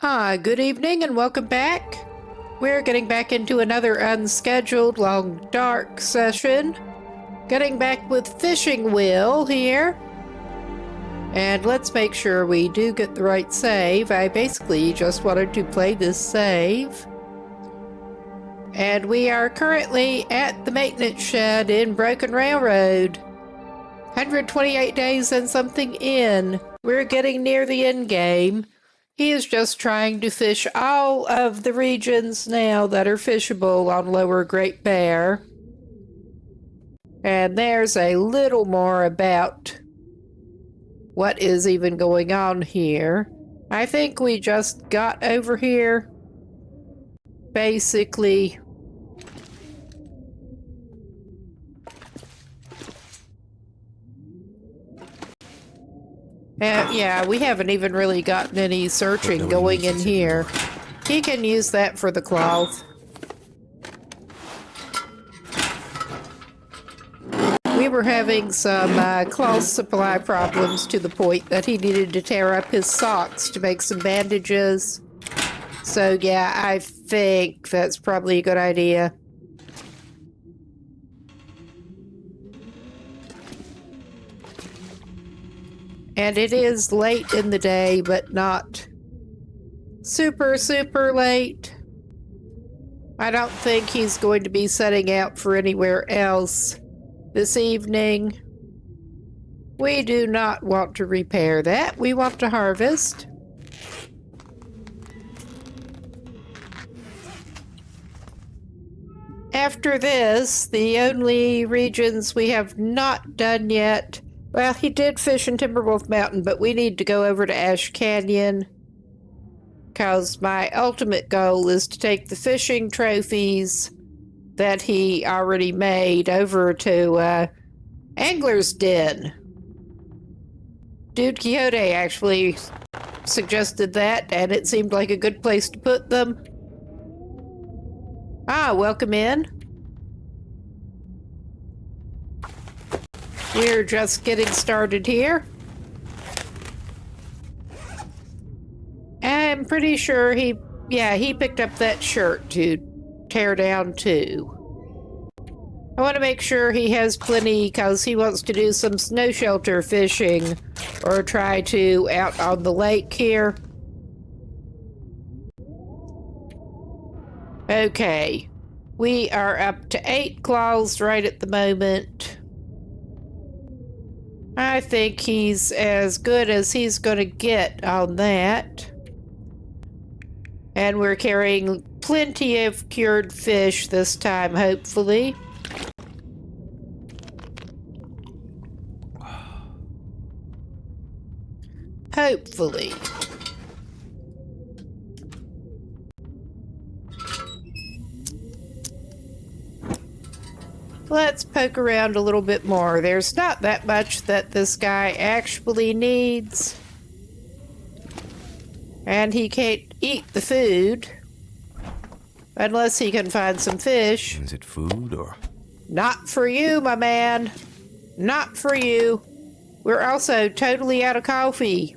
Good evening and welcome back. We're getting back into another unscheduled long dark session. Getting back with Fishing Will here. And let's make sure we do get the right save. I basically just wanted to play this save. And we are currently at the maintenance shed in Broken Railroad. 128 days and something in. We're getting near the end game. He is just trying to fish all of the regions now that are fishable on Lower Great Bear. And there's a little more about what is even going on here. I think we just got over here. Basically, yeah, we haven't even really gotten any searching going in here. He can use that for the cloth. We were having some cloth supply problems to the point that he needed to tear up his socks to make some bandages. So yeah, I think that's probably a good idea. And it is late in the day, but not super late. I don't think he's going to be setting out for anywhere else this evening. We do not want to repair that. We want to harvest. After this, the only regions we have not done yet. Well, he did fish in Timberwolf Mountain, but we need to go over to Ash Canyon. Because my ultimate goal is to take the fishing trophies that he already made over to Angler's Den. Dude Quixote actually suggested that, and it seemed like a good place to put them. Welcome in. We're just getting started here. I'm pretty sure he picked up that shirt to tear down too. I want to make sure he has plenty because he wants to do some snow shelter fishing or try to out on the lake here. Okay, we are up to 8 claws right at the moment. I think he's as good as he's going to get on that. And we're carrying plenty of cured fish this time, hopefully. Hopefully. Let's poke around a little bit more. There's not that much that this guy actually needs. And he can't eat the food. Unless he can find some fish. Is it food or? Not for you, my man. Not for you. We're also totally out of coffee.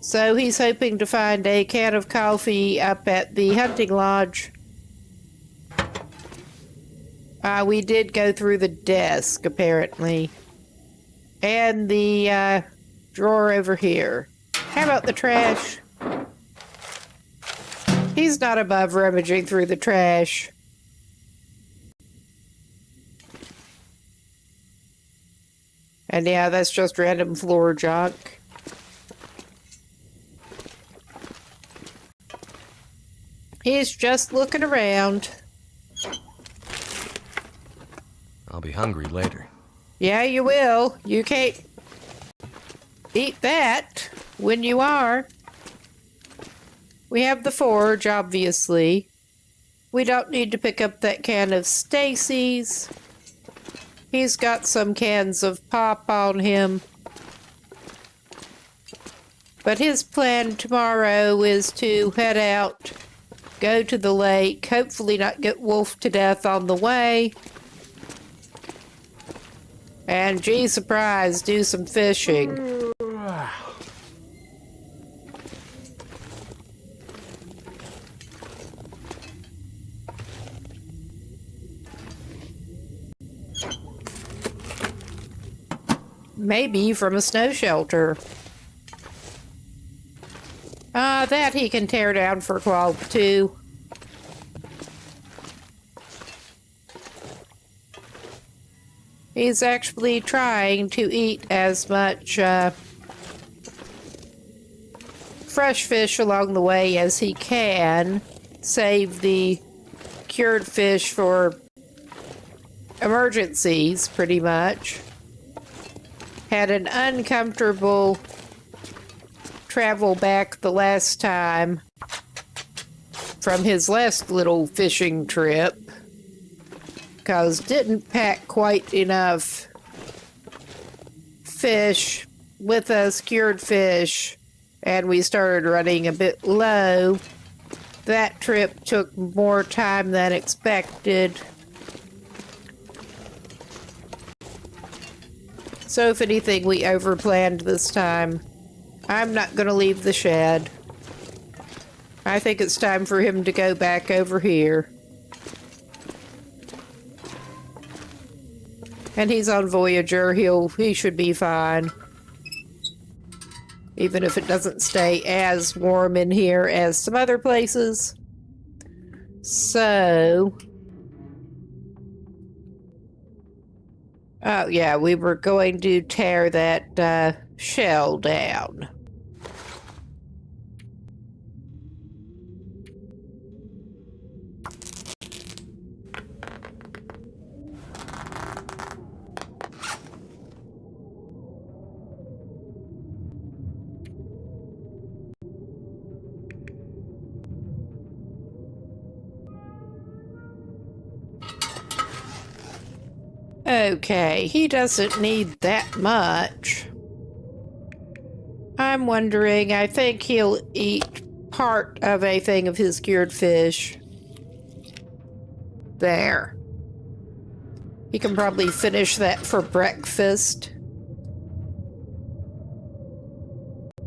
So he's hoping to find a can of coffee up at the hunting lodge. We did go through the desk, apparently. And the drawer over here. How about the trash? He's not above rummaging through the trash. And yeah, that's just random floor junk. He's just looking around. I'll be hungry later. Yeah, you will. You can't eat that when you are. We have the forge, obviously. We don't need to pick up that can of Stacy's. He's got some cans of pop on him. But his plan tomorrow is to head out, go to the lake, hopefully not get wolfed to death on the way. And gee, surprise, do some fishing. Maybe from a snow shelter. That he can tear down for Qual too. He's actually trying to eat as much fresh fish along the way as he can. Save the cured fish for emergencies, pretty much. Had an uncomfortable travel back the last time from his last little fishing trip, because didn't pack quite enough fish with us, cured fish, and we started running a bit low. That trip took more time than expected. So if anything, we overplanned this time. I'm not going to leave the shed. I think it's time for him to go back over here. And he's on Voyager. He should be fine. Even if it doesn't stay as warm in here as some other places. So... oh yeah, we were going to tear that shell down. Okay, he doesn't need that much. I'm wondering, I think he'll eat part of a thing of his cured fish. There. He can probably finish that for breakfast.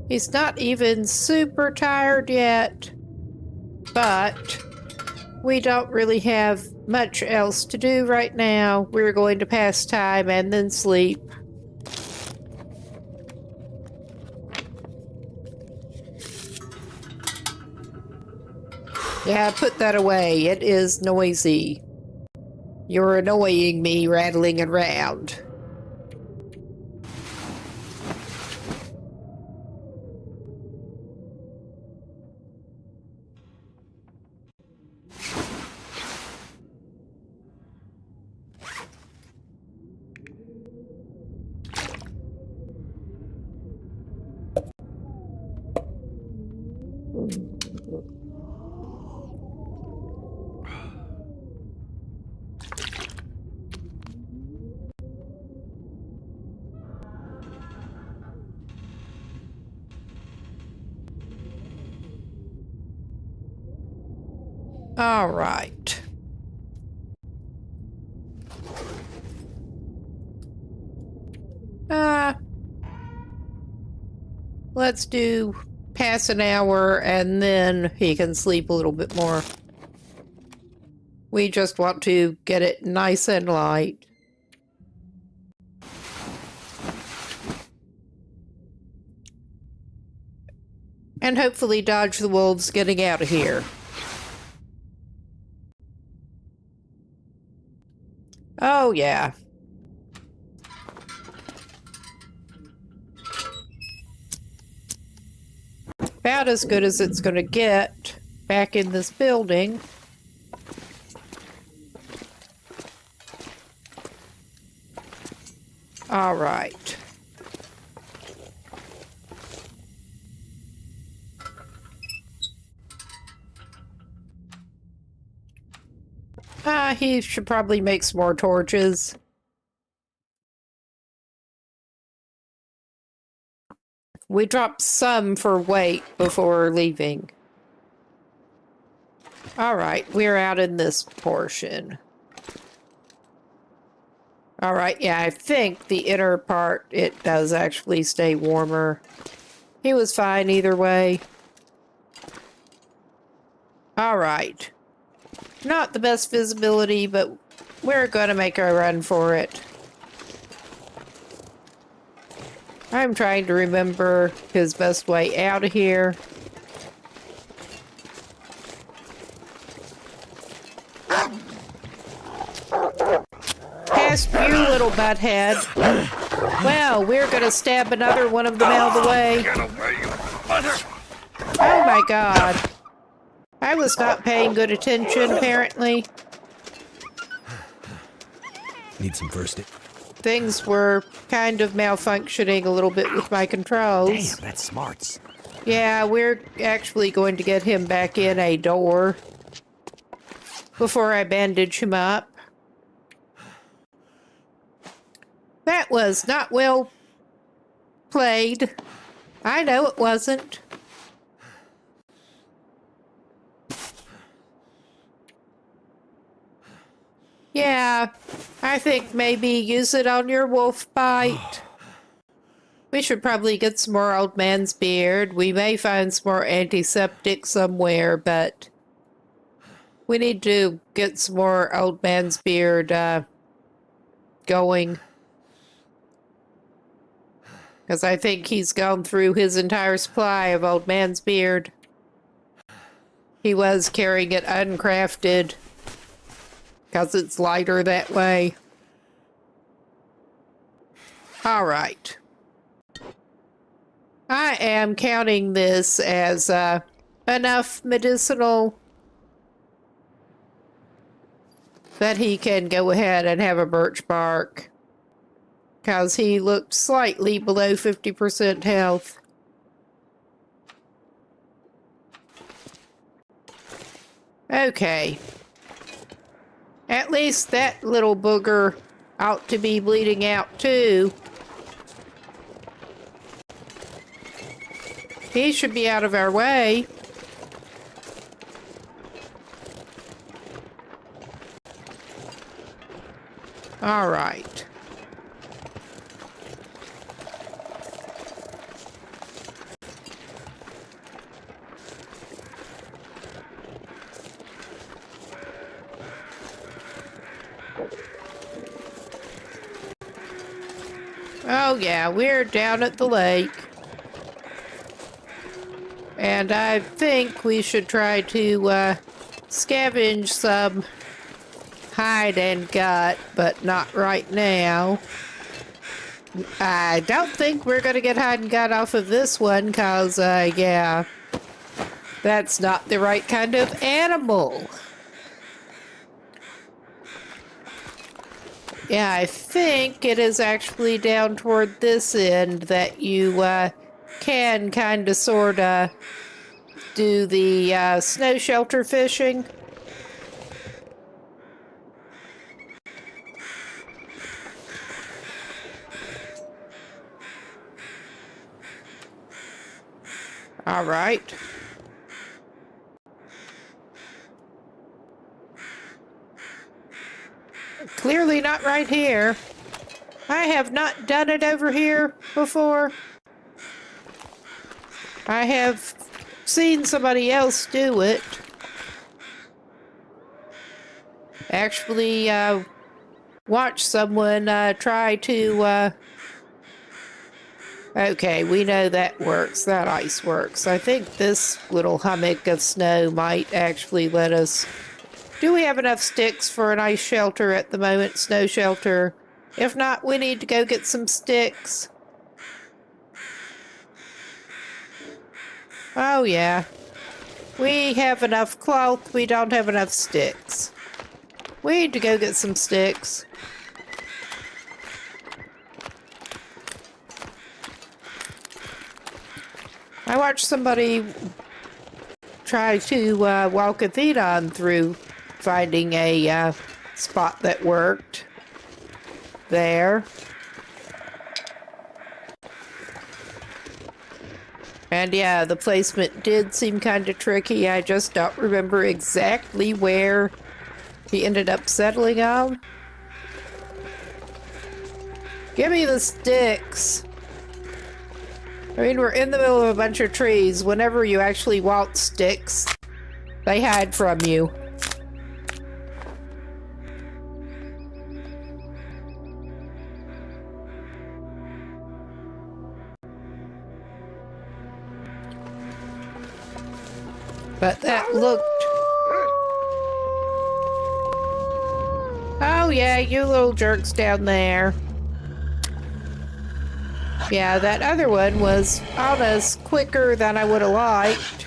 He's not even super tired yet, but we don't really have much else to do right now. We're going to pass time and then sleep. Yeah, put that away. It is noisy. You're annoying me rattling around. All right. Let's do pass an hour and then he can sleep a little bit more. We just want to get it nice and light. And hopefully dodge the wolves getting out of here. Oh, yeah. About as good as it's going to get back in this building. All right. He should probably make some more torches. We dropped some for weight before leaving. All right, we're out in this portion. All right, yeah, I think the inner part, it does actually stay warmer. He was fine either way. All right. Not the best visibility, but we're gonna make a run for it. I'm trying to remember his best way out of here. Past you, little butthead. Well, we're gonna stab another one of them out of the way. Oh my god. I was not paying good attention, apparently. Need some first aid. Things were kind of malfunctioning a little bit with my controls. Damn, that's smarts. Yeah, we're actually going to get him back in a door before I bandage him up. That was not well played. I know it wasn't. Yeah, I think maybe use it on your wolf bite. We should probably get some more old man's beard. We may find some more antiseptic somewhere, but we need to get some more old man's beard going. Because I think he's gone through his entire supply of old man's beard. He was carrying it uncrafted. Because it's lighter that way. Alright. I am counting this as enough medicinal that he can go ahead and have a birch bark. Because he looked slightly below 50% health. Okay. At least that little booger ought to be bleeding out too. He should be out of our way. All right. Oh yeah, we're down at the lake. And I think we should try to scavenge some hide and gut, but not right now. I don't think we're gonna get hide and gut off of this one, because, yeah, that's not the right kind of animal. Yeah, I think it is actually down toward this end that you can kind of sort of do the snow shelter fishing. All right. Clearly not right here. I have not done it over here before. I have seen somebody else do it. Actually, watch someone try to... Okay, we know that works. That ice works. I think this little hummock of snow might actually let us... Do we have enough sticks for an ice shelter at the moment? Snow shelter? If not, we need to go get some sticks. Oh, yeah. We have enough cloth. We don't have enough sticks. We need to go get some sticks. I watched somebody try to walk a Theodon through finding a spot that worked there. And yeah, the placement did seem kind of tricky. I just don't remember exactly where he ended up settling on. Give me the sticks. I mean, we're in the middle of a bunch of trees. Whenever you actually want sticks, they hide from you. But that looked... Oh yeah, you little jerks down there. Yeah, that other one was on us quicker than I would have liked.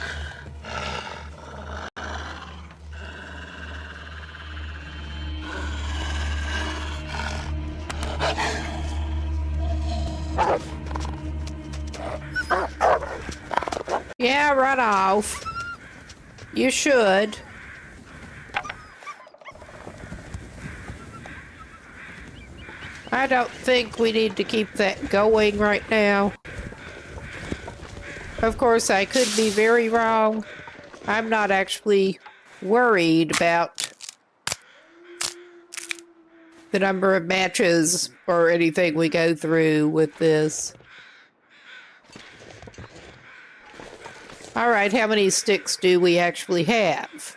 Yeah, run off. You should. I don't think we need to keep that going right now. Of course, I could be very wrong. I'm not actually worried about the number of matches or anything we go through with this. All right, how many sticks do we actually have?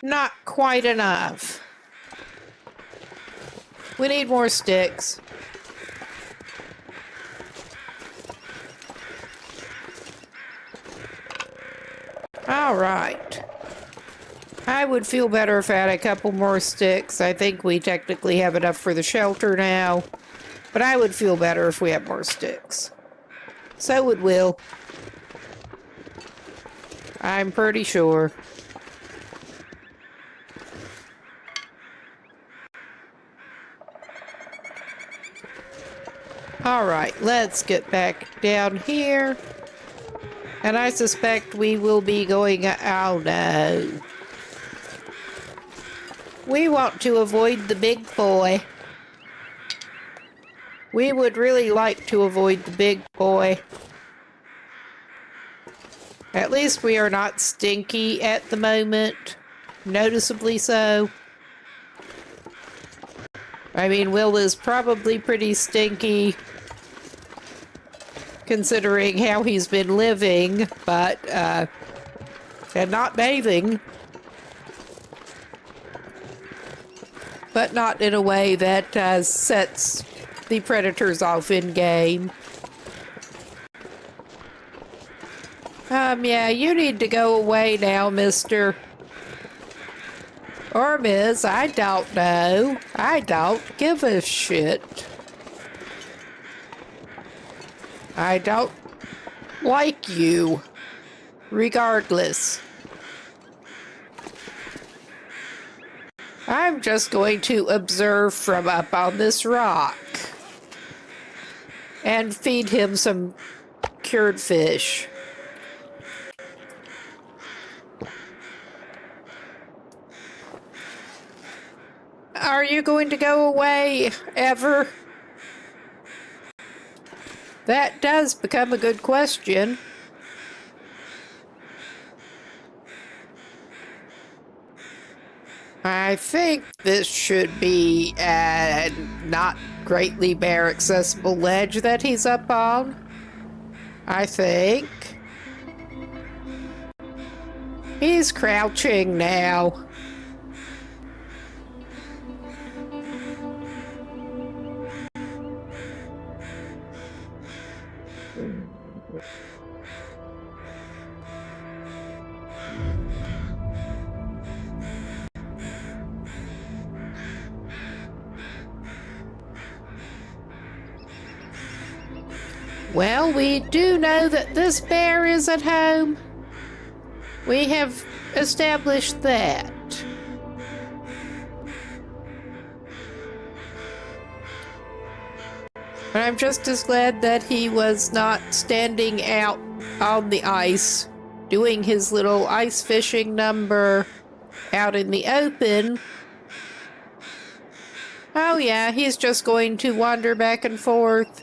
Not quite enough. We need more sticks. All right. I would feel better if I had a couple more sticks. I think we technically have enough for the shelter now, but I would feel better if we had more sticks. So would Will. I'm pretty sure. All right, let's get back down here. And I suspect we will be going... Oh, no. We want to avoid the big boy. We would really like to avoid the big boy. At least we are not stinky at the moment. Noticeably so. I mean, Will is probably pretty stinky, considering how he's been living, but, and not bathing. But not in a way that sets the predators off in game. Yeah, you need to go away now, mister. Or miss, I don't know. I don't give a shit. I don't like you, regardless. I'm just going to observe from up on this rock and feed him some cured fish. Are you going to go away ever? That does become a good question. I think this should be a not greatly bear accessible ledge that he's up on. I think. He's crouching now. Well, we do know that this bear is at home. We have established that. But I'm just as glad that he was not standing out on the ice, doing his little ice fishing number out in the open. Oh yeah, he's just going to wander back and forth.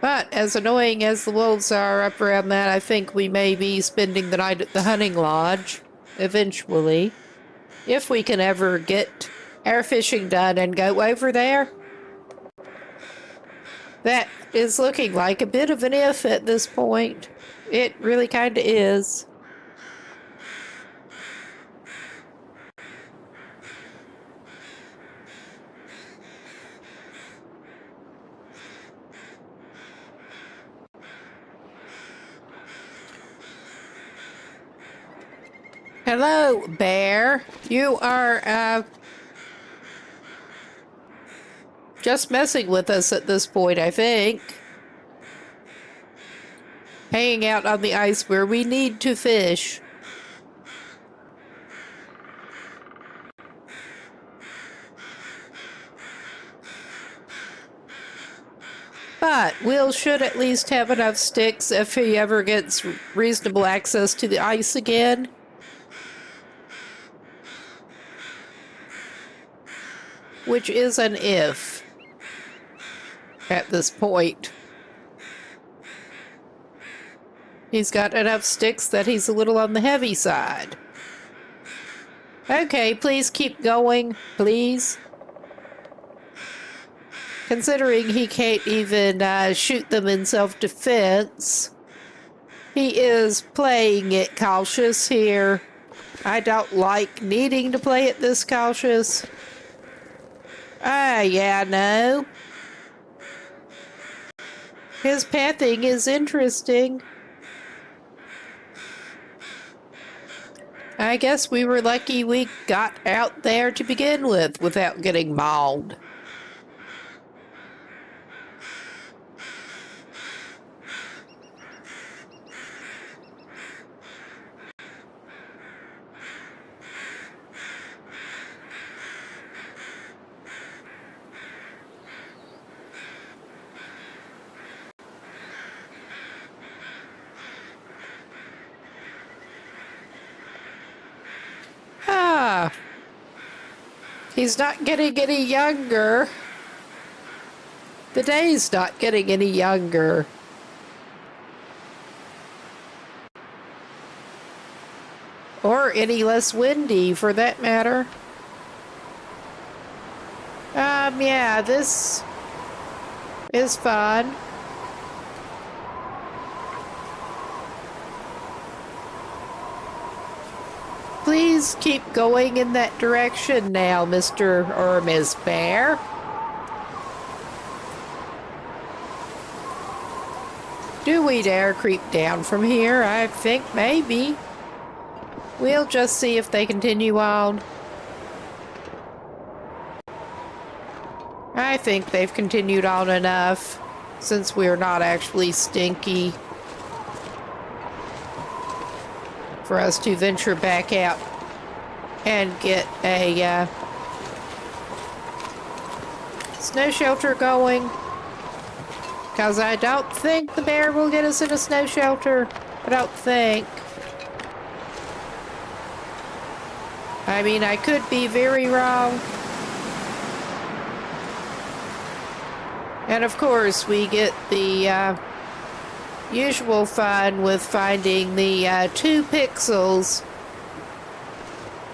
But as annoying as the wolves are up around that, I think we may be spending the night at the hunting lodge eventually. If we can ever get our fishing done and go over there. That is looking like a bit of an if at this point. It really kind of is. Hello, bear. You are, just messing with us at this point, I think. Hanging out on the ice where we need to fish. But Will should at least have enough sticks if he ever gets reasonable access to the ice again. Which is an if at this point. He's got enough sticks that he's a little on the heavy side. Okay, please keep going, please. Considering he can't even shoot them in self-defense, he is playing it cautious here. I don't like needing to play it this cautious. Yeah, no. His pathing is interesting. I guess we were lucky we got out there to begin with without getting mauled. He's not getting any younger. The day's not getting any younger. Or any less windy, for that matter. Yeah, this is fun. Please keep going in that direction now, Mr. or Miss Bear. Do we dare creep down from here? I think maybe. We'll just see if they continue on. I think they've continued on enough, since we're not actually stinky, for us to venture back out and get a snow shelter going. Because I don't think the bear will get us in a snow shelter. I don't think. I mean, I could be very wrong. And of course, we get the usual fun with finding the 2 pixels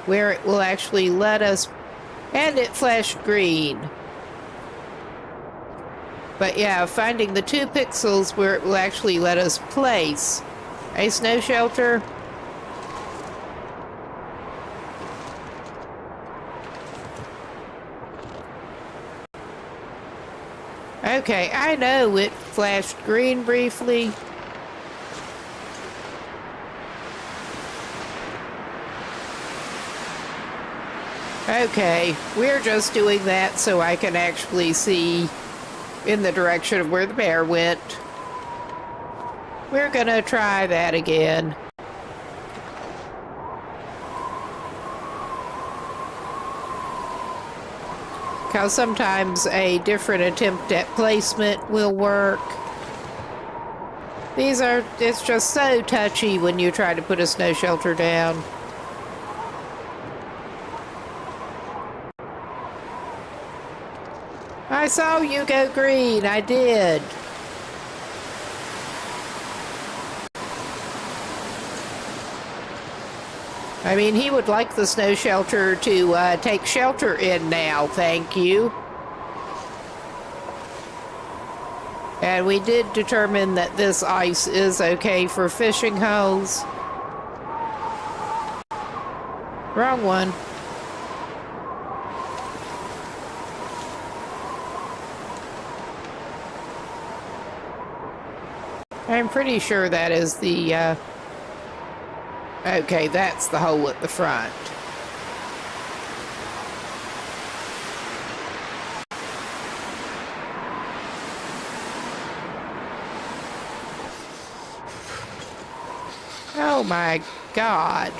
where it will actually let us, and it flashed green. But yeah, finding the 2 pixels where it will actually let us place a snow shelter. Okay, I know it flashed green briefly. Okay, we're just doing that so I can actually see in the direction of where the bear went. We're gonna try that again. Because sometimes a different attempt at placement will work. It's just so touchy when you try to put a snow shelter down. I saw you go green, I did. I mean, he would like the snow shelter to take shelter in now, thank you. And we did determine that this ice is okay for fishing holes. Wrong one. I'm pretty sure that is the Okay, that's the hole at the front. Oh my God.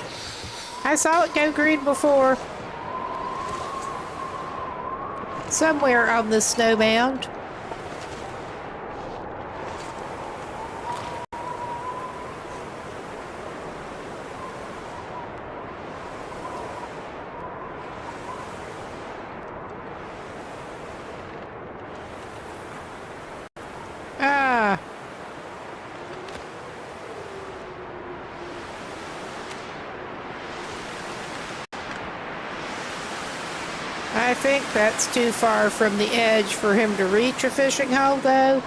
I saw it go green before. Somewhere on the snow mound. Ah. I think that's too far from the edge for him to reach a fishing hole, though.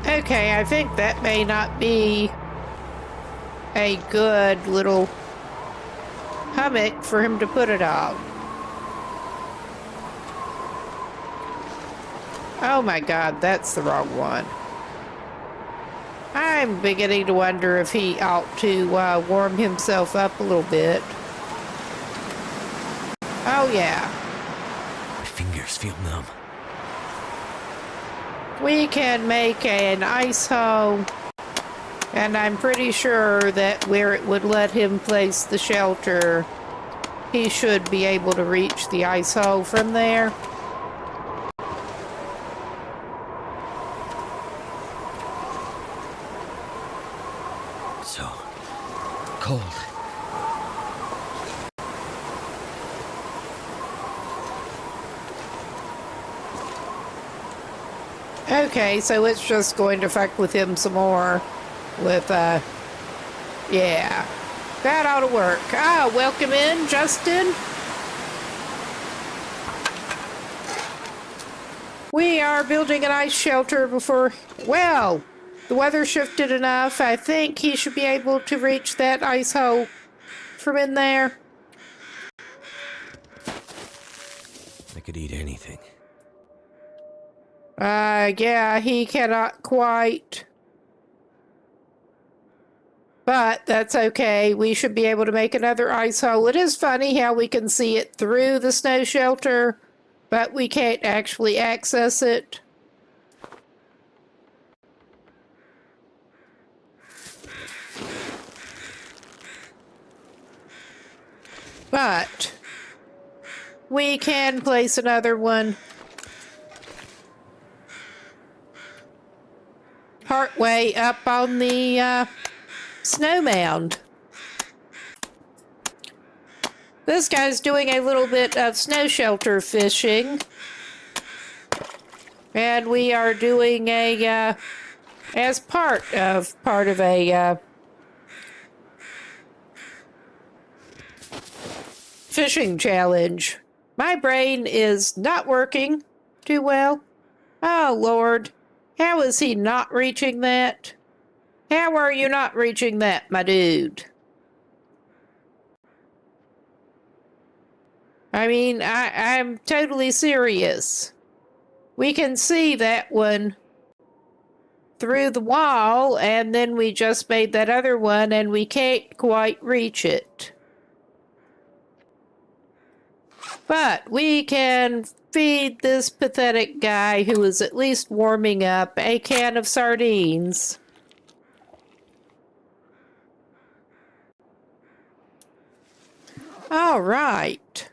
Okay, I think that may not be a good little hummock for him to put it on. Oh my God, that's the wrong one. I'm beginning to wonder if he ought to warm himself up a little bit. Oh yeah. My fingers feel numb. We can make an ice hole, and I'm pretty sure that where it would let him place the shelter, he should be able to reach the ice hole from there. So cold. Okay, so it's just going to fuck with him some more with, yeah. That ought to work. Ah, welcome in, Justin. We are building an ice shelter before, well, the weather shifted enough. I think he should be able to reach that ice hole from in there. I could eat anything. Yeah, he cannot quite. But that's okay. We should be able to make another ice hole. It is funny how we can see it through the snow shelter, but we can't actually access it. But we can place another one partway up on the snow mound. This guy's doing a little bit of snow shelter fishing. And we are doing a, as part of a fishing challenge. My brain is not working too well. Oh, Lord. How is he not reaching that? How are you not reaching that, my dude? I mean, I'm totally serious. We can see that one through the wall, and then we just made that other one, and we can't quite reach it. But we can feed this pathetic guy who is at least warming up a can of sardines. All right.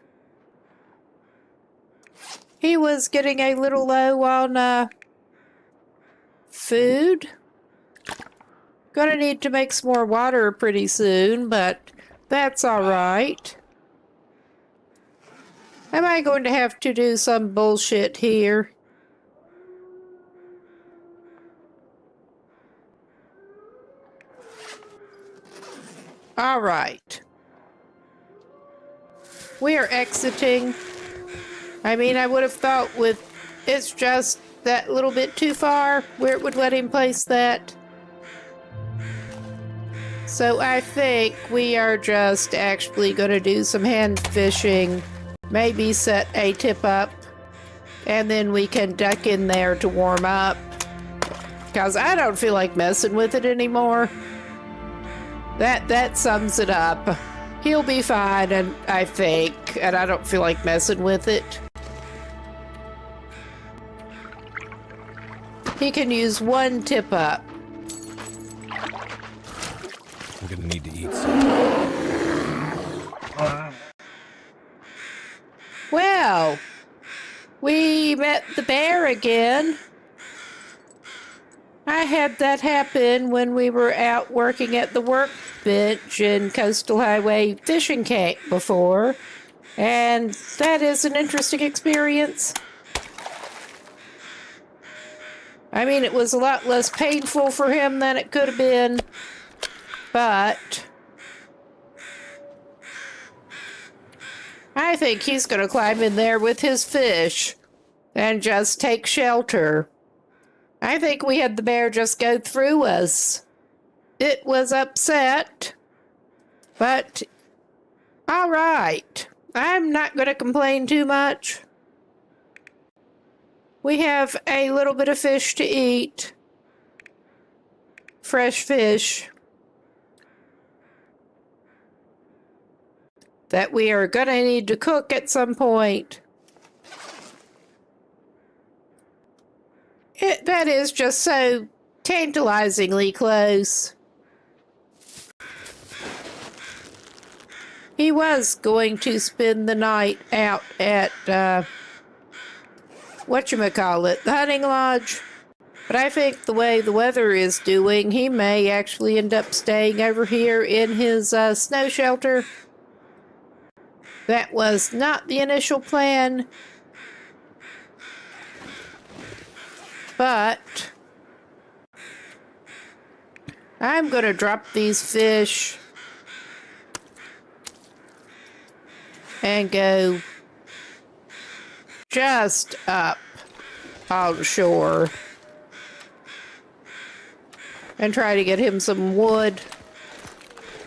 He was getting a little low on food. Gonna need to make some more water pretty soon, but that's all right. Am I going to have to do some bullshit here? All right. We are exiting I mean, I would have thought with it's just that little bit too far where it would let him place that. So I think we are just actually going to do some hand fishing, maybe set a tip up, and then we can duck in there to warm up. Because I don't feel like messing with it anymore. That sums it up. He'll be fine, and I think, and I don't feel like messing with it. He can use one tip up. I'm gonna need to eat some. Well, we met the bear again. I had that happen when we were out working at the workbench in Coastal Highway Fishing Camp before, and that is an interesting experience. I mean, it was a lot less painful for him than it could have been, but I think he's going to climb in there with his fish and just take shelter. I think we had the bear just go through us. It was upset, but all right. I'm not going to complain too much. We have a little bit of fish to eat. Fresh fish. That we are going to need to cook at some point. That is just so tantalizingly close. He was going to spend the night out at, whatchamacallit, the hunting lodge. But I think the way the weather is doing, he may actually end up staying over here in his snow shelter. That was not the initial plan. But I'm going to drop these fish and go just up on shore and try to get him some wood,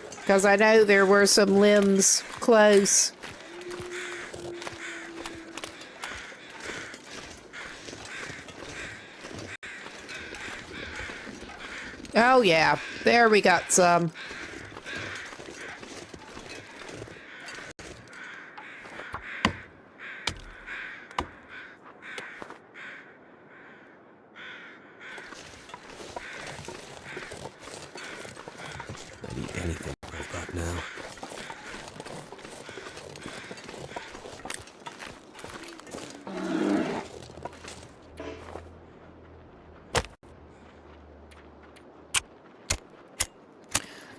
because I know there were some limbs close. Oh yeah, there we got some. I'd eat anything I've got now.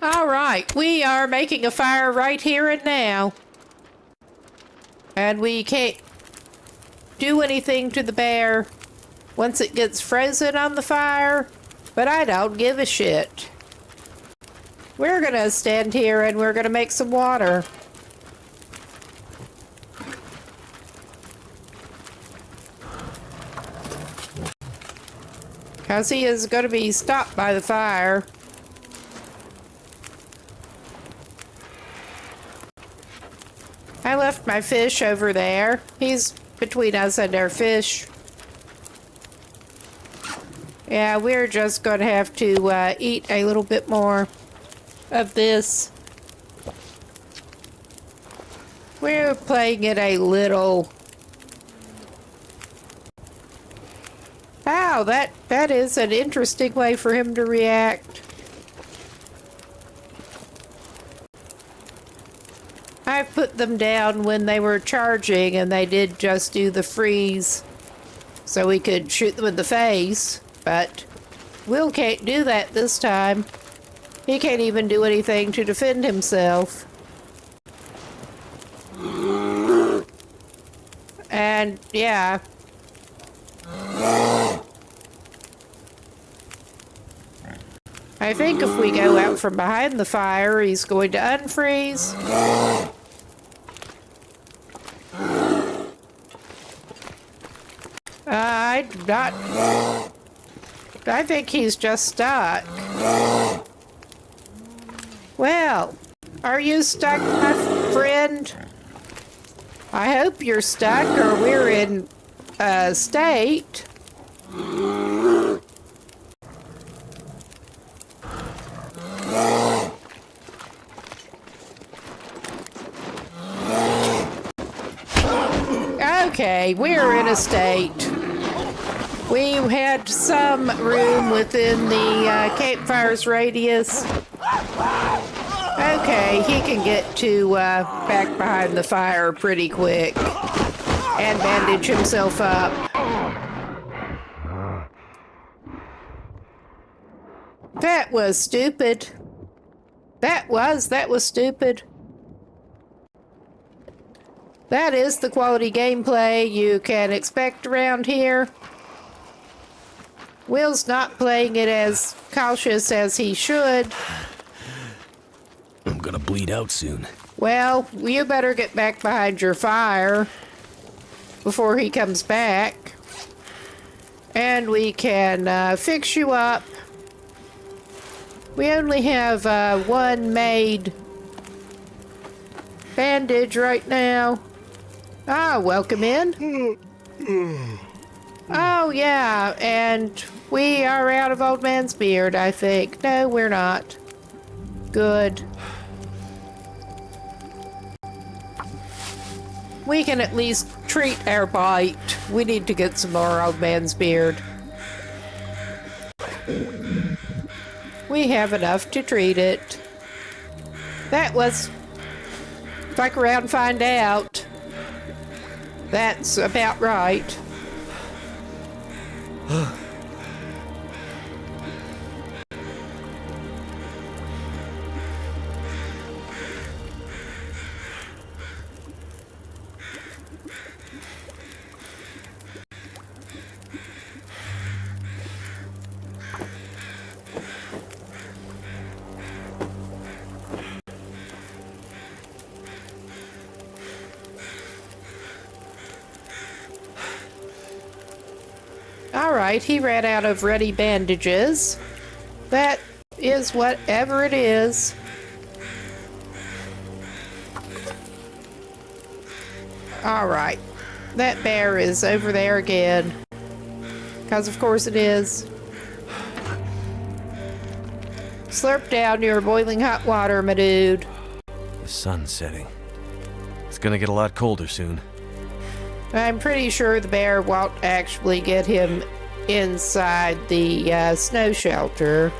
All right, we are making a fire right here and now. And we can't do anything to the bear once it gets frozen on the fire, but I don't give a shit. We're gonna stand here and we're gonna make some water. Because he is gonna be stopped by the fire. I left my fish over there. He's between us and our fish. Yeah, we're just going to have to eat a little bit more of this. We're playing it a little. Wow, that is an interesting way for him to react. I put them down when they were charging, and they did just do the freeze so we could shoot them in the face, but Will can't do that this time. He can't even do anything to defend himself. And yeah. I think if we go out from behind the fire, he's going to unfreeze. I think he's just stuck. Well, are you stuck, my friend? I hope you're stuck, or we're in a state. Okay, we're in a state. We had some room within the campfire's radius. Okay, he can get to back behind the fire pretty quick and bandage himself up. That was stupid. That was stupid. That is the quality gameplay you can expect around here. Will's not playing it as cautious as he should. I'm gonna bleed out soon. Well, you better get back behind your fire before he comes back. And we can fix you up. We only have one made bandage right now. Ah, welcome in. Oh, yeah, and we are out of Old Man's beard, I think. No, we're not. Good. We can at least treat our bite. We need to get some more Old Man's beard. We have enough to treat it. That was... Fuck around and find out. That's about right. Alright, he ran out of ready bandages. That is whatever it is. Alright, that bear is over there again. Because of course it is. Slurp down your boiling hot water, my dude. The sun's setting. It's gonna get a lot colder soon. I'm pretty sure the bear won't actually get him inside the snow shelter.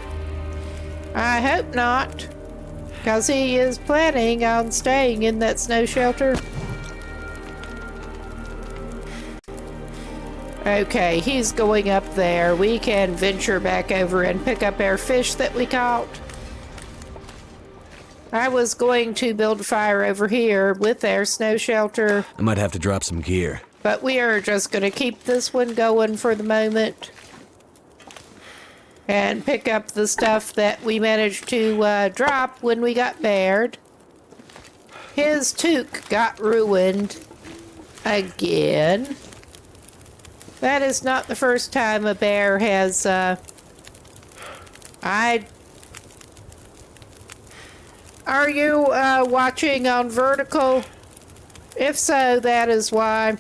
I hope not, because he is planning on staying in that snow shelter. Okay, he's going up there. We can venture back over and pick up our fish that we caught. I was going to build a fire over here with our snow shelter. I might have to drop some gear. But we are just going to keep this one going for the moment. And pick up the stuff that we managed to drop when we got bared. His toque got ruined again. That is not the first time a bear has... Are you watching on vertical? If so, that is why.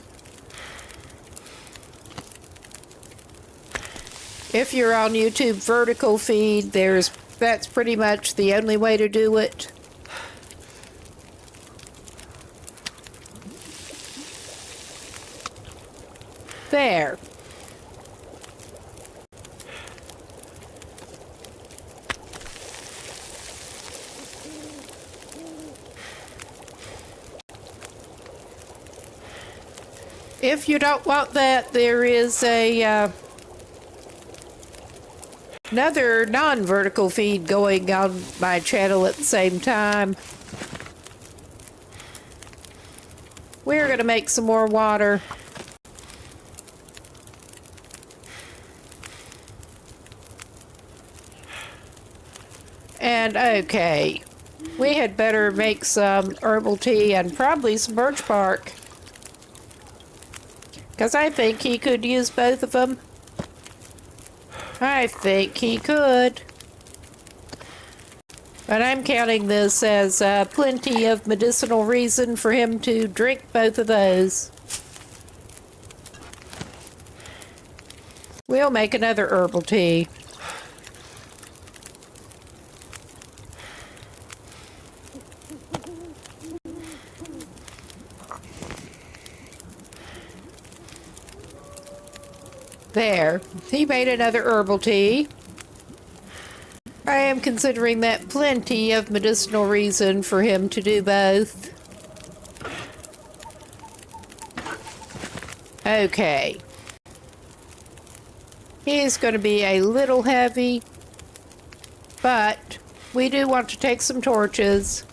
If you're on YouTube vertical feed, that's pretty much the only way to do it. There. If you don't want that, there is a another non-vertical feed going on my channel at the same time. We're gonna make some more water. And okay, we had better make some herbal tea and probably some birch bark. Because I think he could use both of them. I think he could. But I'm counting this as plenty of medicinal reason for him to drink both of those. We'll make another herbal tea. There. He made another herbal tea. I am considering that plenty of medicinal reason for him to do both. Okay. He's going to be a little heavy, but we do want to take some torches.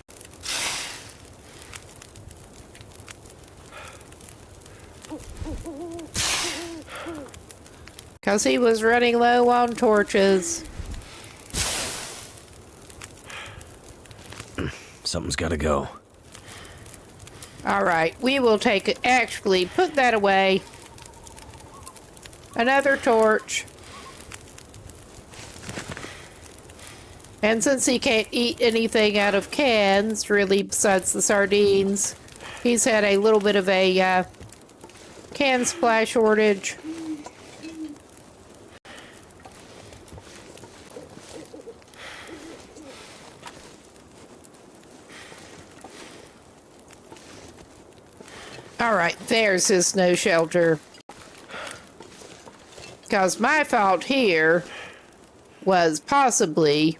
Because he was running low on torches. Something's gotta go. Alright, we will take it. Actually, put that away. Another torch. And since he can't eat anything out of cans, really, besides the sardines, he's had a little bit of a can supply shortage. Alright, there's his snow shelter. Because my fault here was possibly...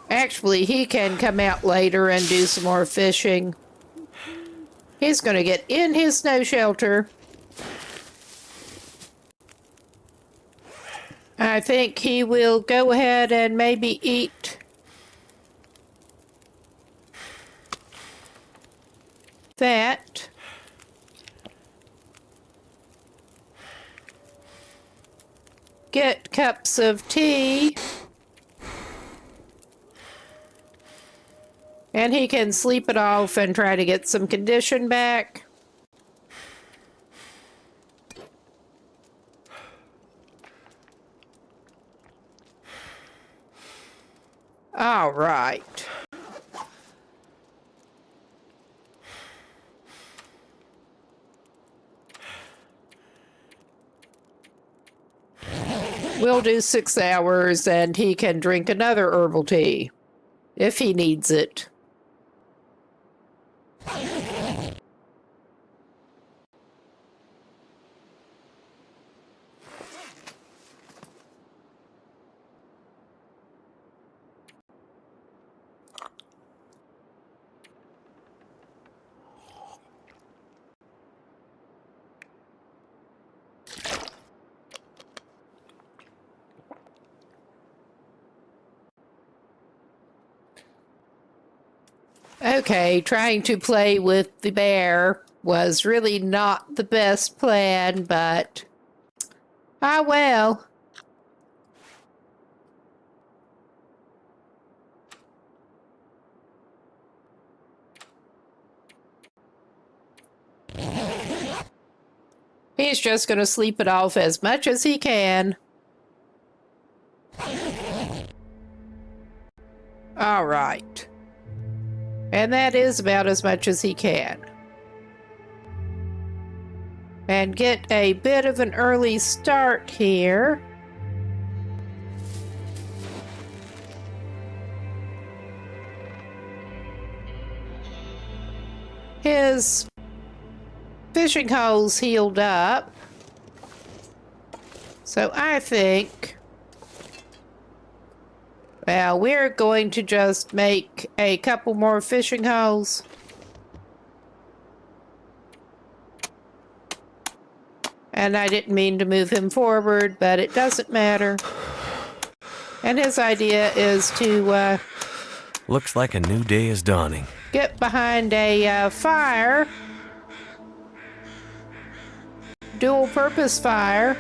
Actually, he can come out later and do some more fishing. He's going to get in his snow shelter. I think he will go ahead and maybe eat that. Get cups of tea. And he can sleep it off and try to get some condition back. All right. We'll do 6 hours and he can drink another herbal tea if he needs it. Okay, trying to play with the bear was really not the best plan, but well. He's just going to sleep it off as much as he can. All right. And that is about as much as he can. And get a bit of an early start here. His fishing hole's healed up. So I think... Well, we're going to just make a couple more fishing holes. And I didn't mean to move him forward, but it doesn't matter. And his idea is to... Looks like a new day is dawning. Get behind a fire. Dual-purpose fire.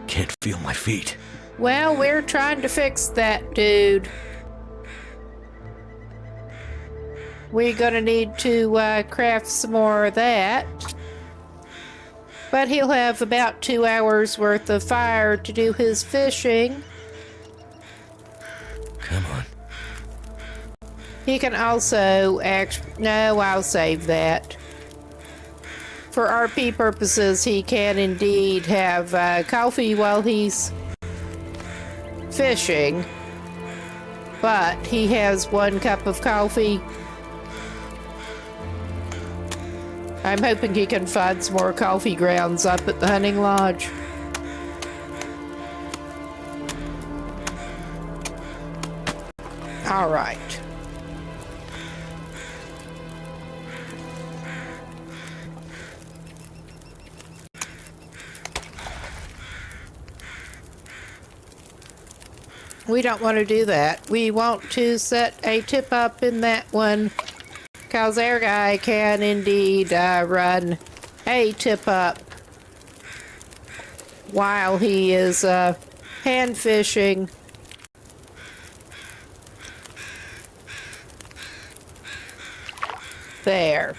Can't feel my feet. Well, we're trying to fix that, dude. We're gonna need to craft some more of that. But he'll have about 2 hours worth of fire to do his fishing. Come on. He can also no, I'll save that. For RP purposes, he can indeed have coffee while he's fishing. But he has 1 cup of coffee. I'm hoping he can find some more coffee grounds up at the hunting lodge. All right. We don't want to do that. We want to set a tip up in that one, because our guy can indeed run a tip up while he is hand fishing. There.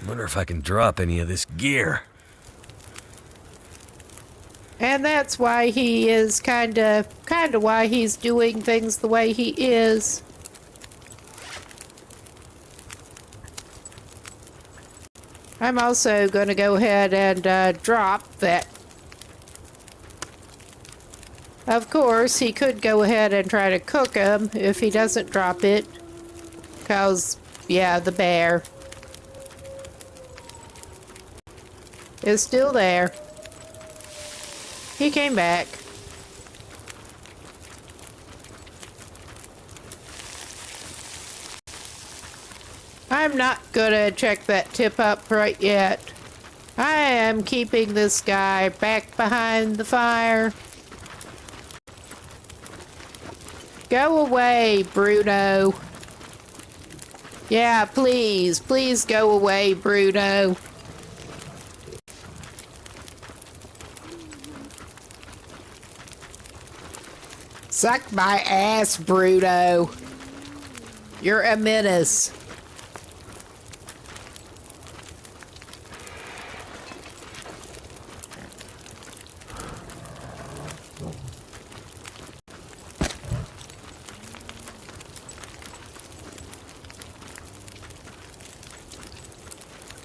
I wonder if I can drop any of this gear. And that's why he is kind of why he's doing things the way he is. I'm also going to go ahead and drop that. Of course, he could go ahead and try to cook him if he doesn't drop it. Because, yeah, the bear is still there. He came back. I'm not gonna check that tip up right yet. I am keeping this guy back behind the fire. Go away, Bruno. Yeah, please go away, Bruno. Suck my ass, Bruno. You're a menace.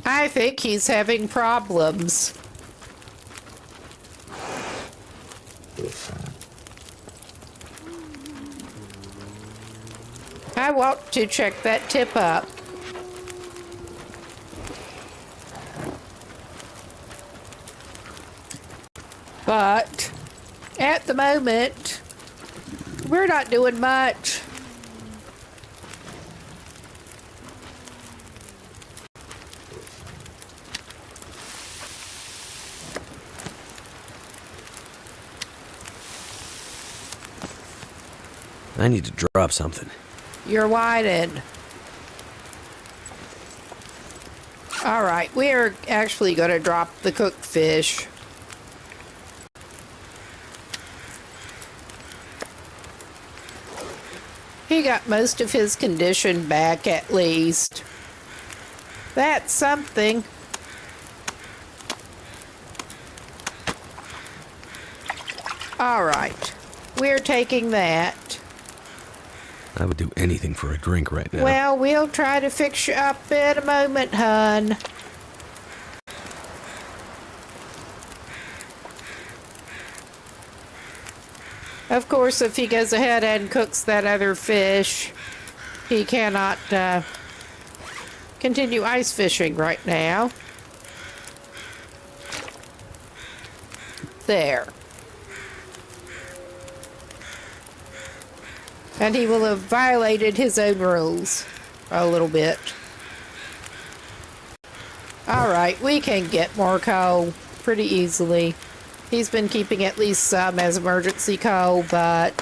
I think he's having problems. I want to check that tip up. But at the moment, we're not doing much. I need to drop something. You're whining. All right, we're actually going to drop the cooked fish. He got most of his condition back, at least. That's something. All right, we're taking that. I would do anything for a drink right now. Well, we'll try to fix you up in a moment, hun. Of course, if he goes ahead and cooks that other fish, he cannot continue ice fishing right now. There. And he will have violated his own rules a little bit. Alright, we can get more coal pretty easily. He's been keeping at least some as emergency coal, but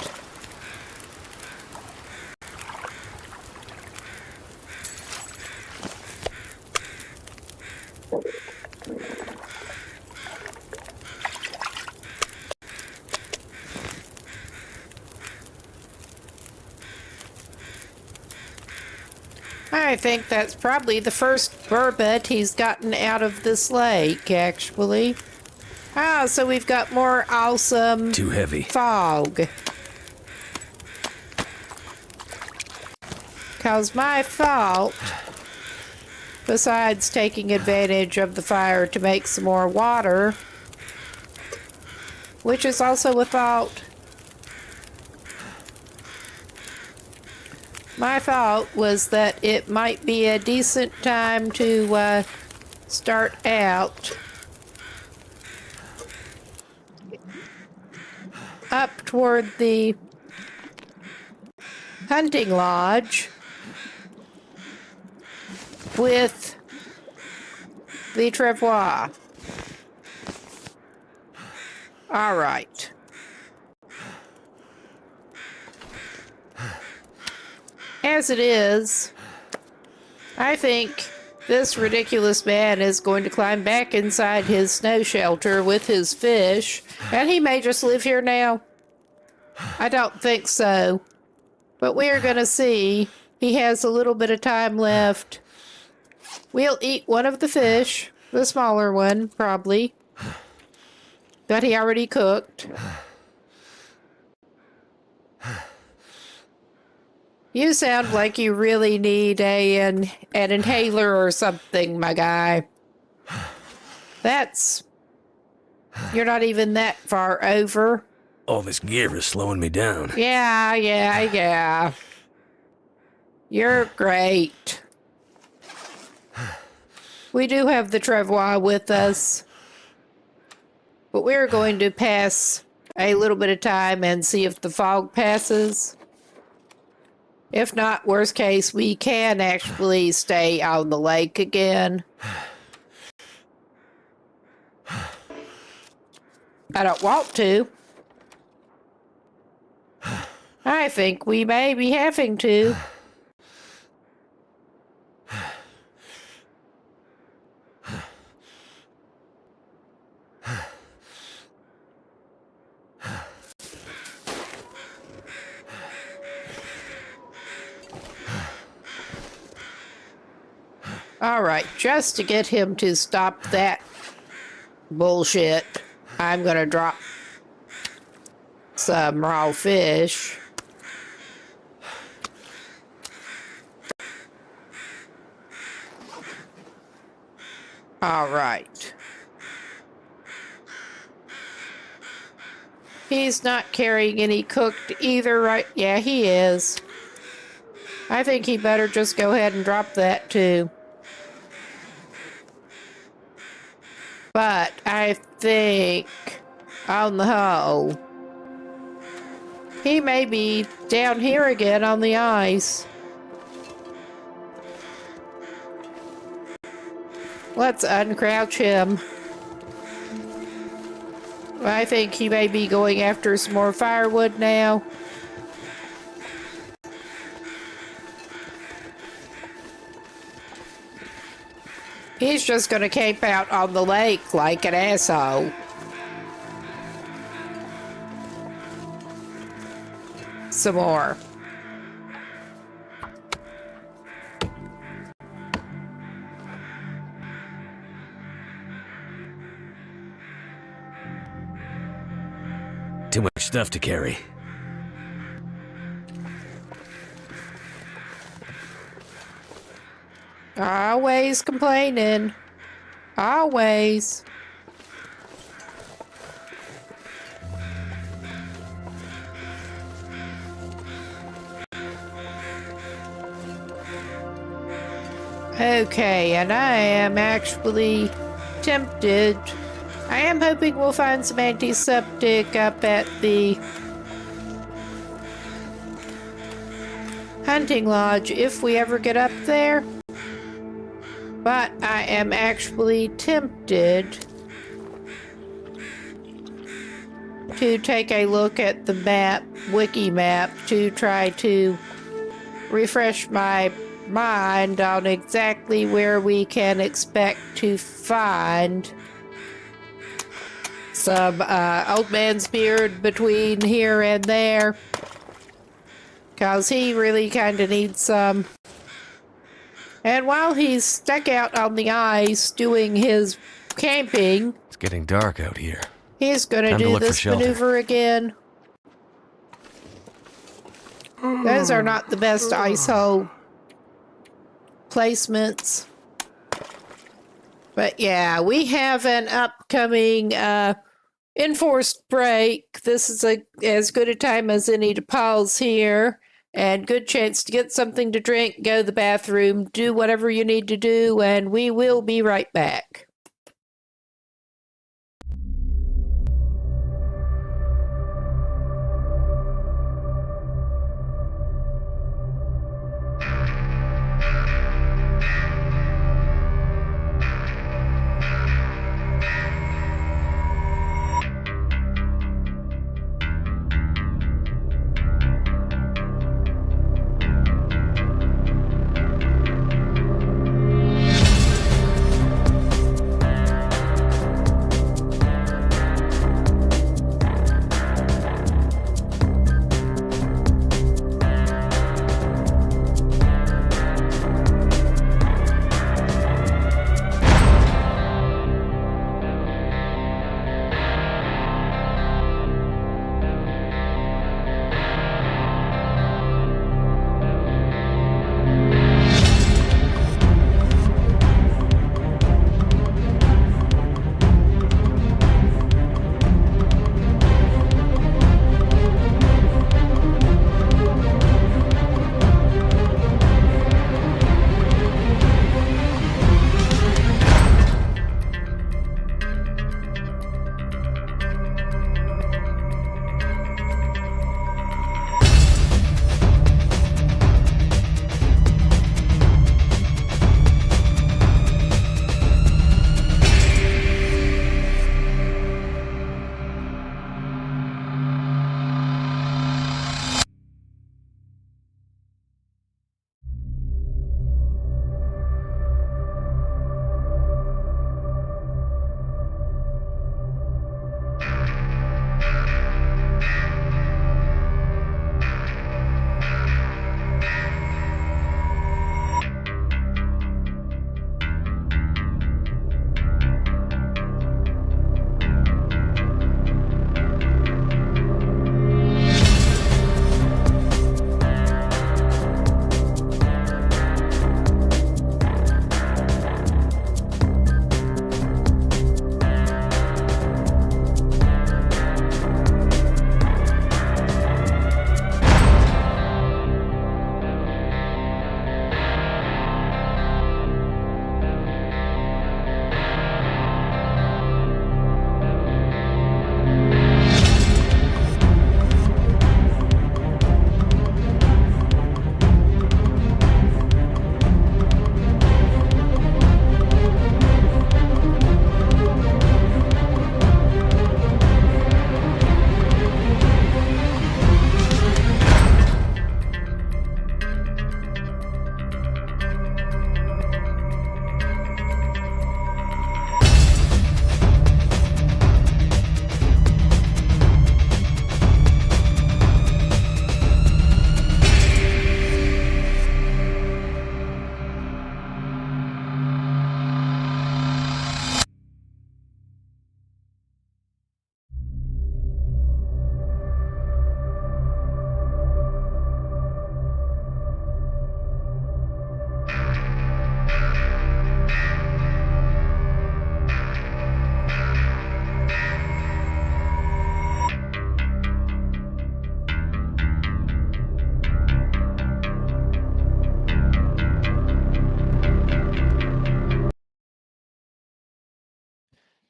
I think that's probably the first burbot he's gotten out of this lake, actually. Ah, so we've got more awesome Too heavy. fog. Cause my fault, besides taking advantage of the fire to make some more water, which is also a fault. My fault was that it might be a decent time to start out up toward the hunting lodge with the travois. All right. As it is, I think this ridiculous man is going to climb back inside his snow shelter with his fish, and he may just live here now. I don't think so, but we're going to see. He has a little bit of time left. We'll eat one of the fish, the smaller one, probably, that he already cooked. You sound like you really need an inhaler or something, my guy. You're not even that far over. All this gear is slowing me down. Yeah. You're great. We do have the travois with us, but we're going to pass a little bit of time and see if the fog passes. If not, worst case, we can actually stay on the lake again. I don't want to. I think we may be having to. All right, just to get him to stop that bullshit, I'm gonna drop some raw fish. All right. He's not carrying any cooked either, right? Yeah, he is. I think he better just go ahead and drop that too. But I think, on the whole, he may be down here again on the ice. Let's uncrouch him. I think he may be going after some more firewood now. He's just gonna camp out on the lake like an asshole. Some more. Too much stuff to carry. Always complaining. Always. Okay, and I am actually tempted. I am hoping we'll find some antiseptic up at the hunting lodge if we ever get up there. But I am actually tempted to take a look at the map, wiki map, to try to refresh my mind on exactly where we can expect to find some old man's beard between here and there, because he really kind of needs some. And while he's stuck out on the ice doing his camping, It's getting dark out here. he's gonna Time to do look for this shelter. maneuver again. Those are not the best ice hole placements. But yeah, we have an upcoming enforced break. This is as good a time as any to pause here, and good chance to get something to drink, go to the bathroom, do whatever you need to do, and we will be right back.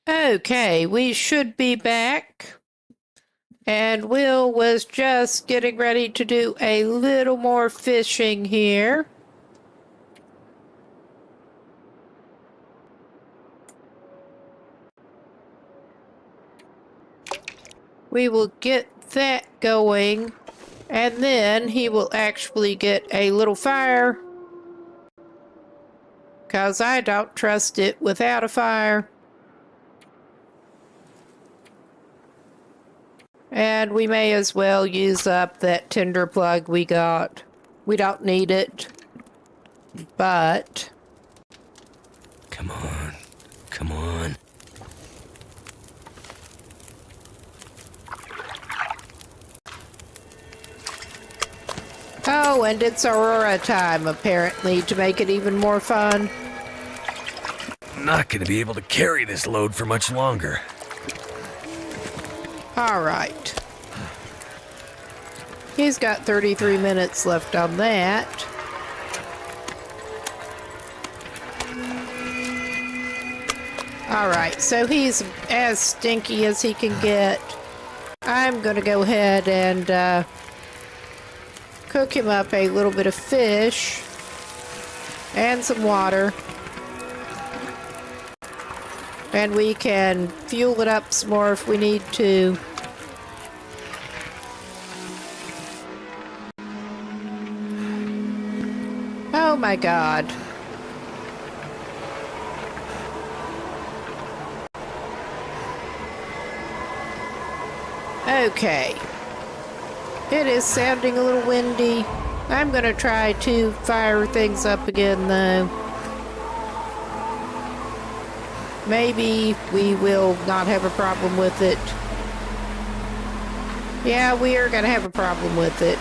Okay, we should be back. And Will was just getting ready to do a little more fishing here. We will get that going, and then he will actually get a little fire, because I don't trust it without a fire. And we may as well use up that tinder plug we got. We don't need it. but... Come on. Come on. Oh, and it's Aurora time, apparently, to make it even more fun. I'm not gonna be able to carry this load for much longer. All right. He's got 33 minutes left on that. All right, so he's as stinky as he can get. I'm going to go ahead and cook him up a little bit of fish and some water. And we can fuel it up some more if we need to. Oh my God. Okay. It is sounding a little windy. I'm going to try to fire things up again, though. Maybe we will not have a problem with it. Yeah, we are going to have a problem with it.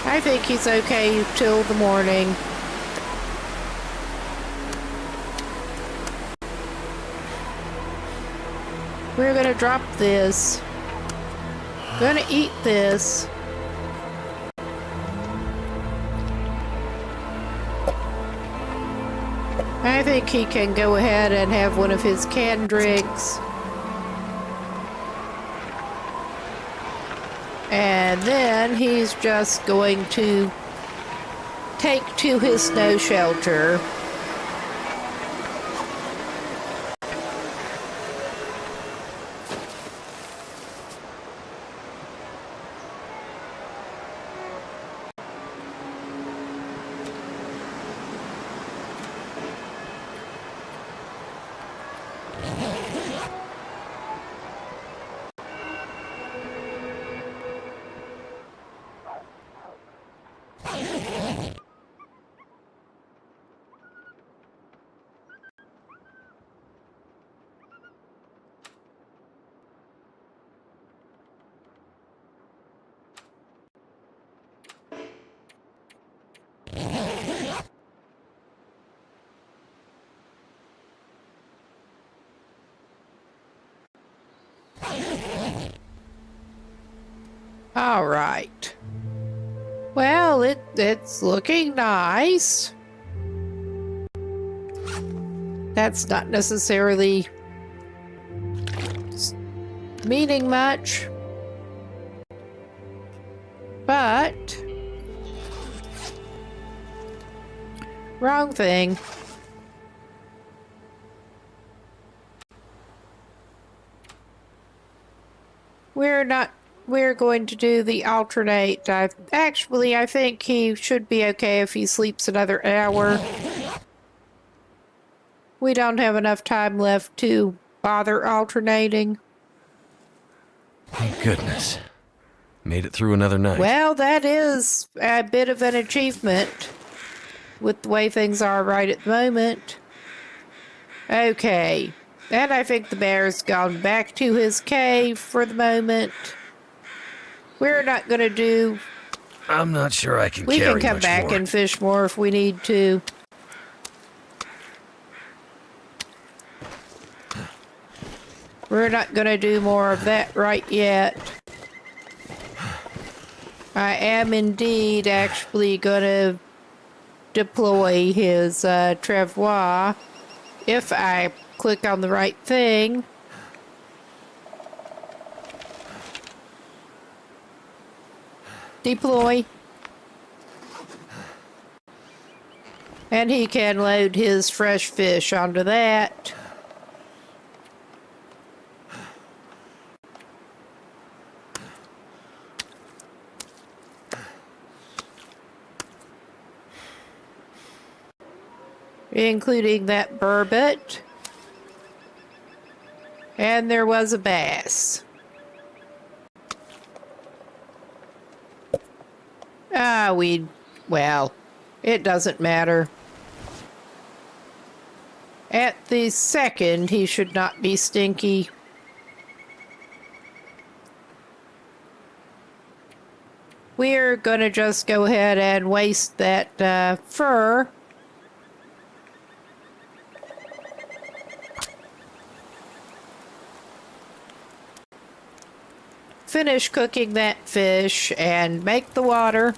I think he's okay till the morning. We're going to drop this. Gonna eat this. I think he can go ahead and have one of his canned drinks. And then he's just going to take to his snow shelter. All right. Well, it's looking nice. That's not necessarily meaning much, but wrong thing. We're going to do the alternate. I think he should be okay if he sleeps another hour. We don't have enough time left to bother alternating. Thank goodness. Made it through another night. Well, that is a bit of an achievement with the way things are right at the moment. Okay. And I think the bear's gone back to his cave for the moment. We're not going to do... I'm not sure I can We carry can come much back more. and fish more if we need to. We're not going to do more of that right yet. I am indeed actually going to deploy his travois if I click on the right thing. Deploy. And he can load his fresh fish onto that. Including that burbot. And there was a bass. Well, It doesn't matter. At the second, he should not be stinky. We're gonna just go ahead and waste that fur. Finish cooking that fish and make the water.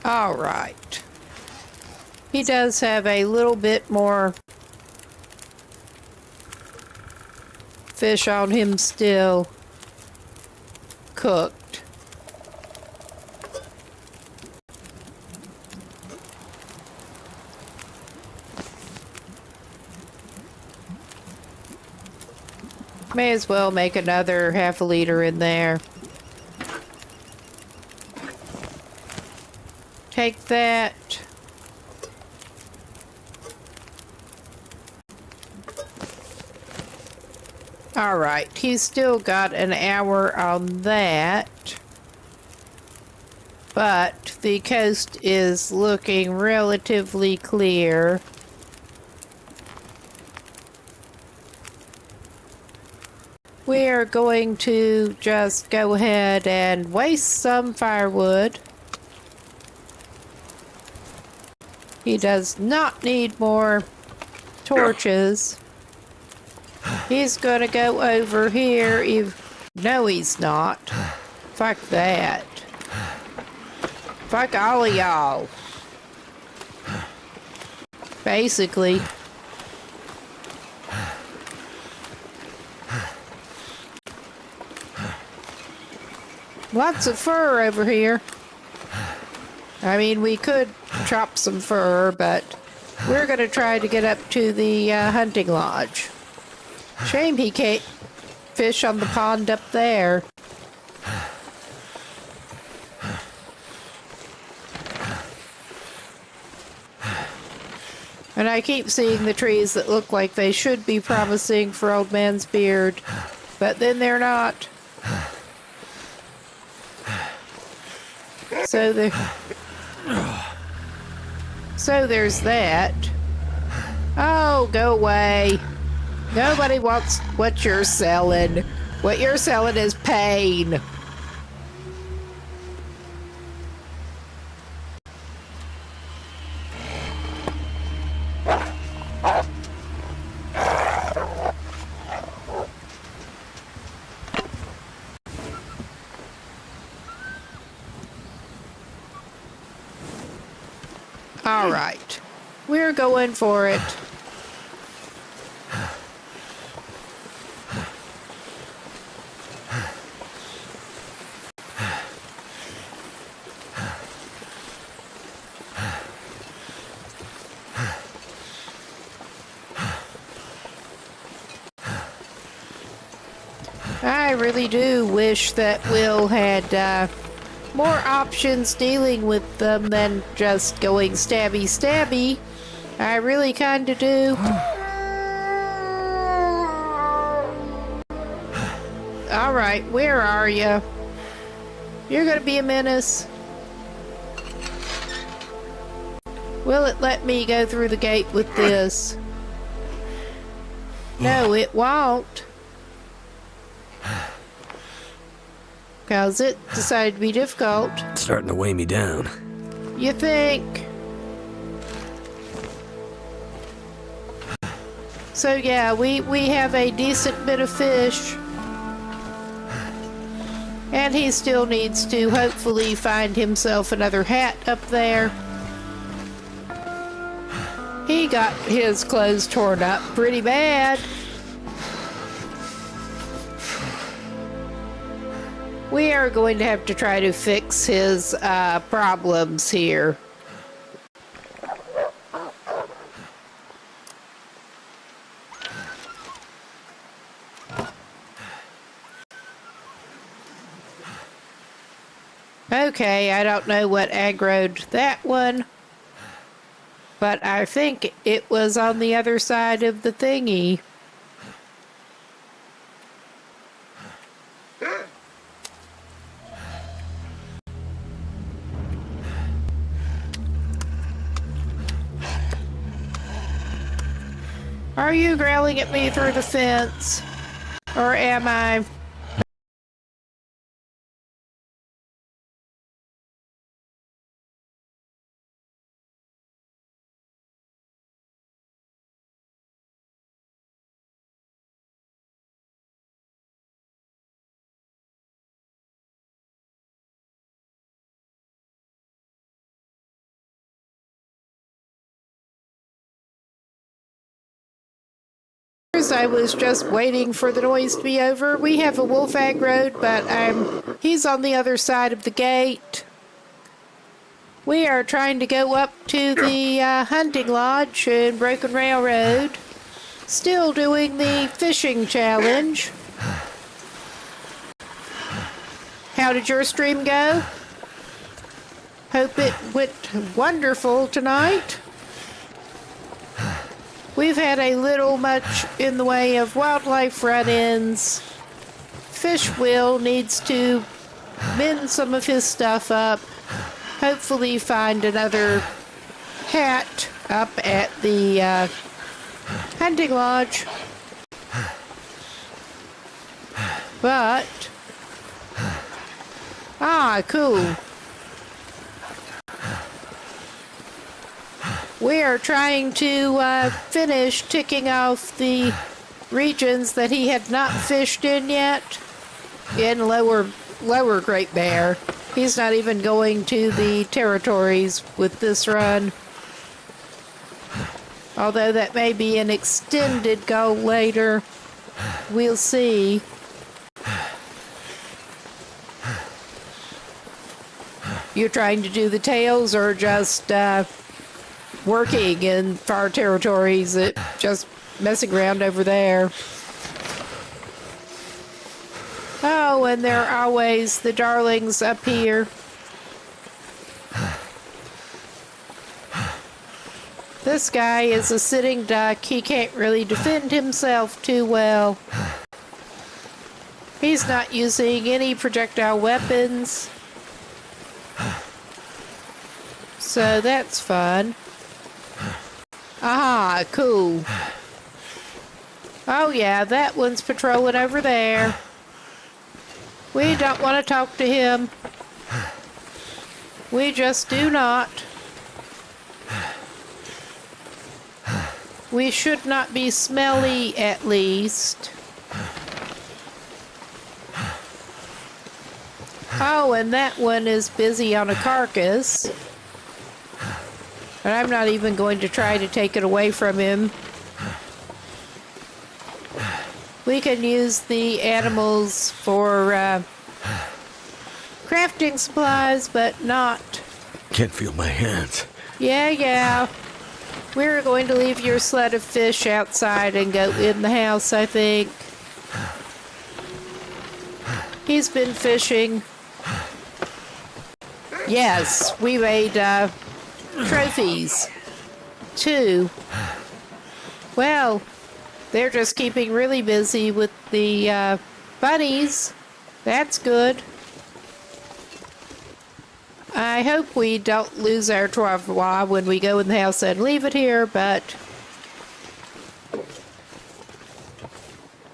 All right. He does have a little bit more fish on him still cooked. May as well make another half a liter in there. Take that. All right, he's still got an hour on that. But the coast is looking relatively clear. We are going to just go ahead and waste some firewood. He does not need more torches. He's gonna go over here. No, he's not. Fuck that. Fuck all of y'all. Basically. Lots of fur over here. I mean, we could chop some fur, but we're going to try to get up to the hunting lodge. Shame he can't fish on the pond up there. And I keep seeing the trees that look like they should be promising for Old Man's beard, but then they're not. So there's that. Oh, go away. Nobody wants what you're selling. What you're selling is pain. All right, we're going for it. I really do wish that Will had more options dealing with them than just going stabby stabby. I really kinda do. Alright, where are you? You're gonna be a menace. Will it let me go through the gate with this? No, it won't. Because it decided to be difficult. It's starting to weigh me down. You think? So yeah, we have a decent bit of fish. And he still needs to hopefully find himself another hat up there. He got his clothes torn up pretty bad. We are going to have to try to fix his problems here. Okay, I don't know what aggroed that one, but I think it was on the other side of the thingy. Are you growling at me through the fence? Or am I? I was just waiting for the noise to be over. We have a wolf aggroed, but he's on the other side of the gate. We are trying to go up to the hunting lodge in Broken Railroad. Still doing the fishing challenge. How did your stream go? Hope it went wonderful tonight. We've had a little much in the way of wildlife run-ins. Fish Will needs to mend some of his stuff up. Hopefully find another hat up at the hunting lodge. But, cool. We are trying to finish ticking off the regions that he had not fished in yet in Lower Great Bear. He's not even going to the territories with this run. Although that may be an extended goal later. We'll see. You're trying to do the tails or just working in far territories, just messing around over there? Oh, and there are always the darlings up here. This guy is a sitting duck. He can't really defend himself too well. He's not using any projectile weapons. So that's fun. Aha, cool. Oh yeah, that one's patrolling over there. We don't want to talk to him. We just do not. We should not be smelly, at least. Oh, and that one is busy on a carcass. And I'm not even going to try to take it away from him. We can use the animals for crafting supplies, but not... Can't feel my hands. Yeah. We're going to leave your sled of fish outside and go in the house, I think. He's been fishing. Yes, we made trophies, too. Well, they're just keeping really busy with the bunnies. That's good. I hope we don't lose our travois when we go in the house and leave it here, but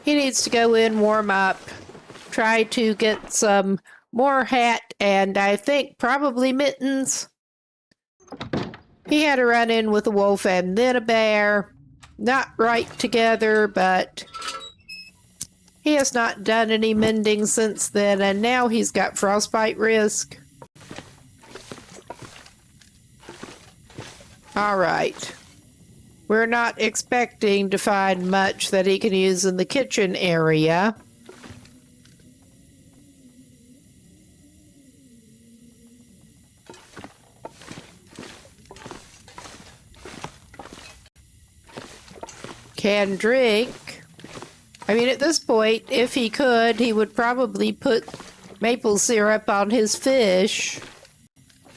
he needs to go in, warm up, try to get some more hat, and I think probably mittens. He had a run-in with a wolf and then a bear. Not right together, but he has not done any mending since then, and now he's got frostbite risk. All right. We're not expecting to find much that he can use in the kitchen area. Can drink. I mean, at this point, if he could, he would probably put maple syrup on his fish.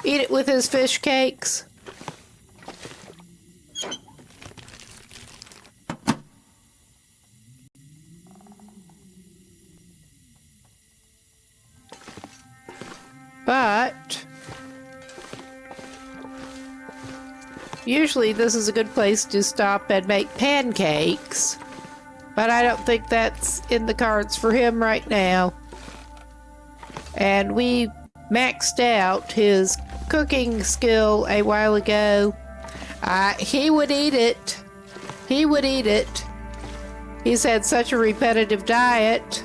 Eat it with his fish cakes. But usually this is a good place to stop and make pancakes. But I don't think that's in the cards for him right now. And we maxed out his cooking skill a while ago. He would eat it. He would eat it. He's had such a repetitive diet.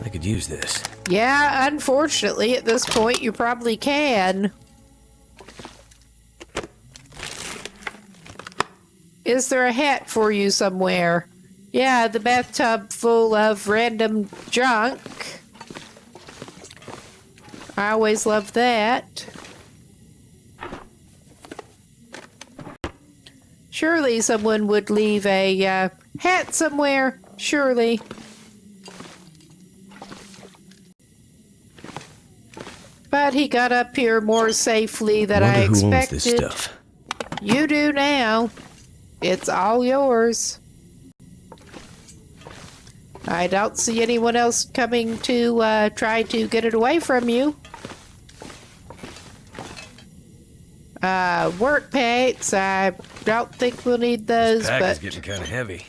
I could use this. Yeah, unfortunately, at this point, you probably can. Is there a hat for you somewhere? Yeah, the bathtub full of random junk. I always love that. Surely someone would leave a hat somewhere. Surely. But he got up here more safely than I expected. Who owns this stuff? You do now. It's all yours. I don't see anyone else coming to try to get it away from you. Work packs. I don't think we'll need those, This pack but is getting kind of heavy.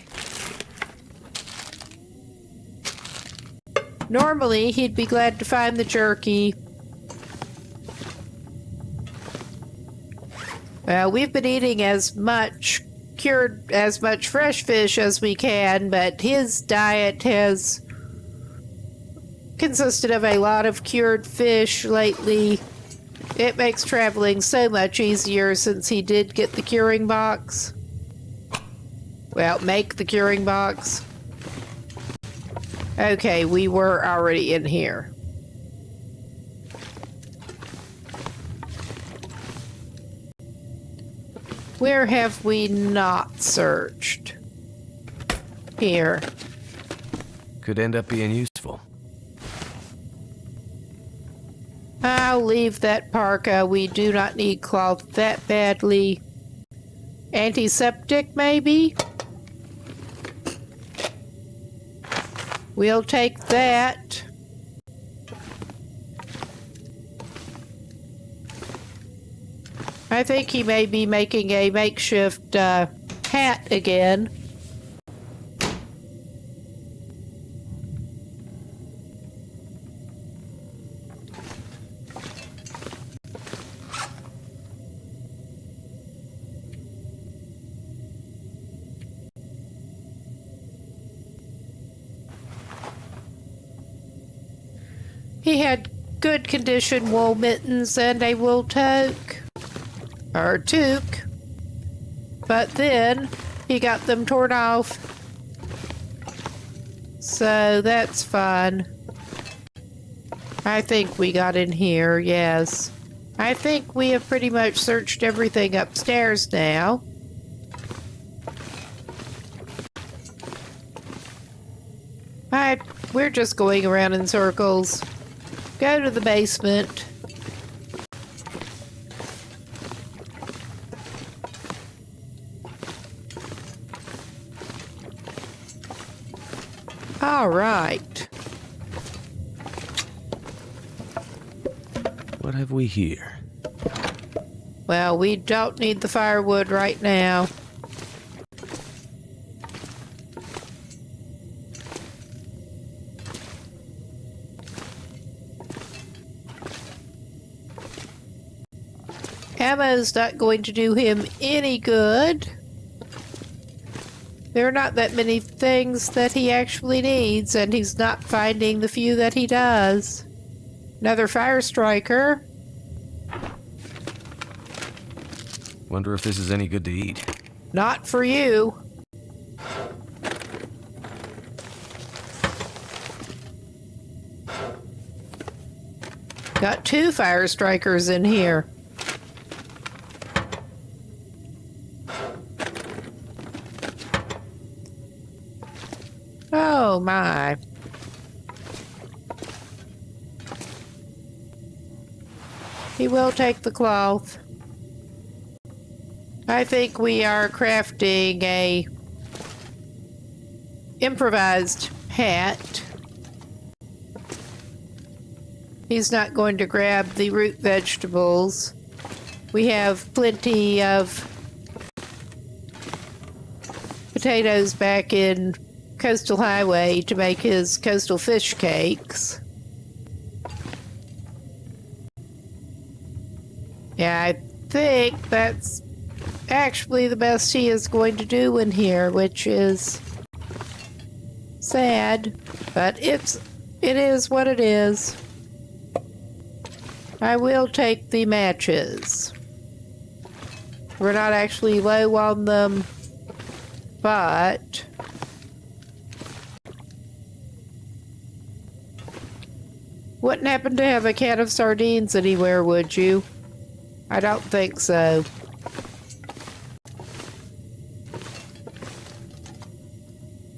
normally he'd be glad to find the jerky. Well, we've been eating as much fresh fish as we can, but his diet has consisted of a lot of cured fish lately. It makes traveling so much easier since he did get the curing box. Well, make the curing box. Okay, we were already in here. Where have we not searched? Here. Could end up being useful. I'll leave that parka. We do not need cloth that badly. Antiseptic, maybe? We'll take that. I think he may be making a makeshift hat again. He had good condition wool mittens and a wool toque. Or toque. But then he got them torn off. So that's fun. I think we got in here, yes. I think we have pretty much searched everything upstairs now. We're just going around in circles. Go to the basement. All right. What have we here? Well, we don't need the firewood right now. Ammo's not going to do him any good. There are not that many things that he actually needs, and he's not finding the few that he does. Another fire striker. Wonder if this is any good to eat. Not for you. Got 2 fire strikers in here. Oh my. He will take the cloth. I think we are crafting a improvised hat. He's not going to grab the root vegetables. We have plenty of potatoes back in Coastal Highway to make his coastal fish cakes. Yeah, I think that's actually the best he is going to do in here, which is sad, but it is what it is. I will take the matches. We're not actually low on them, but wouldn't happen to have a can of sardines anywhere, would you? I don't think so.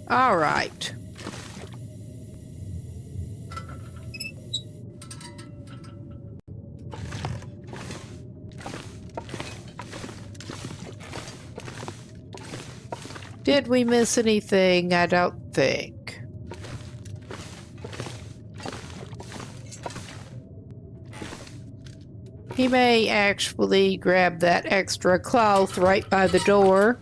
All right. Did we miss anything? I don't think. He may actually grab that extra cloth right by the door.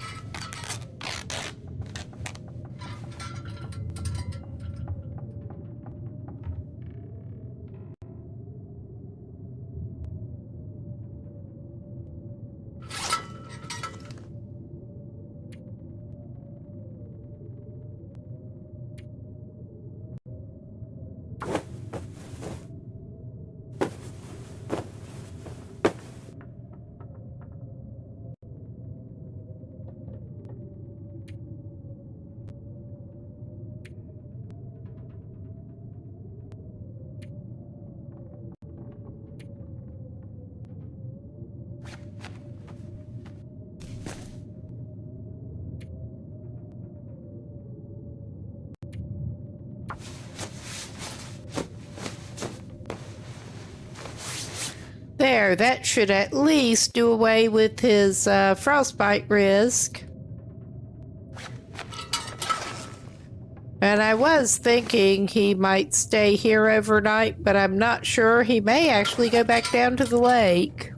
There, that should at least do away with his frostbite risk. And I was thinking he might stay here overnight, but I'm not sure. He may actually go back down to the lake.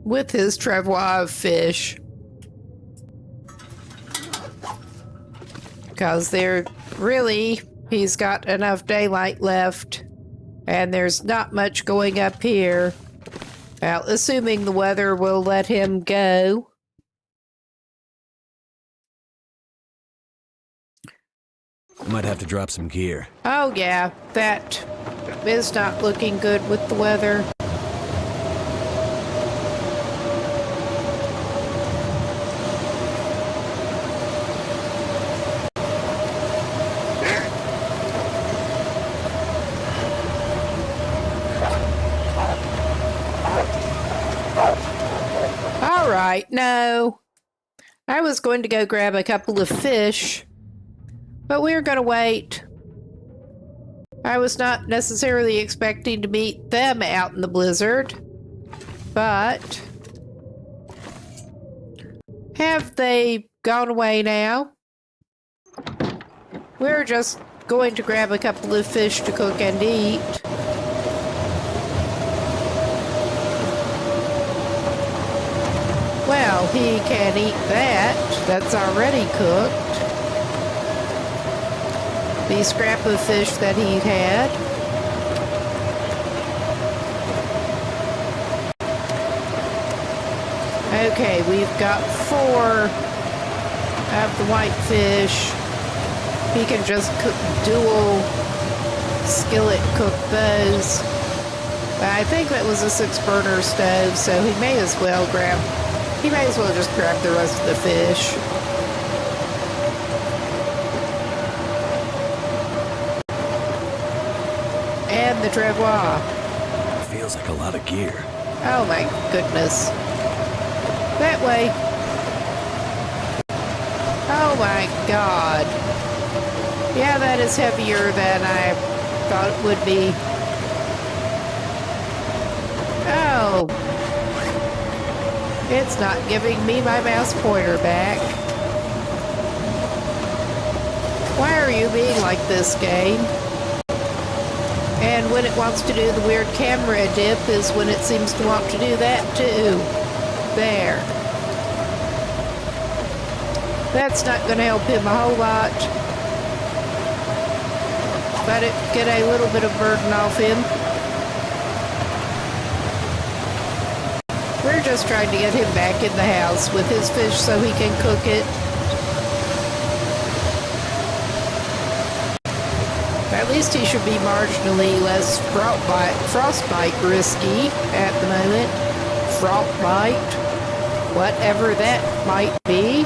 With his travois of fish. Because he's got enough daylight left, and there's not much going up here. Well, assuming the weather will let him go. I might have to drop some gear. Oh yeah, that is not looking good with the weather. No, I was going to go grab a couple of fish, but we're going to wait. I was not necessarily expecting to meet them out in the blizzard, but have they gone away now? We're just going to grab a couple of fish to cook and eat. Well, he can eat that. That's already cooked. The scrap of fish that he had. Okay, we've got 4 of the white fish. He can just cook dual skillet cook those. But I think that was a 6-burner stove, so he may as well just grab the rest of the fish. And the travois. Feels like a lot of gear. Oh my goodness. That way. Oh my god. Yeah, that is heavier than I thought it would be. Oh. It's not giving me my mouse pointer back. Why are you being like this, game? And when it wants to do the weird camera dip is when it seems to want to do that too. There. That's not going to help him a whole lot. But it get a little bit of burden off him. We're just trying to get him back in the house with his fish so he can cook it. At least he should be marginally less frostbite risky at the moment. Frostbite, whatever that might be.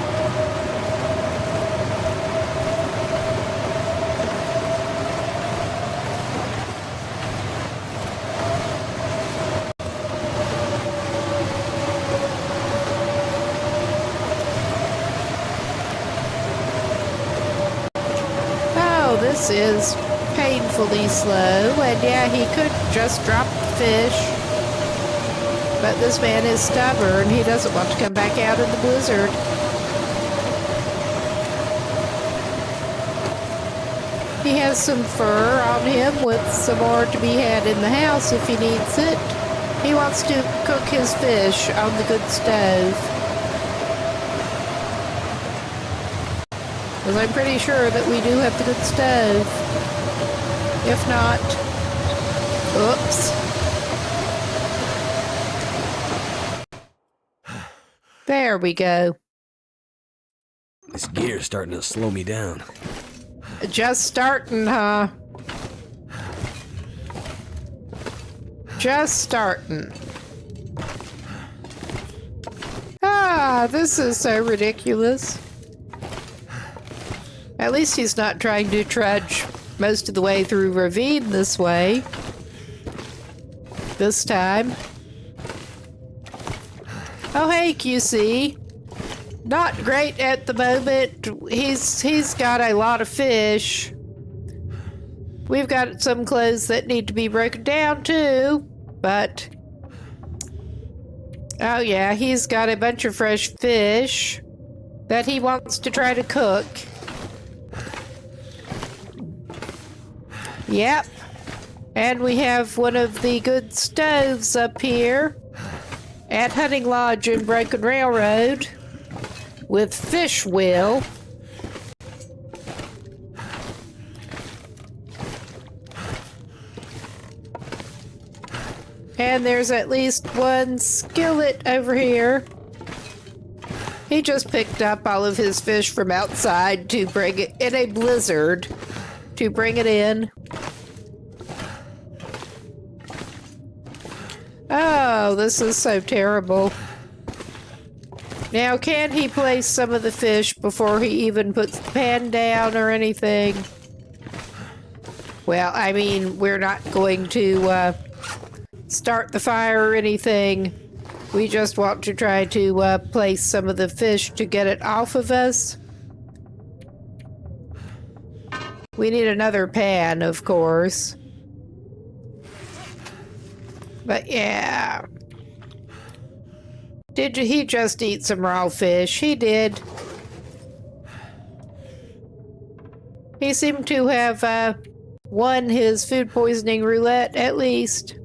Oh, this is painfully slow, and yeah, he could just drop the fish. But this man is stubborn. He doesn't want to come back out in the blizzard. He has some fur on him with some more to be had in the house if he needs it. He wants to cook his fish on the good stove. Because I'm pretty sure that we do have the good stove. If not, oops. There we go. This gear's starting to slow me down. Just starting, huh? Just starting. Ah, this is so ridiculous. At least he's not trying to trudge most of the way through ravine this way. This time. Oh, hey, QC. Not great at the moment. He's got a lot of fish. We've got some clothes that need to be broken down too, but oh yeah, he's got a bunch of fresh fish that he wants to try to cook. Yep. And we have one of the good stoves up here at Hunting Lodge in Broken Railroad with fish will. And there's at least one skillet over here. He just picked up all of his fish from outside to bring it in a blizzard to bring it in. Oh, this is so terrible. Now, can he place some of the fish before he even puts the pan down or anything? Well, I mean, we're not going to start the fire or anything. We just want to try to place some of the fish to get it off of us. We need another pan, of course. But yeah. Did he just eat some raw fish? He did. He seemed to have won his food poisoning roulette, at least.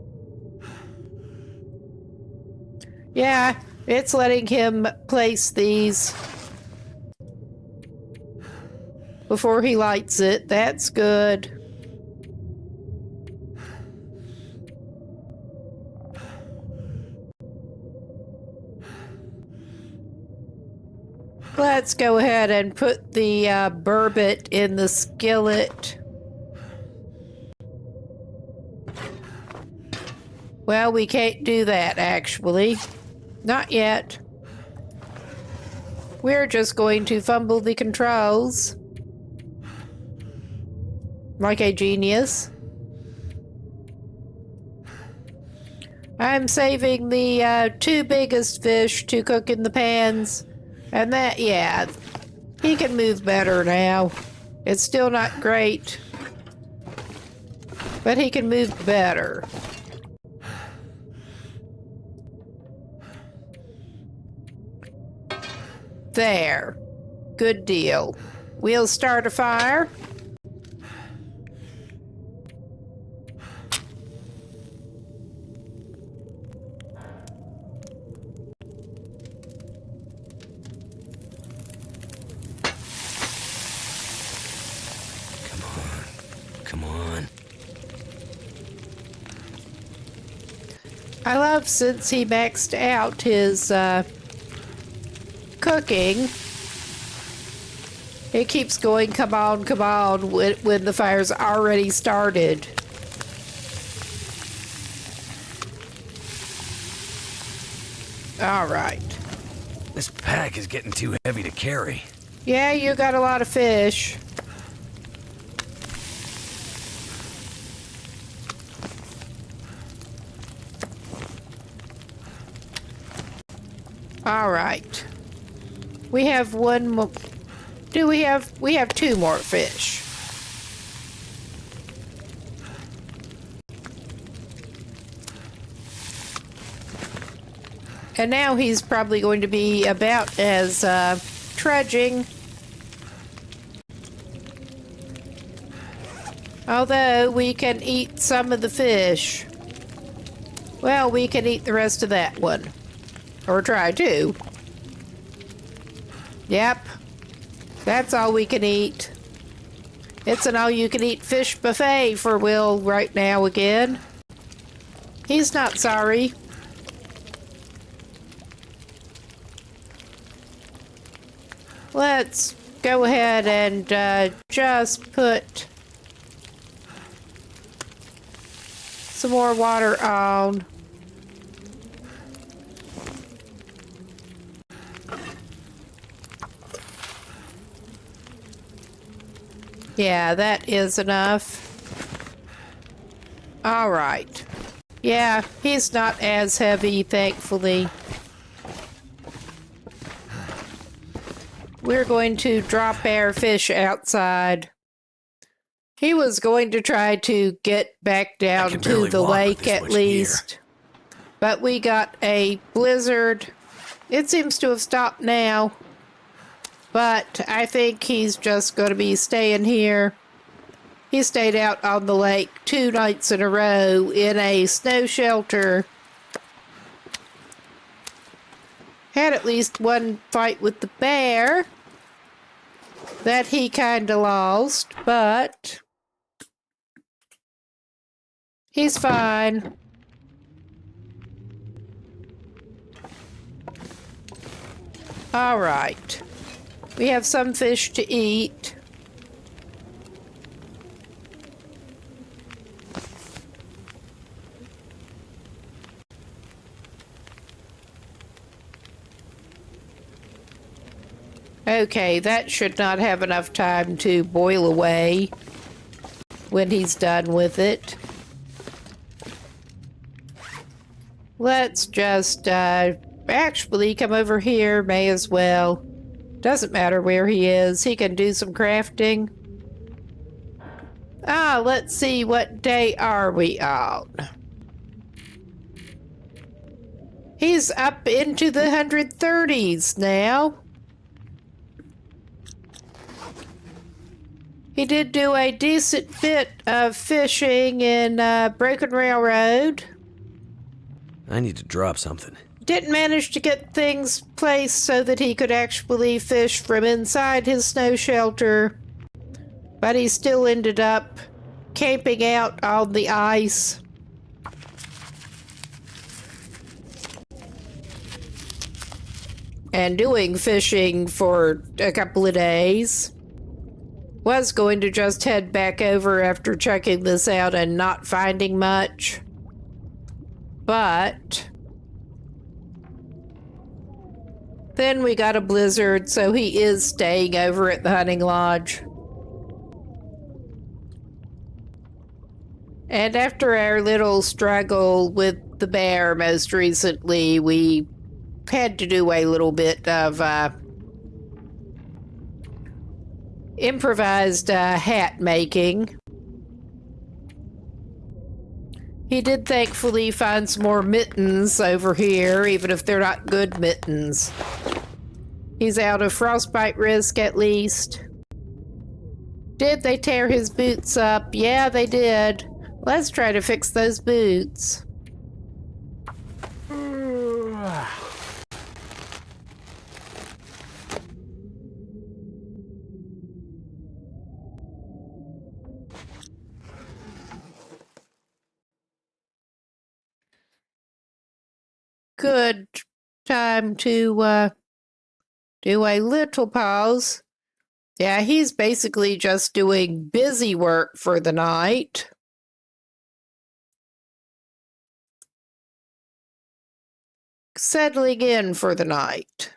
Yeah, it's letting him place these before he lights it. That's good. Let's go ahead and put the burbot in the skillet. Well, we can't do that, actually. Not yet. We're just going to fumble the controls. Like a genius. I'm saving the two biggest fish to cook in the pans. And that, yeah, he can move better now. It's still not great, but he can move better. There. Good deal. We'll start a fire. Come on. I love since he maxed out his cooking. It keeps going, come on, when the fire's already started. All right. This pack is getting too heavy to carry. Yeah, you got a lot of fish. All right. We have one more. We have two more fish. And now he's probably going to be about as trudging. Although we can eat some of the fish. Well, we can eat the rest of that one. Or try to. Yep. That's all we can eat. It's an all-you-can-eat fish buffet for Will right now again. He's not sorry. Let's go ahead and just put some more water on. Yeah, that is enough. All right. Yeah, he's not as heavy, thankfully. We're going to drop our fish outside. He was going to try to get back down to the lake at least. But we got a blizzard. It seems to have stopped now. But I think he's just going to be staying here. He stayed out on the lake 2 nights in a row in a snow shelter. Had at least one fight with the bear that he kind of lost, but he's fine. All right. We have some fish to eat. Okay, that should not have enough time to boil away when he's done with it. Let's just actually come over here, may as well. Doesn't matter where he is, he can do some crafting. Let's see, what day are we on? He's up into the 130s now. He did do a decent bit of fishing in Broken Railroad. I need to drop something. Didn't manage to get things placed so that he could actually fish from inside his snow shelter, but he still ended up camping out on the ice. And doing fishing for a couple of days. Was going to just head back over after checking this out and not finding much. But then we got a blizzard, so he is staying over at the hunting lodge. And after our little struggle with the bear most recently, we had to do a little bit of improvised hat making. He did thankfully find some more mittens over here, even if they're not good mittens. He's out of frostbite risk at least. Did they tear his boots up? Yeah, they did. Let's try to fix those boots. Good time to do a little pause. Yeah, he's basically just doing busy work for the night. Settling in for the night.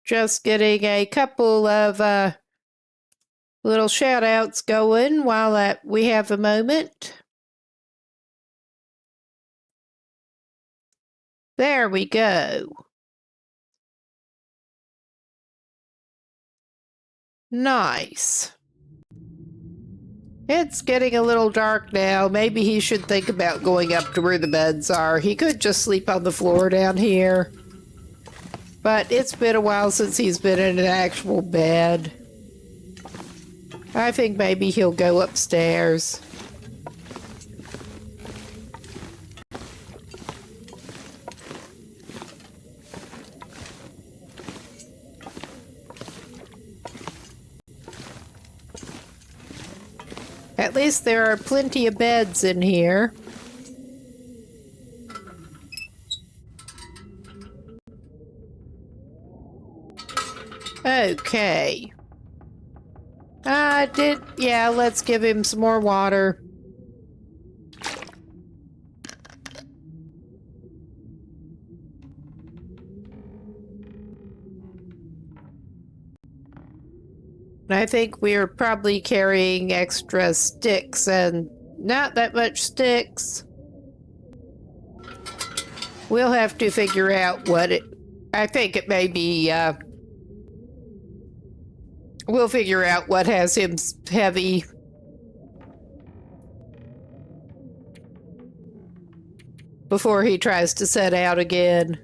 Just getting a couple of little shout outs going while we have a moment. There we go. Nice. It's getting a little dark now. Maybe he should think about going up to where the beds are. He could just sleep on the floor down here. But it's been a while since he's been in an actual bed. I think maybe he'll go upstairs. At least there are plenty of beds in here. Okay. Yeah, let's give him some more water. I think we're probably carrying extra sticks and not that much sticks. We'll have to figure out I think it may be, we'll figure out what has him heavy. Before he tries to set out again.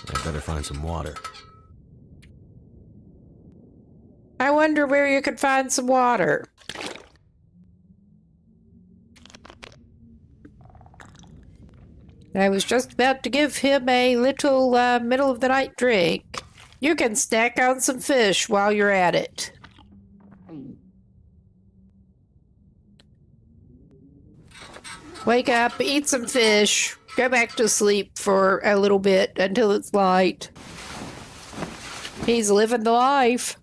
I better find some water. I wonder where you could find some water. I was just about to give him a little middle of the night drink. You can snack on some fish while you're at it. Wake up, eat some fish, go back to sleep for a little bit until it's light. He's living the life.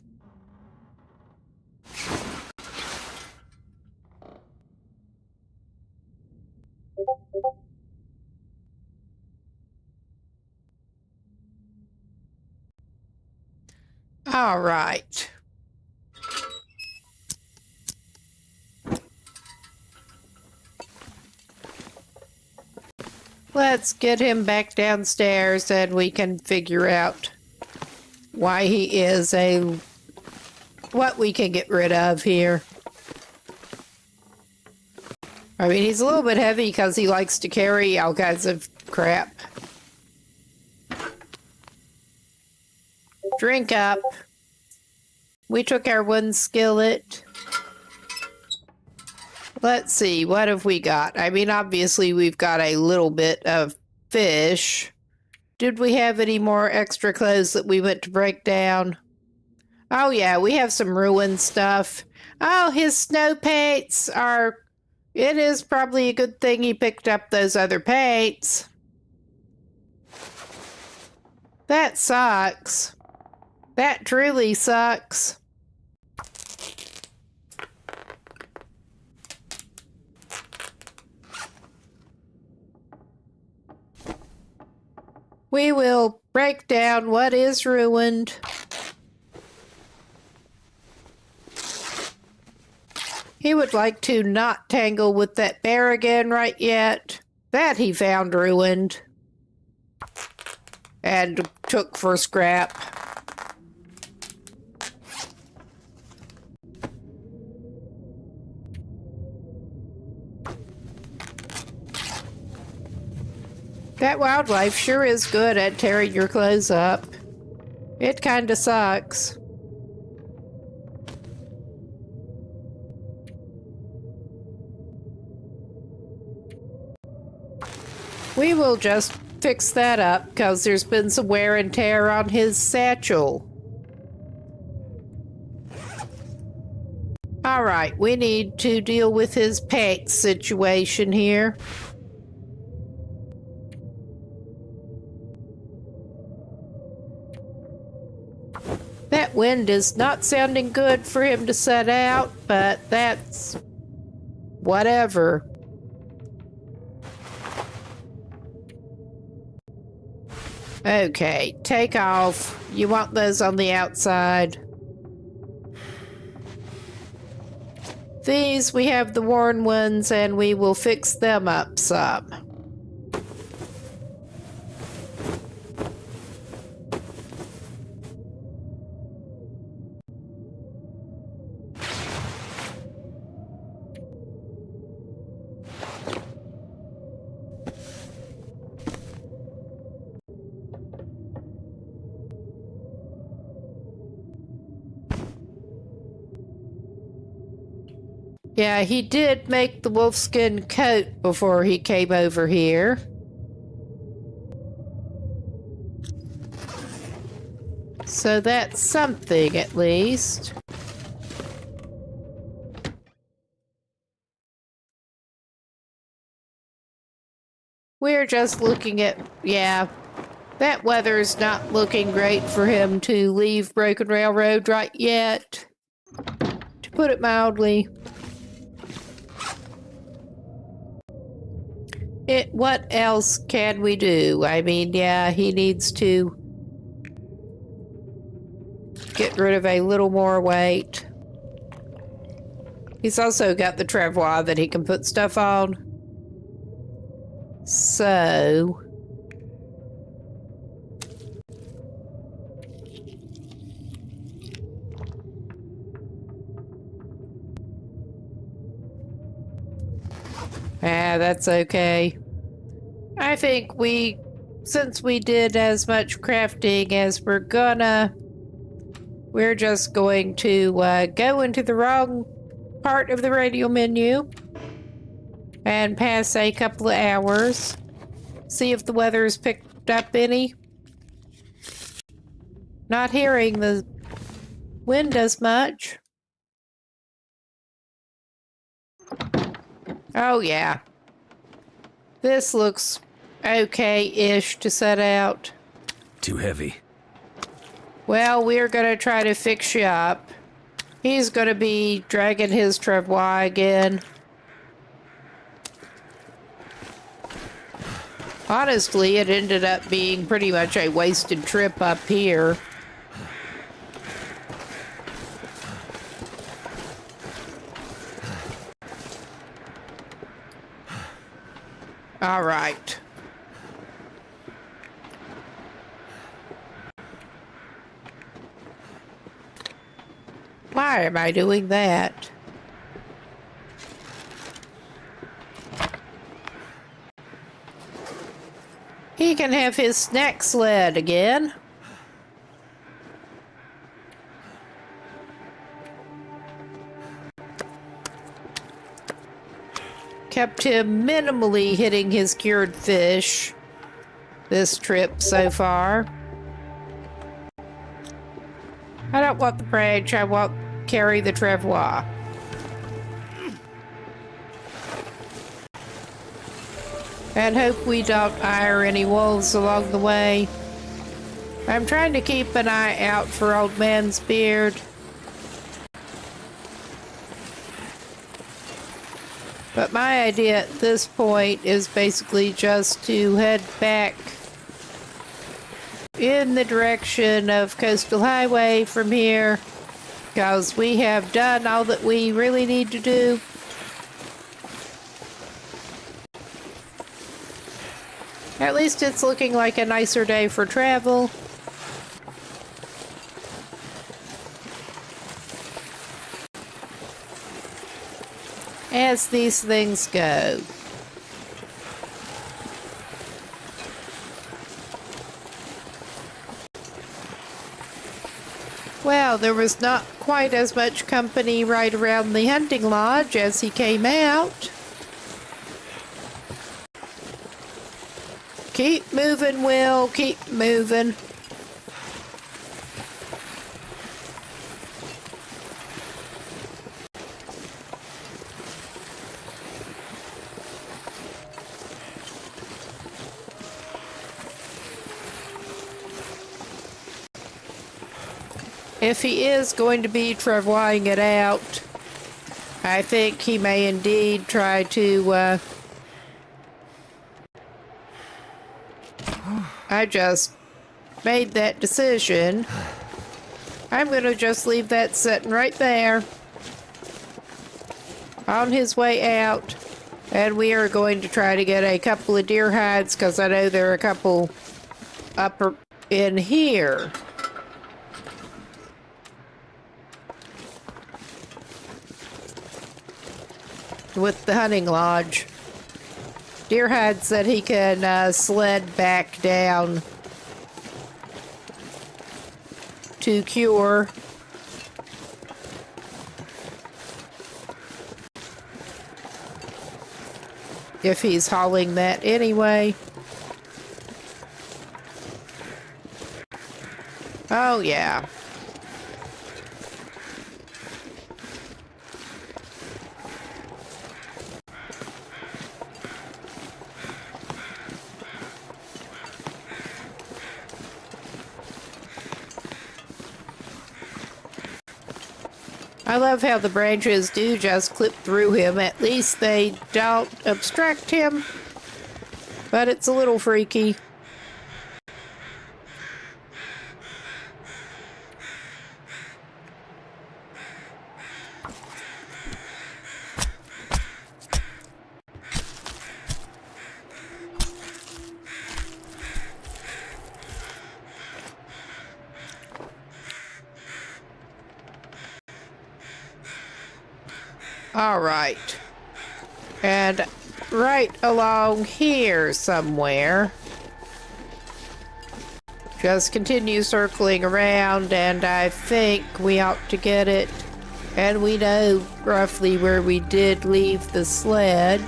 All right. Let's get him back downstairs and we can figure out why he is what we can get rid of here. I mean, he's a little bit heavy because he likes to carry all kinds of crap. Drink up. We took our one skillet. Let's see, what have we got? I mean, obviously we've got a little bit of fish. Did we have any more extra clothes that we went to break down? Oh yeah, we have some ruined stuff. Oh, his snow paints are... It is probably a good thing he picked up those other paints. That sucks. That truly sucks. We will break down what is ruined. He would like to not tangle with that bear again right yet. That he found ruined. And took for scrap. That wildlife sure is good at tearing your clothes up. It kinda sucks. We will just fix that up because there's been some wear and tear on his satchel. Alright, we need to deal with his pants situation here. That wind is not sounding good for him to set out, but that's whatever. Okay, take off. You want those on the outside. These, we have the worn ones, and we will fix them up some. Yeah, he did make the wolfskin coat before he came over here. So that's something, at least. We're just looking at... Yeah, that weather's not looking great for him to leave Broken Railroad right yet. To put it mildly. What else can we do? I mean, yeah, he needs to get rid of a little more weight. He's also got the travois that he can put stuff on. So... that's okay. I think since we did as much crafting as we're just going to go into the wrong part of the radio menu and pass a couple of hours, see if the weather's picked up any. Not hearing the wind as much. Oh yeah. This looks okay-ish to set out. Too heavy. Well, we're gonna try to fix you up. He's gonna be dragging his travois again. Honestly, it ended up being pretty much a wasted trip up here. All right. Why am I doing that? He can have his snack sled again. kept him minimally hitting his cured fish this trip so far. I don't want the branch, I want carry the travois. And hope we don't ire any wolves along the way. I'm trying to keep an eye out for Old Man's Beard. But my idea at this point is basically just to head back in the direction of Coastal Highway from here, because we have done all that we really need to do. At least it's looking like a nicer day for travel. As these things go. Well, there was not quite as much company right around the hunting lodge as he came out. Keep moving, Will. Keep moving. If he is going to be travoising it out, I think he may indeed try to, I just made that decision. I'm going to just leave that sitting right there on his way out. And we are going to try to get a couple of deer hides, because I know there are a couple up in here. With the hunting lodge. Deer hides that he can sled back down to cure. If he's hauling that anyway. Oh yeah. I love how the branches do just clip through him. At least they don't obstruct him. But it's a little freaky. All right. And right along here somewhere. Just continue circling around, and I think we ought to get it. And we know roughly where we did leave the sled.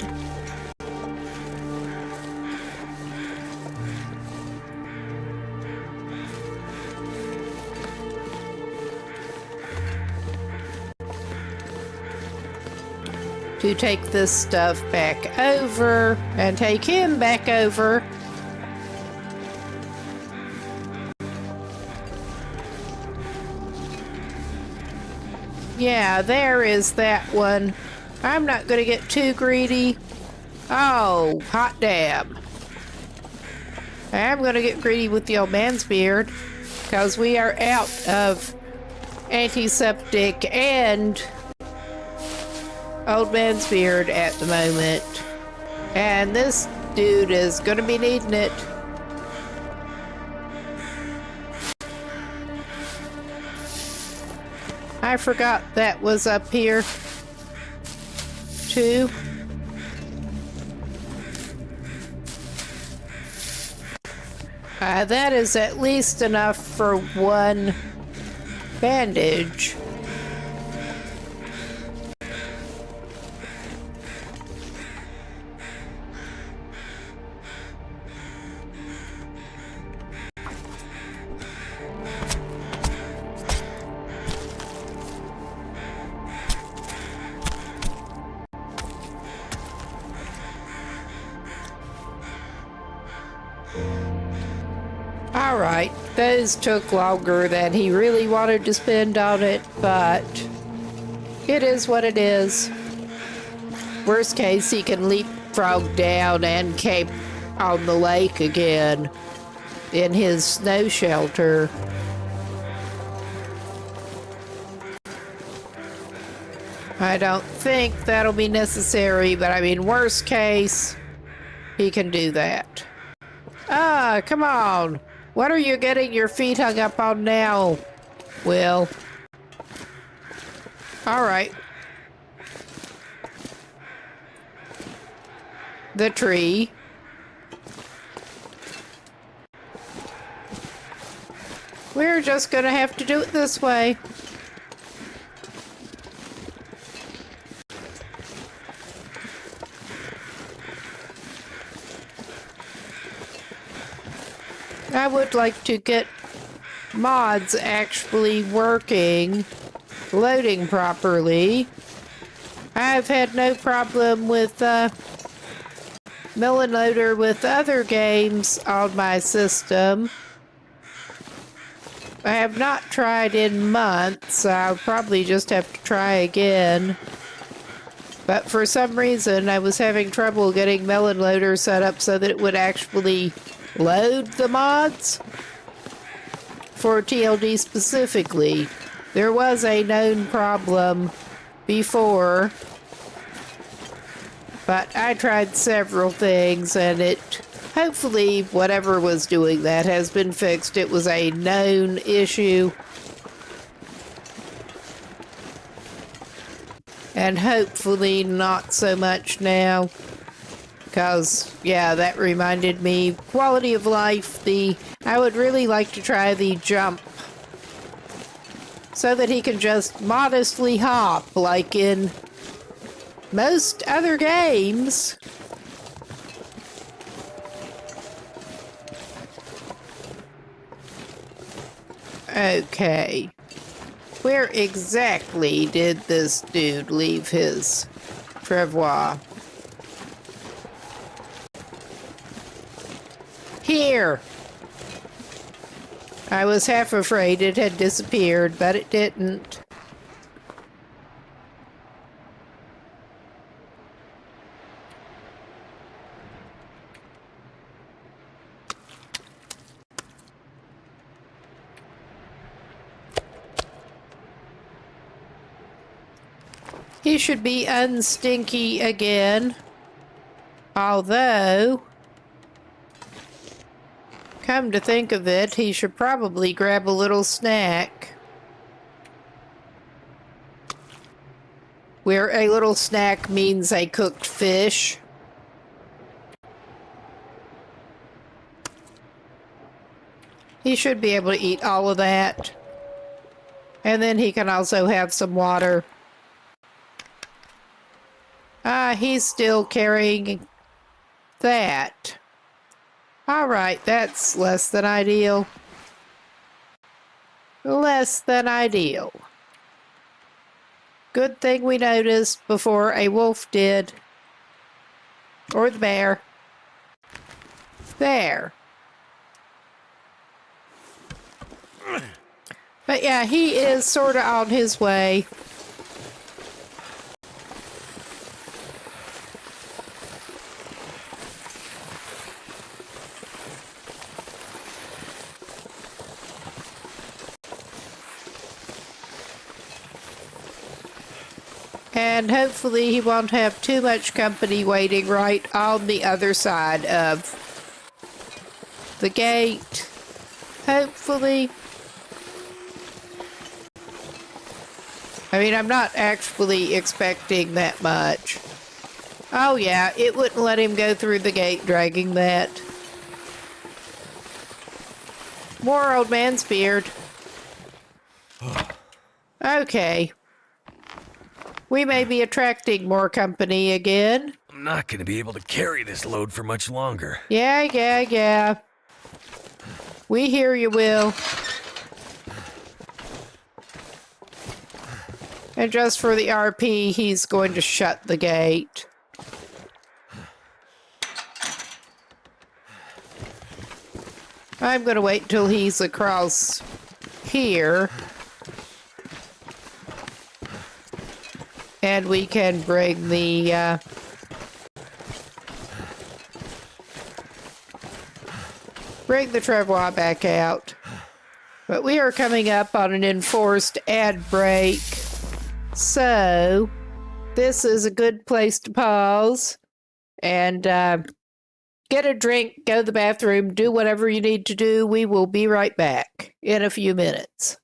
To take this stuff back over and take him back over. Yeah, there is that one. I'm not going to get too greedy. Oh, hot damn. I'm going to get greedy with the Old Man's Beard, because we are out of antiseptic and Old Man's Beard at the moment. And this dude is going to be needing it. I forgot that was up here too. That is at least enough for one bandage. Alright, those took longer than he really wanted to spend on it, but it is what it is. Worst case, he can leapfrog down and camp on the lake again in his snow shelter. I don't think that'll be necessary, but I mean, worst case, he can do that. Ah, come on. What are you getting your feet hung up on now, Will? All right. The tree. We're just gonna have to do it this way. I would like to get mods actually working, loading properly. I've had no problem with Melon Loader with other games on my system. I have not tried in months. I'll probably just have to try again. But for some reason, I was having trouble getting Melon Loader set up so that it would actually load the mods for TLD specifically. There was a known problem before, but I tried several things and it, hopefully whatever was doing that has been fixed. It was a known issue. And hopefully not so much now. Because, yeah, that reminded me, quality of life, I would really like to try the jump so that he can just modestly hop like in most other games. Okay. Where exactly did this dude leave his travois? Here! I was half afraid it had disappeared, but it didn't. He should be unstinky again. Although, come to think of it, he should probably grab a little snack. Where a little snack means a cooked fish. He should be able to eat all of that. And then he can also have some water. He's still carrying that. Alright, that's less than ideal. Less than ideal. Good thing we noticed before a wolf did. Or the bear. There. But yeah, he is sort of on his way. And hopefully he won't have too much company waiting right on the other side of the gate. Hopefully. I mean, I'm not actually expecting that much. Oh yeah, it wouldn't let him go through the gate dragging that. More old man's beard. Okay. We may be attracting more company again. I'm not gonna be able to carry this load for much longer. Yeah. We hear you, Will. And just for the RP, he's going to shut the gate. I'm going to wait till he's across here. And we can bring the travois back out. But we are coming up on an enforced ad break. So this is a good place to pause and get a drink, go to the bathroom, do whatever you need to do. We will be right back in a few minutes.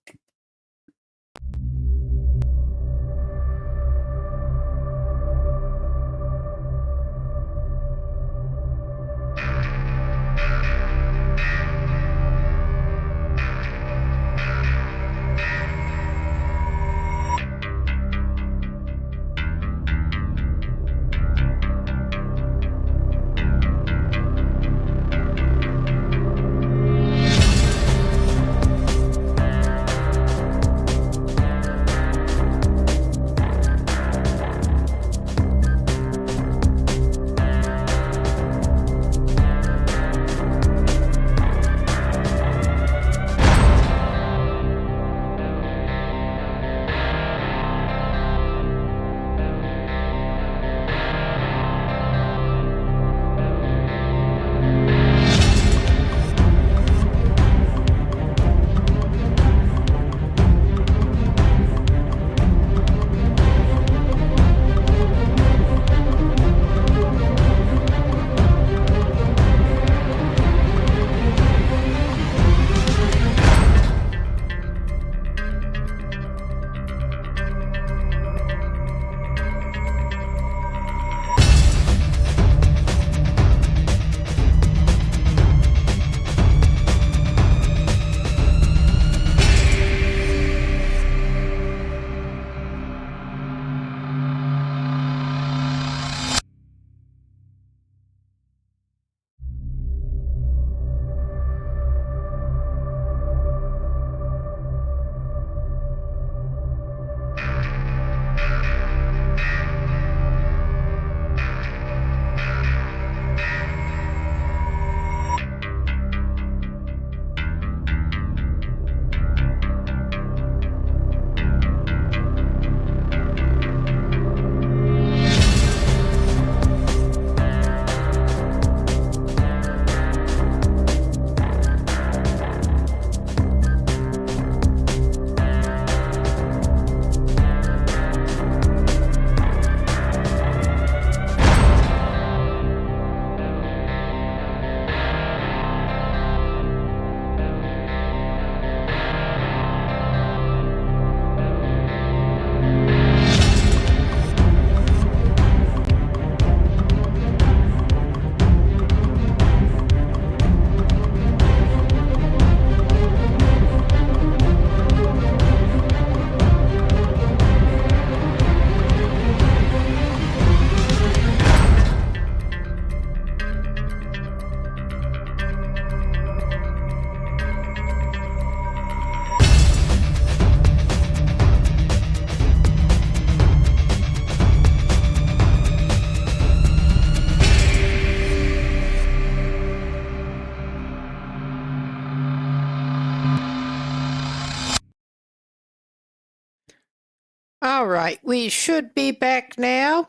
All right, we should be back now.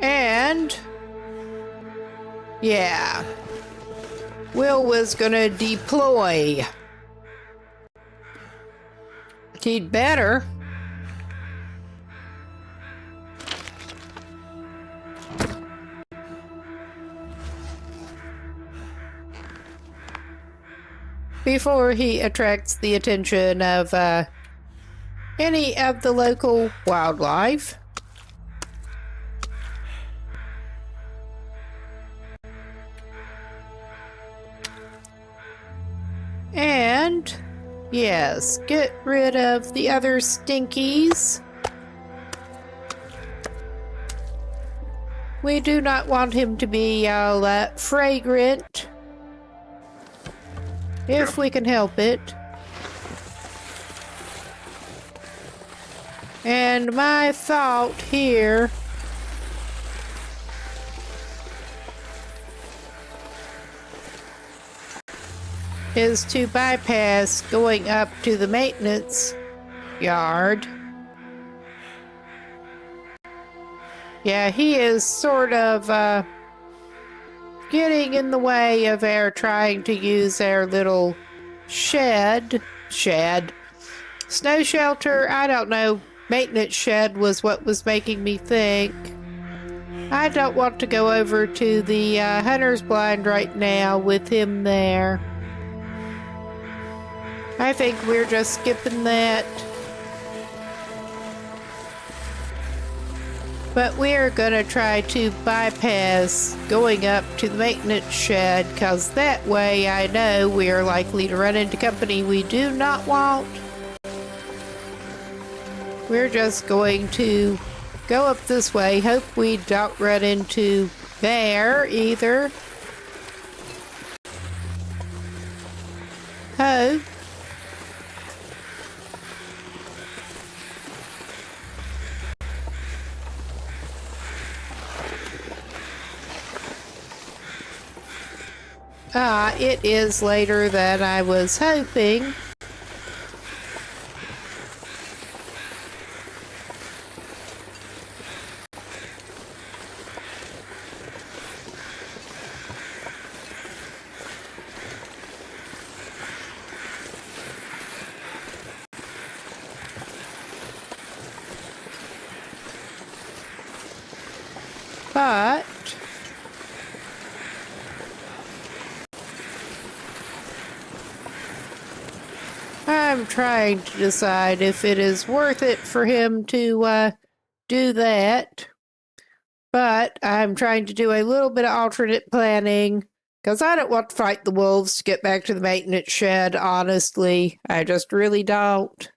And yeah, Will was gonna deploy. He'd better. Before he attracts the attention of any of the local wildlife. And yes, get rid of the other stinkies. We do not want him to be all fragrant, if we can help it. And my thought here is to bypass going up to the maintenance yard. Yeah, he is sort of getting in the way of our trying to use our little shed, snow shelter. I don't know. Maintenance shed was what was making me think. I don't want to go over to the hunter's blind right now with him there. I think we're just skipping that. But we're gonna try to bypass going up to the maintenance shed, because that way I know we are likely to run into company we do not want. We're just going to go up this way. Hope we don't run into there either. Hope. It is later than I was hoping. But I'm trying to decide if it is worth it for him to do that. But I'm trying to do a little bit of alternate planning, because I don't want to fight the wolves to get back to the maintenance shed, honestly. I just really don't.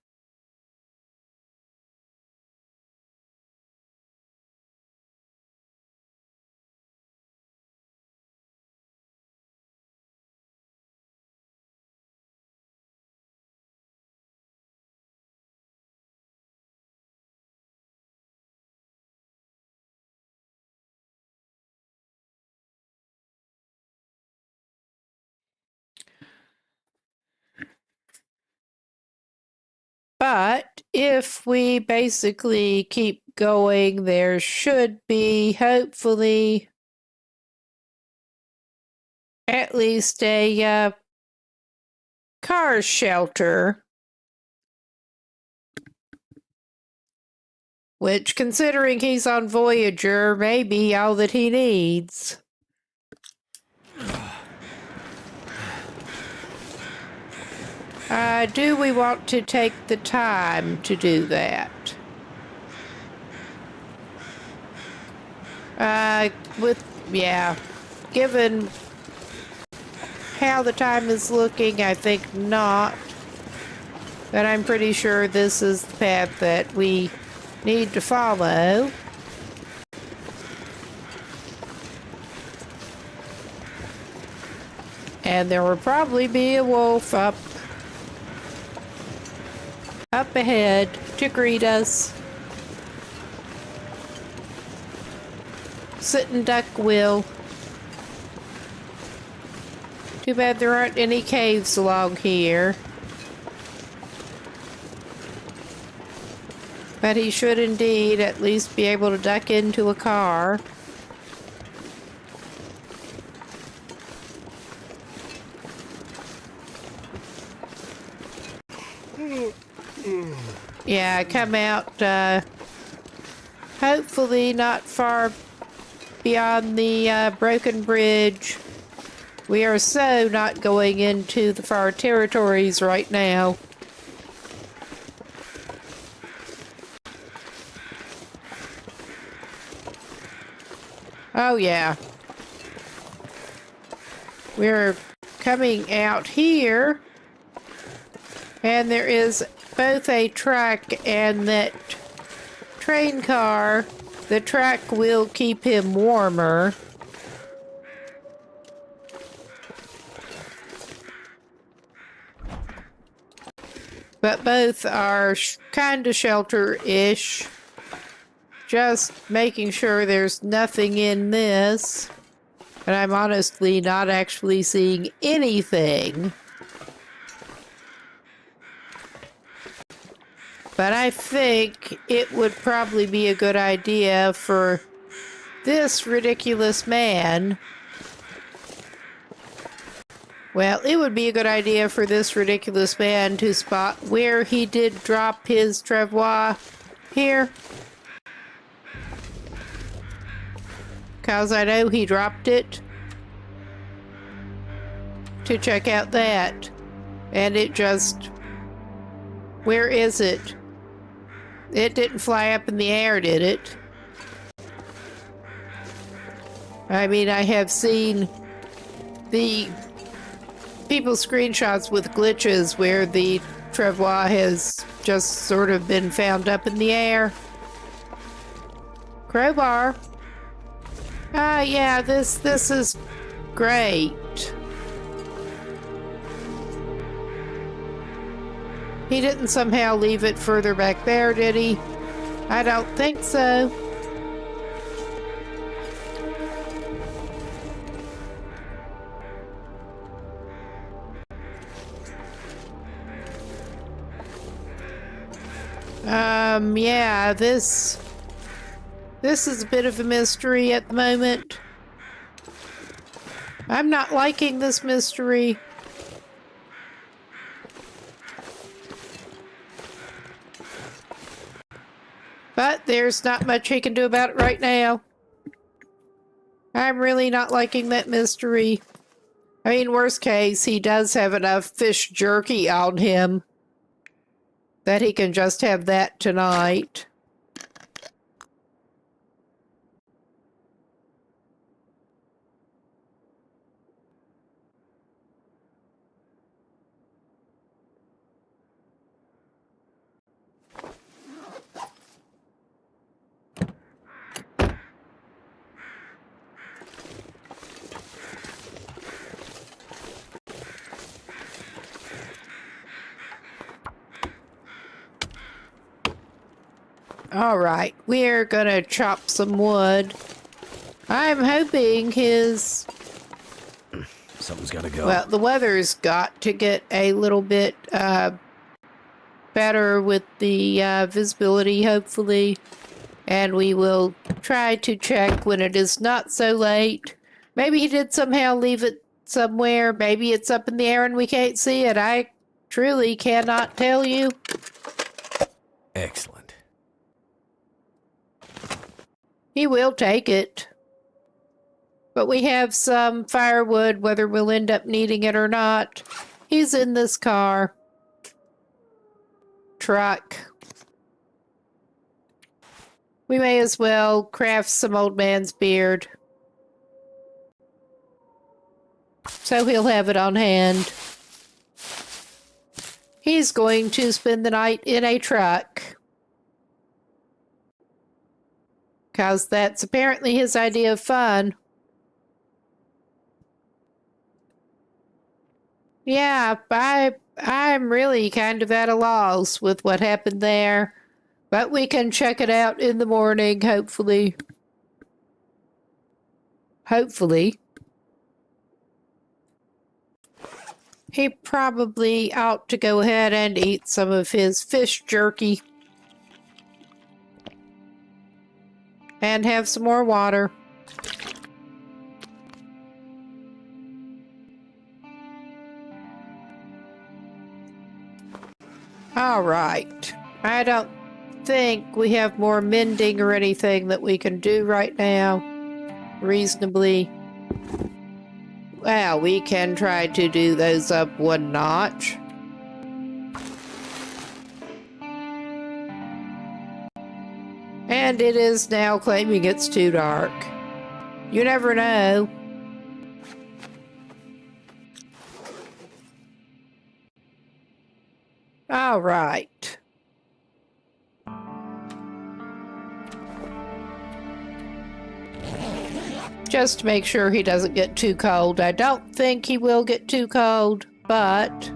But if we basically keep going, there should be, hopefully, at least a car shelter. Which, considering he's on Voyager, may be all that he needs. Do we want to take the time to do that? Given how the time is looking, I think not. But I'm pretty sure this is the path that we need to follow. And there will probably be a wolf up ahead to greet us. Sitting duck will. Too bad there aren't any caves along here. But he should indeed at least be able to duck into a car. Yeah, come out, hopefully not far beyond the broken bridge. We are so not going into the far territories right now. Oh yeah. We're coming out here, and there is both a track and that train car. The track will keep him warmer. But both are kind of shelter-ish. Just making sure there's nothing in this. And I'm honestly not actually seeing anything. But I think it would probably be a good idea for this ridiculous man. Well, it would be a good idea for this ridiculous man to spot where he did drop his travois here. Because I know he dropped it. To check out that. And it just... Where is it? It didn't fly up in the air, did it? I mean, I have seen the people's screenshots with glitches where the travois has just sort of been found up in the air. Crowbar. Ah, yeah, this is great. He didn't somehow leave it further back there, did he? I don't think so. Yeah, this is a bit of a mystery at the moment. I'm not liking this mystery. But there's not much he can do about it right now. I'm really not liking that mystery. I mean, worst case, he does have enough fish jerky on him that he can just have that tonight. All right, we're gonna chop some wood. I'm hoping his... Something's gotta go. Well, the weather's got to get a little bit better with the visibility, hopefully. And we will try to check when it is not so late. Maybe he did somehow leave it somewhere. Maybe it's up in the air and we can't see it. I truly cannot tell you. Excellent. He will take it. But we have some firewood, whether we'll end up needing it or not. He's in this car. Truck. We may as well craft some old man's beard. So he'll have it on hand. He's going to spend the night in a truck. Because that's apparently his idea of fun. Yeah, I'm really kind of at a loss with what happened there. But we can check it out in the morning, hopefully. Hopefully. He probably ought to go ahead and eat some of his fish jerky. And have some more water. All right. I don't think we have more mending or anything that we can do right now. Reasonably. Well, we can try to do those up one notch. And it is now claiming it's too dark. You never know. All right. Just to make sure he doesn't get too cold. I don't think he will get too cold, but...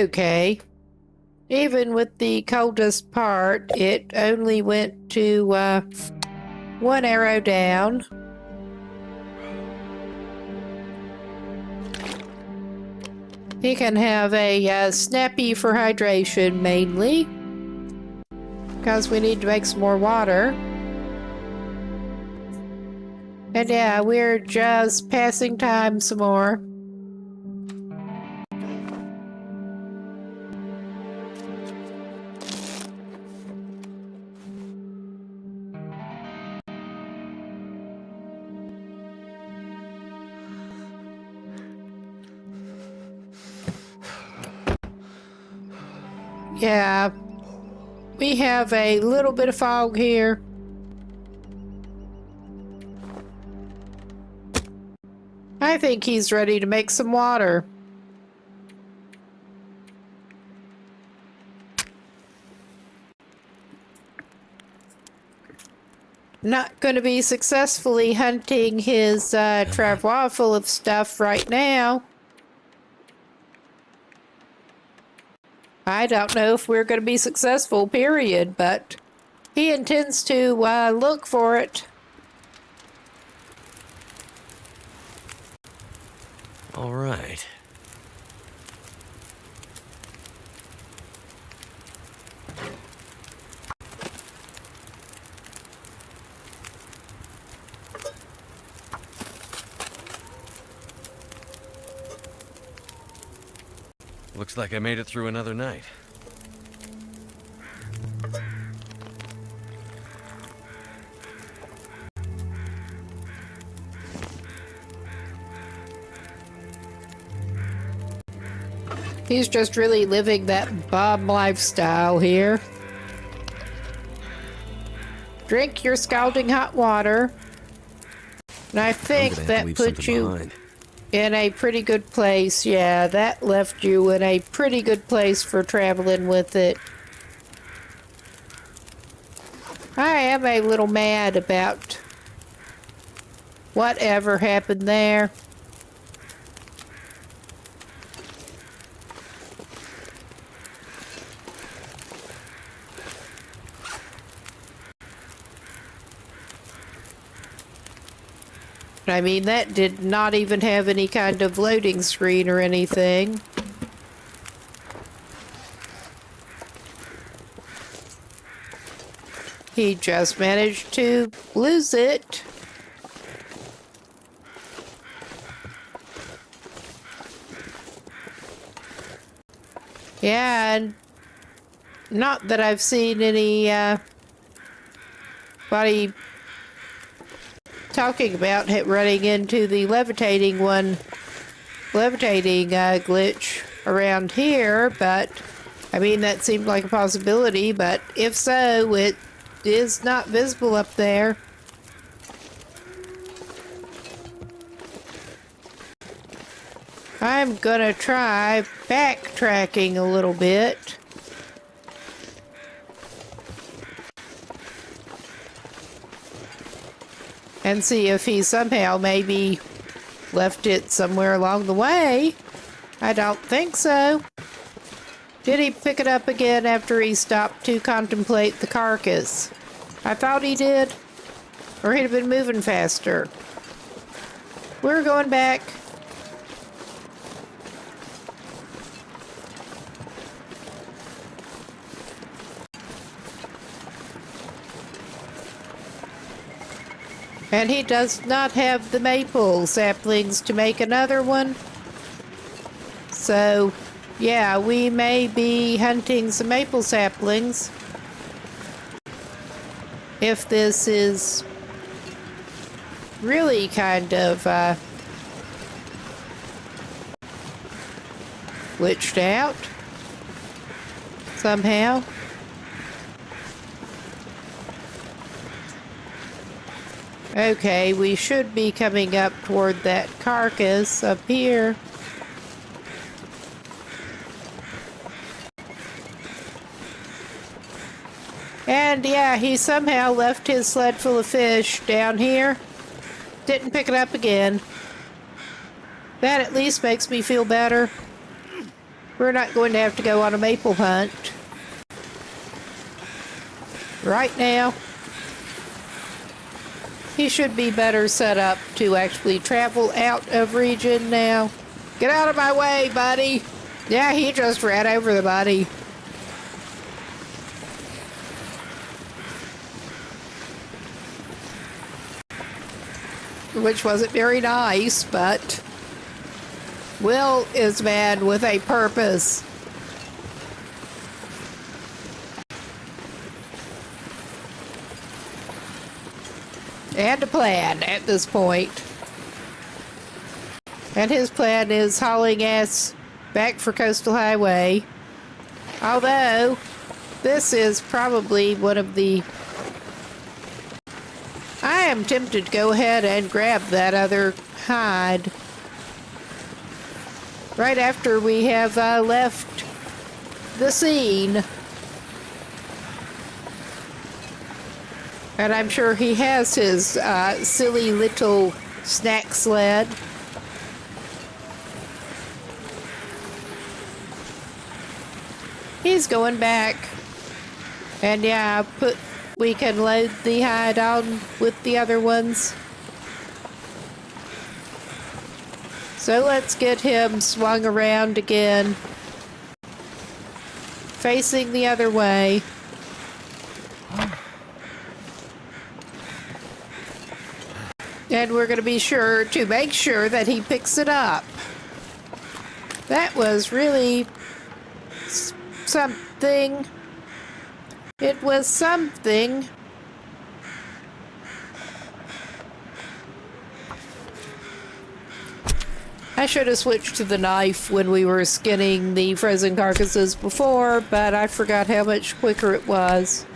Okay. Even with the coldest part, it only went to one arrow down. He can have a snappy for hydration mainly, because we need to make some more water. And yeah, we're just passing time some more. Yeah, we have a little bit of fog here. I think he's ready to make some water. Not going to be successfully hunting his travois full of stuff right now. I don't know if we're going to be successful, period, but he intends to look for it. All right. Looks like I made it through another night. He's just really living that bum lifestyle here. Drink your scalding hot water. And I think that puts you behind. in a pretty good place. Yeah, that left you in a pretty good place for traveling with it. I am a little mad about whatever happened there. I mean, that did not even have any kind of loading screen or anything. He just managed to lose it. Yeah, and not that I've seen any body talking about running into the levitating glitch around here, but I mean, that seemed like a possibility, but if so, it is not visible up there. I'm gonna try backtracking a little bit. And see if he somehow maybe left it somewhere along the way. I don't think so. Did he pick it up again after he stopped to contemplate the carcass? I thought he did. Or he'd have been moving faster. We're going back. And he does not have the maple saplings to make another one. So, yeah, we may be hunting some maple saplings. If this is really kind of glitched out somehow. Okay, we should be coming up toward that carcass up here. And yeah, he somehow left his sled full of fish down here. Didn't pick it up again. That at least makes me feel better. We're not going to have to go on a maple hunt right now. He should be better set up to actually travel out of region now. Get out of my way, buddy. Yeah, he just ran over the buddy. Which wasn't very nice, but Will is a man with a purpose. And a plan at this point. And his plan is hauling ass back for Coastal Highway. Although, this is probably one of the... I am tempted to go ahead and grab that other hide. Right after we have left the scene. And I'm sure he has his silly little snack sled. He's going back. And yeah, we can load the hide on with the other ones. So let's get him swung around again. Facing the other way. And we're going to be sure to make sure that he picks it up. That was really something. It was something. I should have switched to the knife when we were skinning the frozen carcasses before, but I forgot how much quicker it was.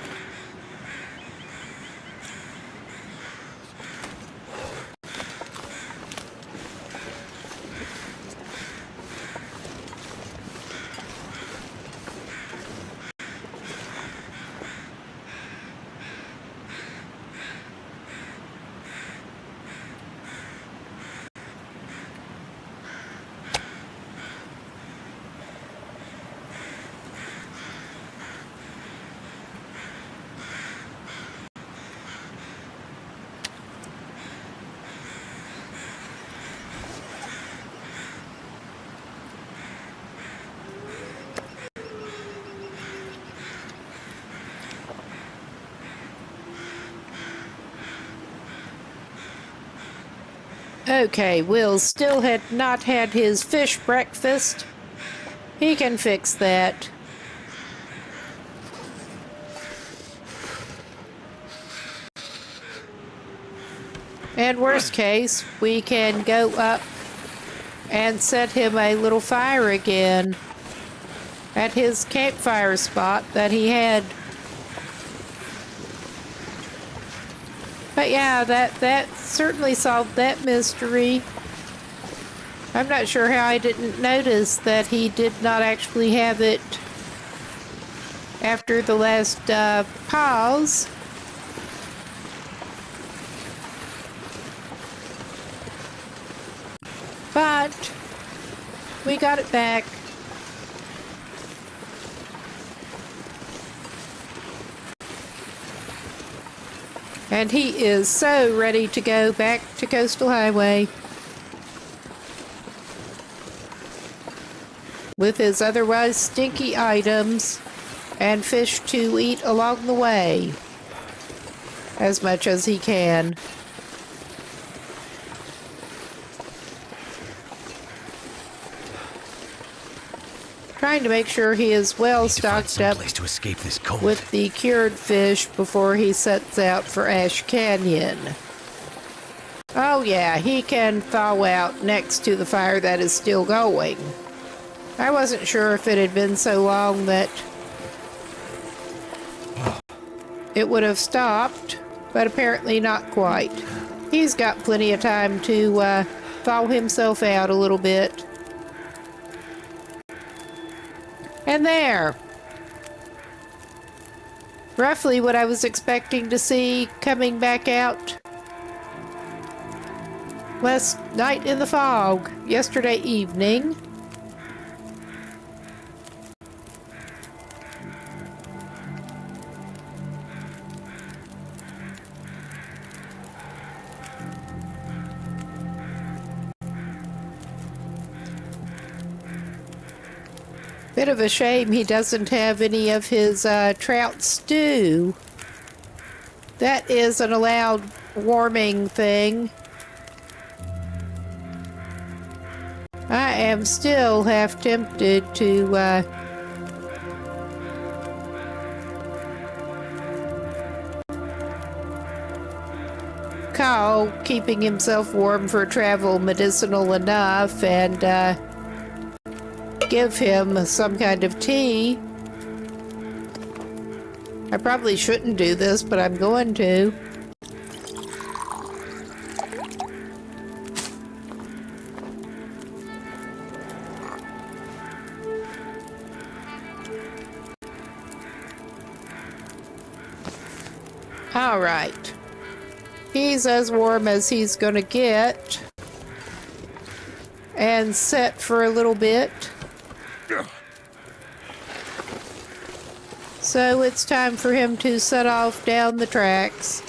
Okay, Will still had not had his fish breakfast. He can fix that. And worst case, we can go up and set him a little fire again at his campfire spot that he had. But yeah, that certainly solved that mystery. I'm not sure how I didn't notice that he did not actually have it after the last pause. But we got it back. And he is so ready to go back to Coastal Highway with his otherwise stinky items and fish to eat along the way as much as he can. Trying to make sure he is well stocked up to escape this cold. with the cured fish before he sets out for Ash Canyon. Oh yeah, he can thaw out next to the fire that is still going. I wasn't sure if it had been so long that it would have stopped, but apparently not quite. He's got plenty of time to thaw himself out a little bit. And there. Roughly what I was expecting to see coming back out last night in the fog, yesterday evening. Bit of a shame he doesn't have any of his trout stew. That is an allowed warming thing. I am still half tempted to call keeping himself warm for travel medicinal enough and give him some kind of tea. I probably shouldn't do this, but I'm going to. All right. He's as warm as he's gonna get. And set for a little bit. So it's time for him to set off down the tracks.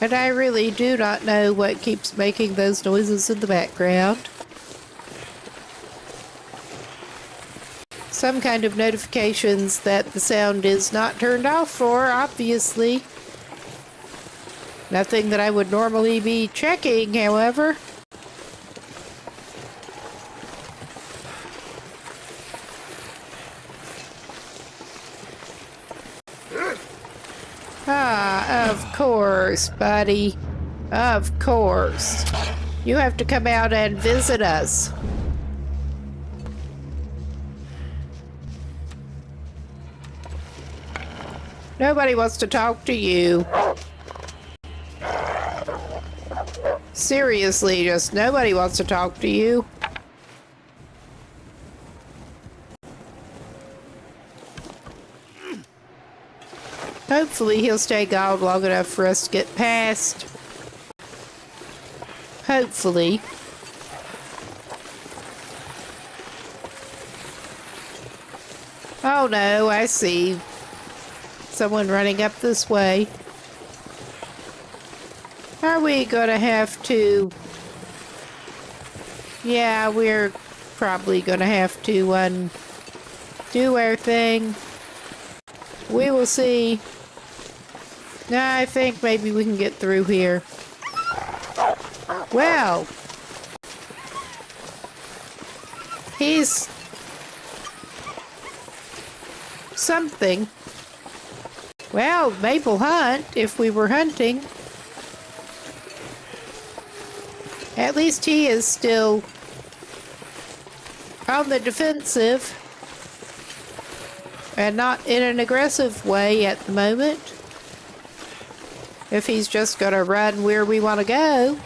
And I really do not know what keeps making those noises in the background. Some kind of notifications that the sound is not turned off for, obviously. Nothing that I would normally be checking, however. Ah, of course, buddy. Of course. You have to come out and visit us. Nobody wants to talk to you. Seriously, just nobody wants to talk to you. Hopefully he'll stay gone long enough for us to get past. Hopefully. Oh no, I see someone running up this way. Are we gonna have to... Yeah, we're probably gonna have to do our thing. We will see. No, I think maybe we can get through here. Well, he's something. Well, Maple Hunt, if we were hunting. At least he is still on the defensive and not in an aggressive way at the moment. If he's just gonna run where we want to go.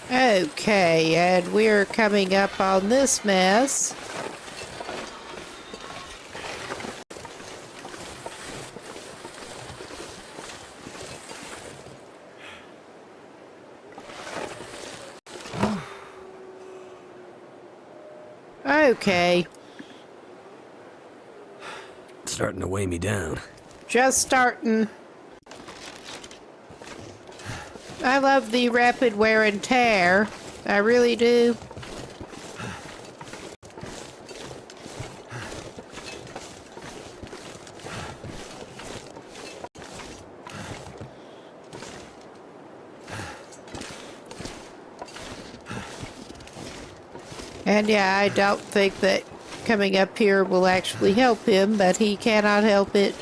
Okay, and we're coming up on this mess. Okay. It's starting to weigh me down. Just starting. I love the rapid wear and tear. I really do. And yeah, I don't think that coming up here will actually help him, but he cannot help it.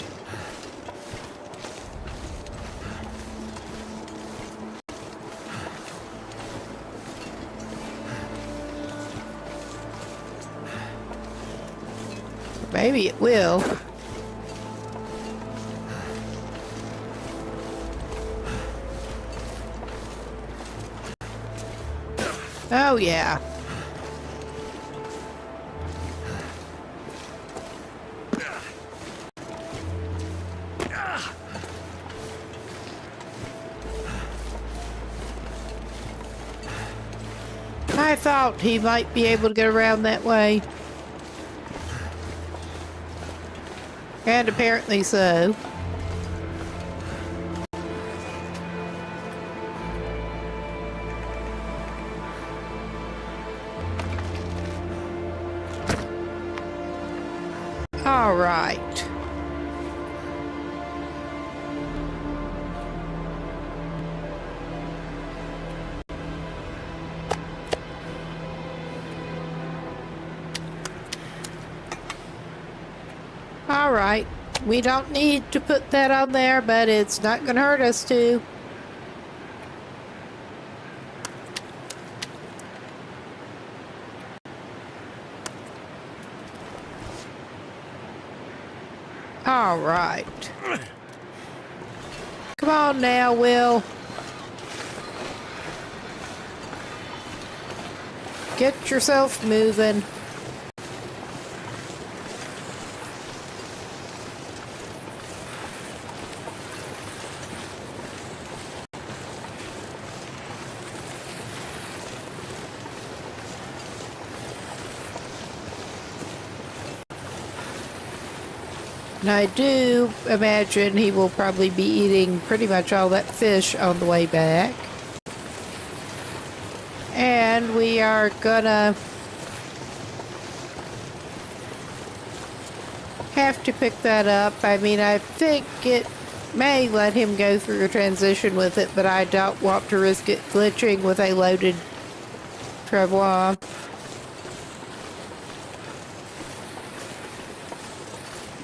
Maybe it will. Oh, yeah. I thought he might be able to get around that way. And apparently so. All right. All right. We don't need to put that on there, but it's not going to hurt us to. All right. Come on now, Will. Get yourself moving. And I do imagine he will probably be eating pretty much all that fish on the way back. And we are gonna have to pick that up. I mean, I think it may let him go through a transition with it, but I don't want to risk it glitching with a loaded travois.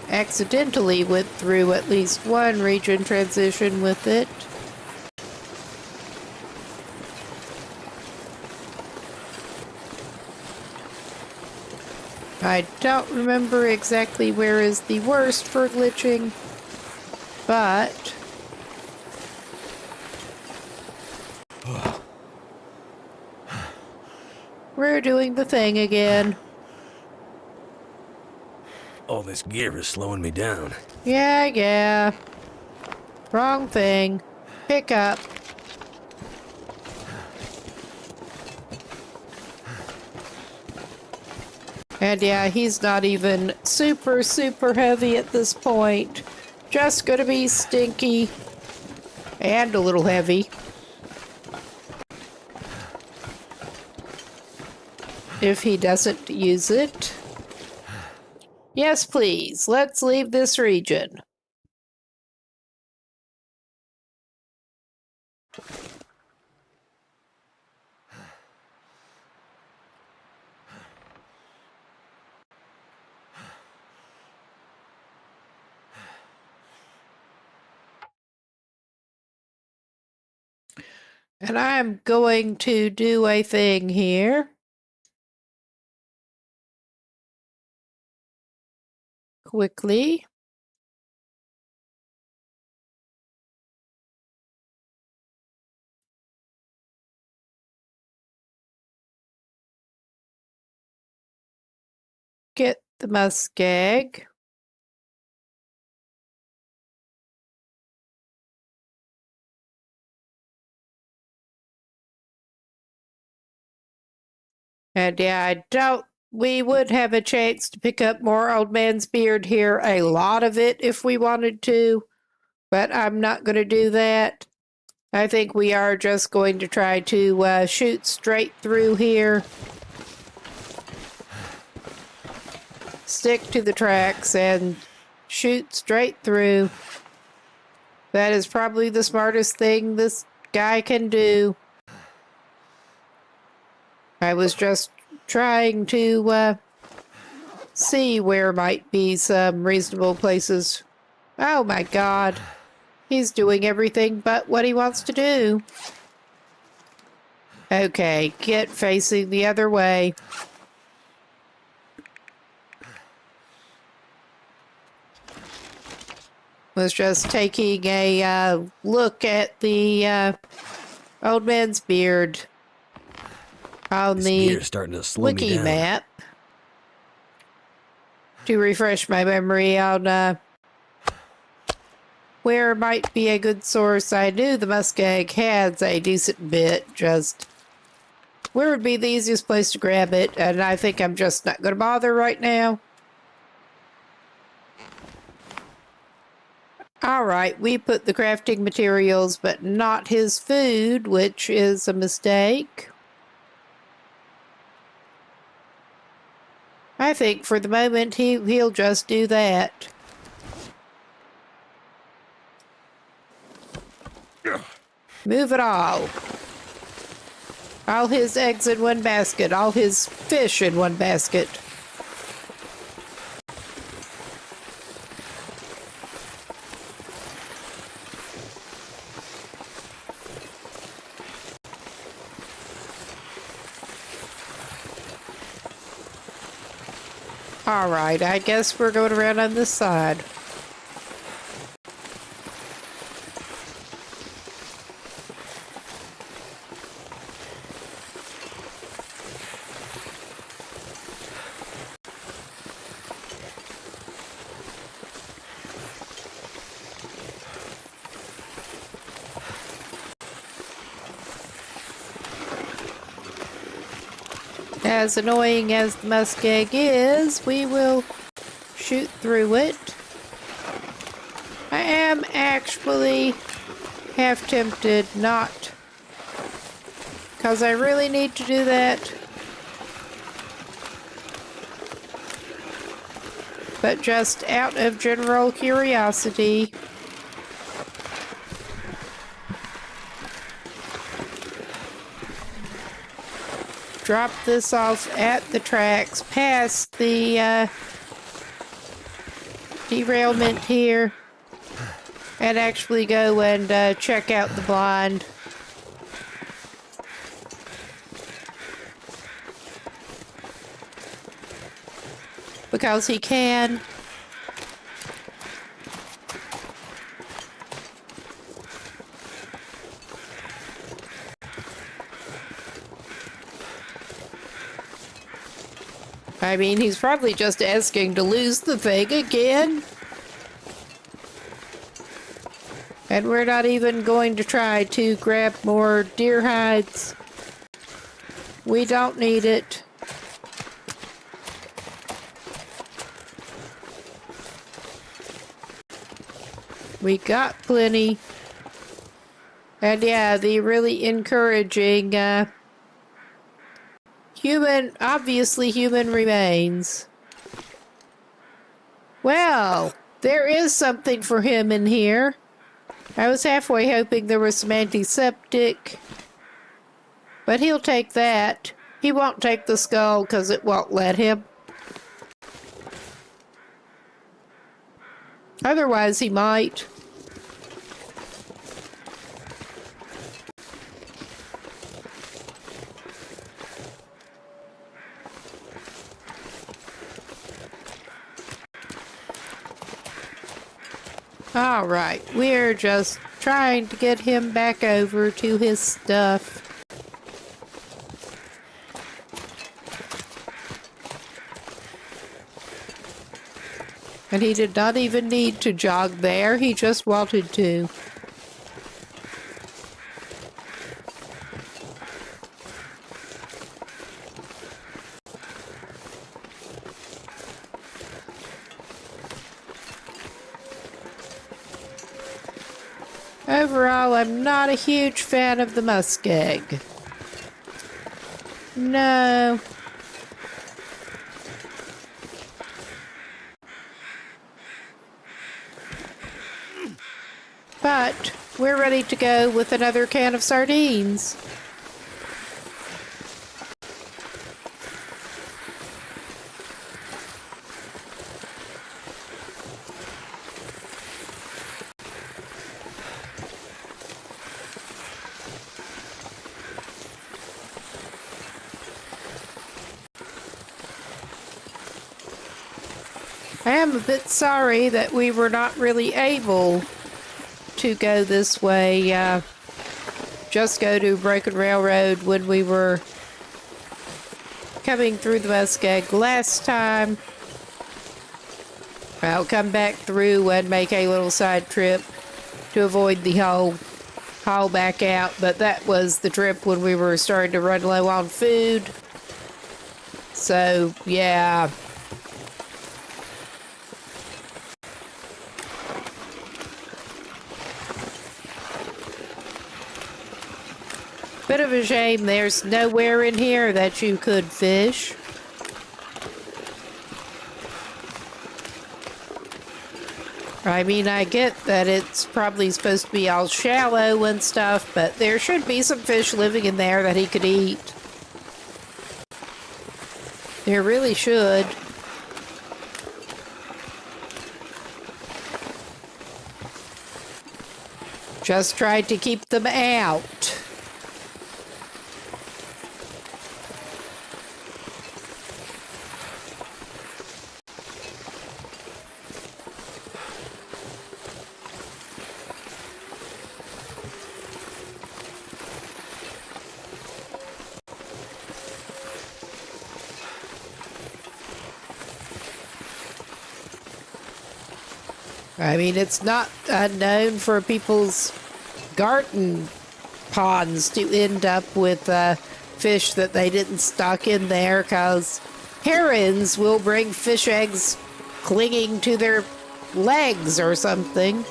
Accidentally went through at least one region transition with it. I don't remember exactly where is the worst for glitching, but we're doing the thing again. All this gear is slowing me down. Yeah. Wrong thing. Pick up. And yeah, he's not even super heavy at this point. Just gonna be stinky. And a little heavy. If he doesn't use it. Yes, please. Let's leave this region. And I'm going to do a thing here. Quickly. Get the muskeg. And yeah, I doubt we would have a chance to pick up more Old Man's Beard here. A lot of it if we wanted to. But I'm not going to do that. I think we are just going to try to shoot straight through here. Stick to the tracks and shoot straight through. That is probably the smartest thing this guy can do. I was just trying to see where might be some reasonable places. Oh my God. He's doing everything but what he wants to do. Okay, get facing the other way. Was just taking a look at the old man's beard on This the gear's starting to slow me wiki down. map to refresh my memory on where might be a good source. I knew the muskeg has a decent bit, just where would be the easiest place to grab it, and I think I'm just not going to bother right now. Alright, we put the crafting materials, but not his food, which is a mistake. I think for the moment he'll just do that. Move it all. All his eggs in one basket, all his fish in one basket. Alright, I guess we're going around on this side. As annoying as the muskeg is, we will shoot through it. I am actually half tempted not, because I really need to do that. But just out of general curiosity. Drop this off at the tracks, past the derailment here, and actually go and check out the blind. Because he can. I mean, he's probably just asking to lose the thing again. And we're not even going to try to grab more deer hides. We don't need it. We got plenty. And yeah, the really encouraging, obviously human remains. Well, there is something for him in here. I was halfway hoping there was some antiseptic, but he'll take that. He won't take the skull because it won't let him. Otherwise, he might. All right, we're just trying to get him back over to his stuff. And he did not even need to jog there, he just wanted to. Overall, I'm not a huge fan of the muskeg. No. But we're ready to go with another can of sardines. I am a bit sorry that we were not really able to go this way, just go to Broken Railroad when we were coming through the Muskeg last time. I'll come back through and make a little side trip to avoid the whole haul back out, but that was the trip when we were starting to run low on food. So, yeah. Bit of a shame there's nowhere in here that you could fish. I mean, I get that it's probably supposed to be all shallow and stuff, but there should be some fish living in there that he could eat. There really should. Just tried to keep them out. I mean, it's not unknown for people's garden ponds to end up with fish that they didn't stock in there, because herons will bring fish eggs clinging to their legs or something.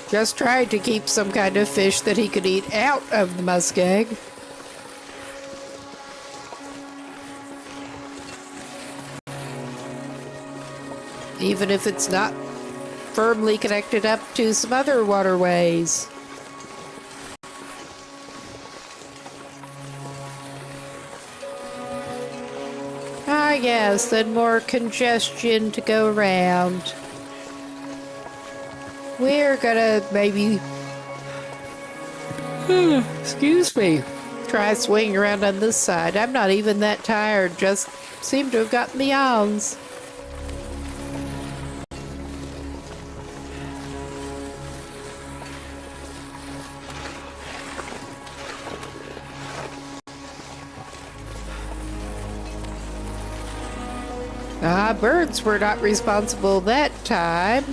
Just tried to keep some kind of fish that he could eat out of the muskeg. Even if it's not firmly connected up to some other waterways. Ah, yes, then more congestion to go around. We're gonna maybe... excuse me. Try swinging around on this side. I'm not even that tired, just seem to have gotten the yawns. Birds were not responsible that time.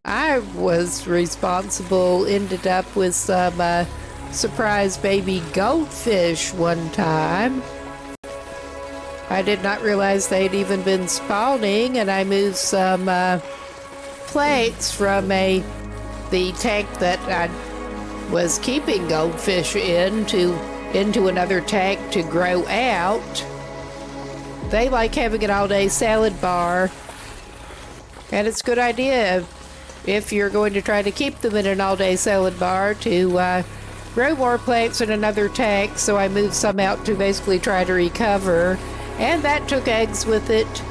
I was responsible, ended up with some surprise baby goldfish one time. I did not realize they'd even been spawning, and I moved some plates from the tank that I was keeping goldfish into another tank to grow out. They like having an all-day salad bar, and it's a good idea if you're going to try to keep them in an all-day salad bar to grow more plants in another tank. So I moved some out to basically try to recover, and that took eggs with it.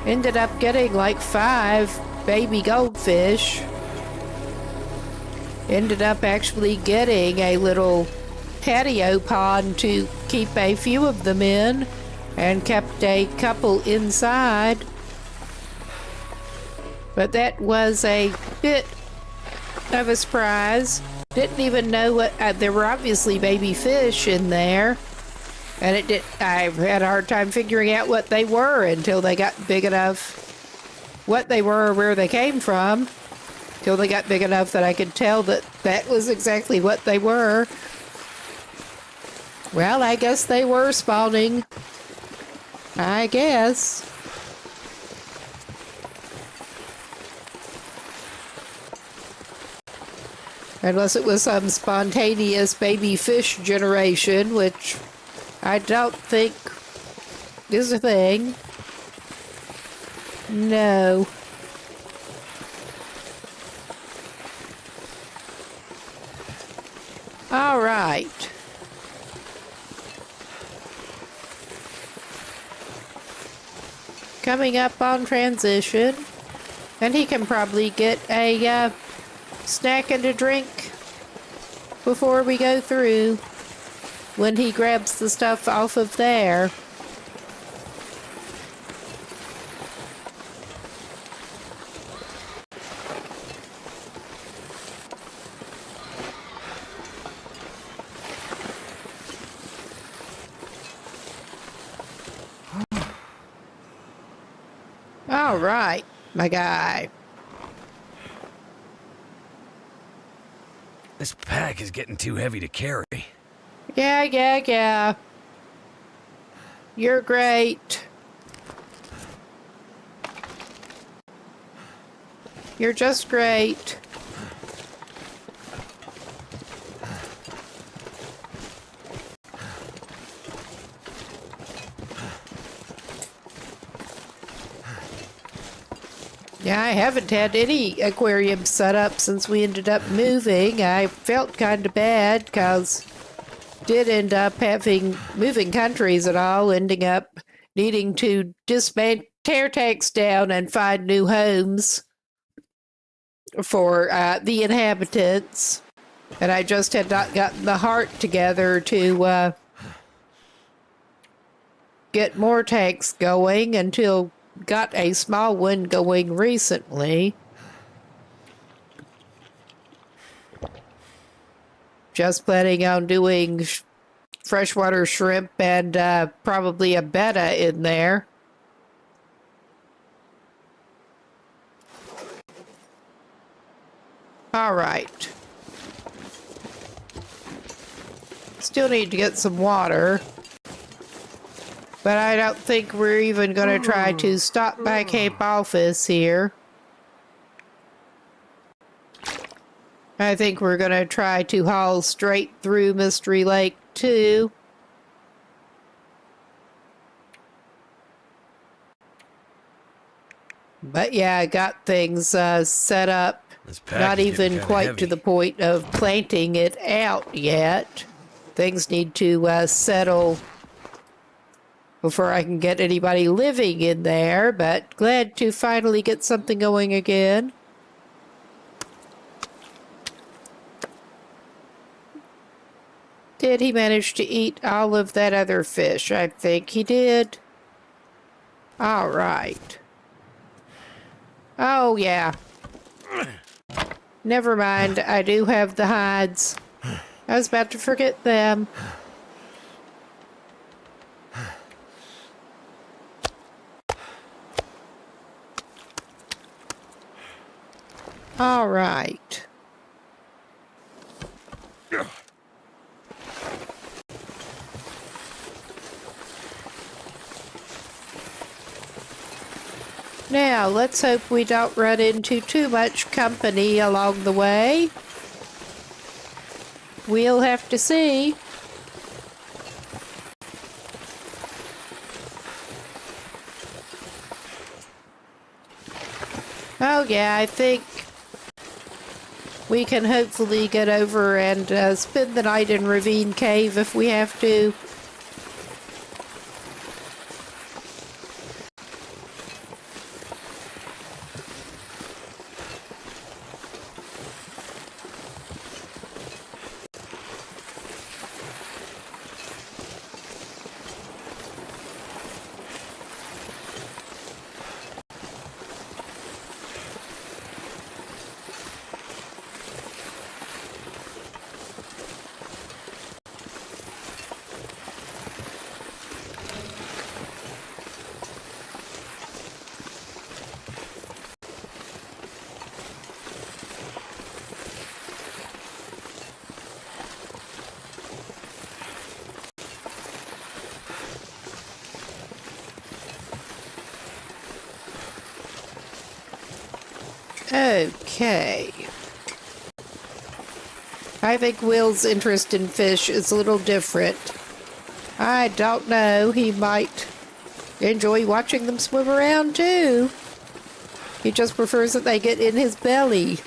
Ended up getting like 5 baby goldfish. Ended up actually getting a little patio pond to keep a few of them in, and kept a couple inside. But that was a bit of a surprise. Didn't even know what, there were obviously baby fish in there. And I had a hard time figuring out what they were until they got big enough, what they were or where they came from, till they got big enough that I could tell that that was exactly what they were. Well, I guess they were spawning. I guess. Unless it was some spontaneous baby fish generation, which I don't think is a thing. No. All right. Coming up on transition, and he can probably get a snack and a drink before we go through when he grabs the stuff off of there. All right, my guy. This pack is getting too heavy to carry. Yeah. You're great. You're just great. Yeah, I haven't had any aquarium set up since we ended up moving. I felt kind of bad because did end up having moving countries and all, ending up needing to dismantle, tear tanks down and find new homes for the inhabitants. And I just had not gotten the heart together to get more tanks going until got a small one going recently. Just planning on doing freshwater shrimp and probably a betta in there. All right. Still need to get some water. But I don't think we're even going to try to stop by Cape Office here. I think we're going to try to haul straight through Mystery Lake 2. But yeah, I got things set up. Not even quite to the point of planting it out yet. Things need to settle before I can get anybody living in there, but glad to finally get something going again. Did he manage to eat all of that other fish? I think he did. All right. Oh, yeah. Never mind, I do have the hides. I was about to forget them. All right. Now, let's hope we don't run into too much company along the way. We'll have to see. Oh yeah, I think we can hopefully get over and spend the night in Ravine Cave if we have to. Okay. I think Will's interest in fish is a little different. I don't know, he might enjoy watching them swim around too. He just prefers that they get in his belly.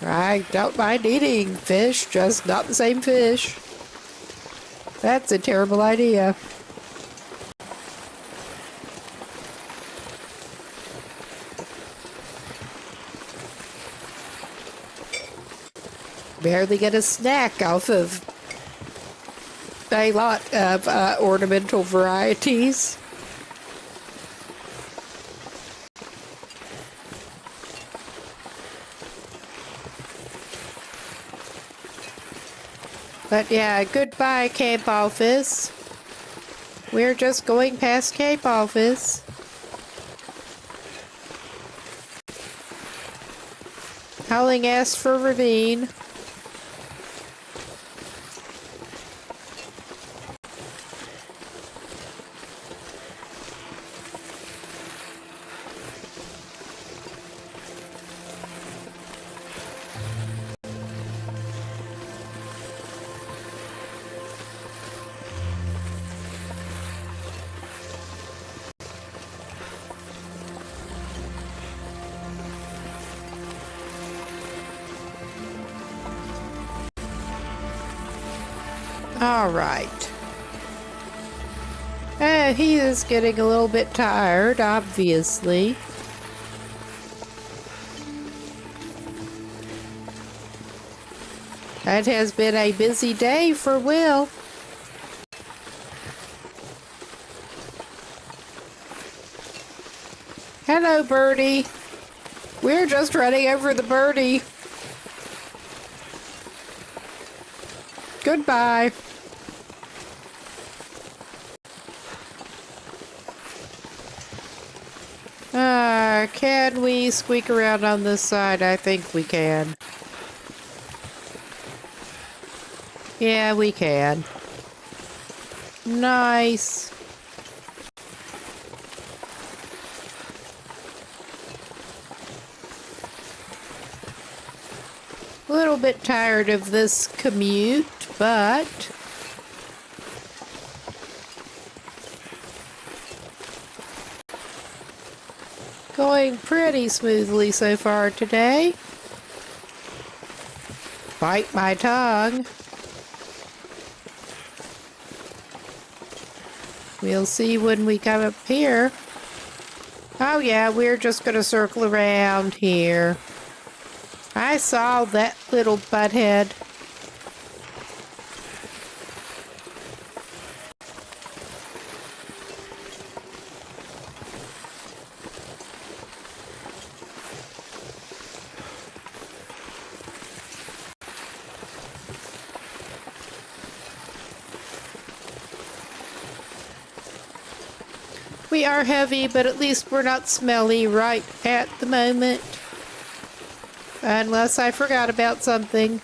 I don't mind eating fish, just not the same fish. That's a terrible idea. Barely get a snack off of a lot of ornamental varieties. But yeah, goodbye, Camp Office. We're just going past Cape Office. Howling asked for Ravine. All right. He is getting a little bit tired, obviously. That has been a busy day for Will. Hello, Birdie. We're just running over the birdie. Goodbye. Can we squeak around on this side? I think we can. Yeah, we can. Nice. A little bit tired of this commute, but going pretty smoothly so far today. Bite my tongue. We'll see when we come up here. Oh yeah, we're just gonna circle around here. I saw that little butthead. We are heavy, but at least we're not smelly right at the moment. Unless I forgot about something.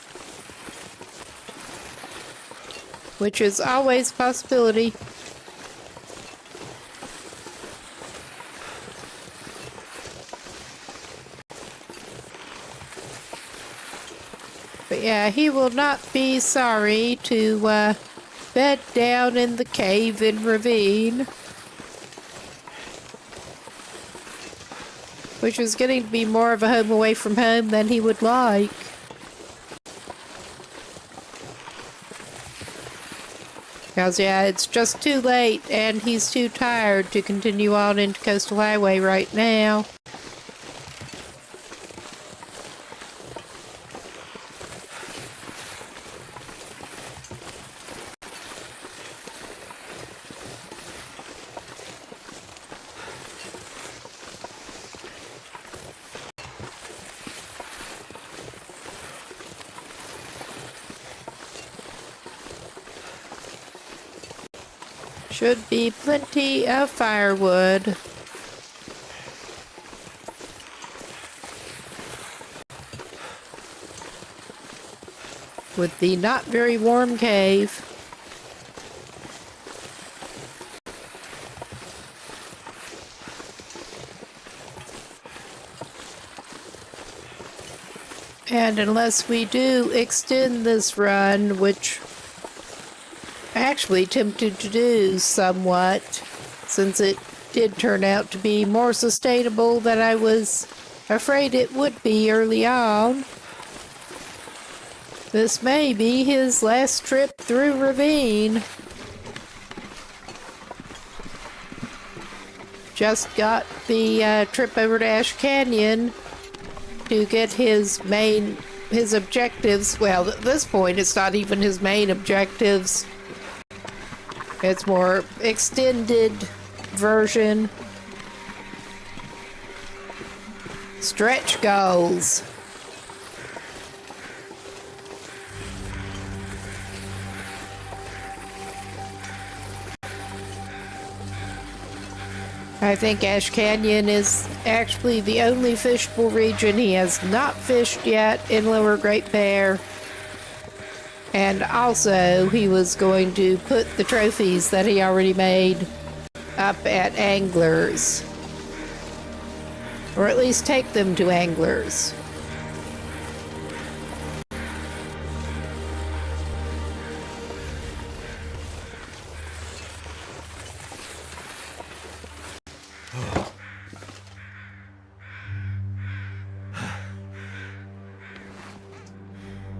Which is always a possibility. But yeah, he will not be sorry to bed down in the cave in Ravine. Which is getting to be more of a home away from home than he would like. Because, yeah, it's just too late and he's too tired to continue on into Coastal Highway right now. Should be plenty of firewood. With the not very warm cave. And unless we do extend this run, which actually tempted to do somewhat, since it did turn out to be more sustainable than I was afraid it would be early on. This may be his last trip through Ravine. Just got the trip over to Ash Canyon to get his objectives. Well, at this point, it's not even his main objectives. It's more extended version. Stretch goals. I think Ash Canyon is actually the only fishable region he has not fished yet in Lower Great Bear. And also, he was going to put the trophies that he already made up at Anglers. Or at least take them to Anglers.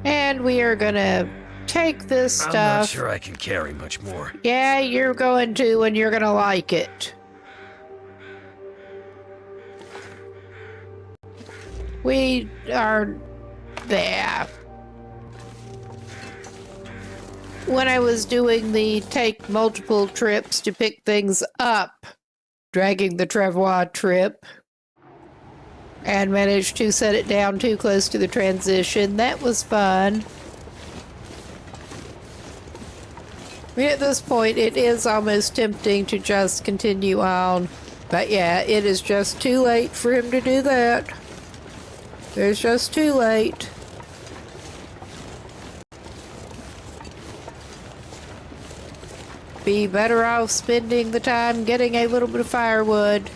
And we are gonna take this stuff. I'm not sure I can carry much more. Yeah, you're going to, and you're gonna like it. We are there. When I was doing the take multiple trips to pick things up, dragging the Travois trip, and managed to set it down too close to the transition, that was fun. I mean, at this point, it is almost tempting to just continue on. But yeah, it is just too late for him to do that. It's just too late. Be better off spending the time getting a little bit of firewood.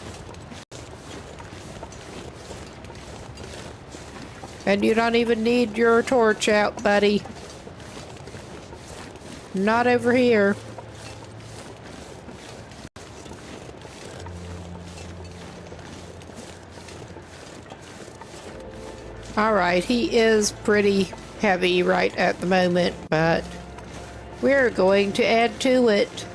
And you don't even need your torch out, buddy. Not over here. Alright, he is pretty heavy right at the moment, but we're going to add to it.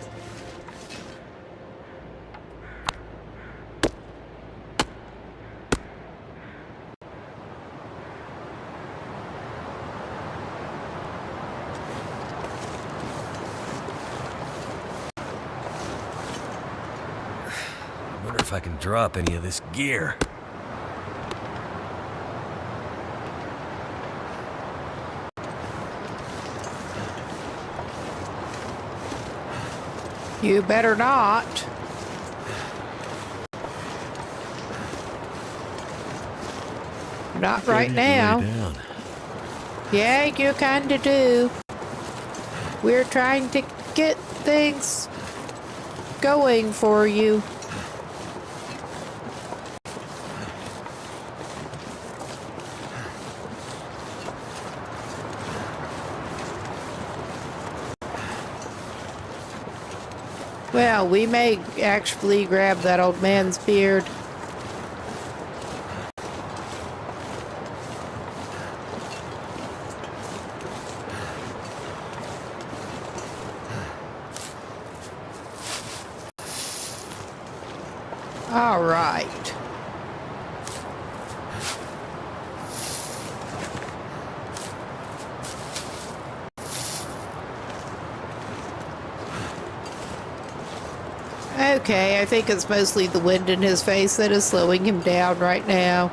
I wonder if I can drop any of this gear. You better not. Not right now. Yeah, you kinda do. We're trying to get things going for you. Well, we may actually grab that old man's beard. All right. Okay, I think it's mostly the wind in his face that is slowing him down right now.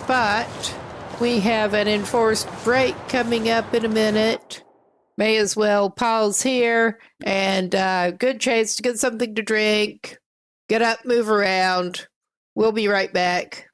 But we have an enforced break coming up in a minute. May as well pause here and good chance to get something to drink. Get up, move around. We'll be right back.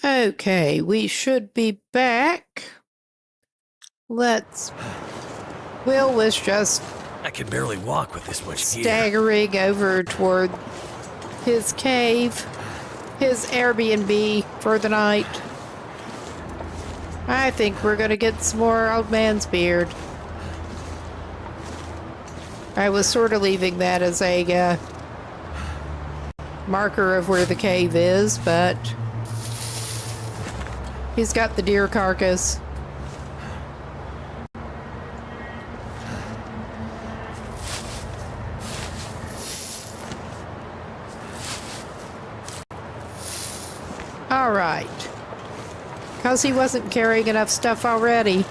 Okay, we should be back. Will was just I can barely walk with this much gear. staggering over toward his cave, his Airbnb for the night. I think we're gonna get some more old man's beard. I was sort of leaving that as a marker of where the cave is, but he's got the deer carcass. All right. Because he wasn't carrying enough stuff already.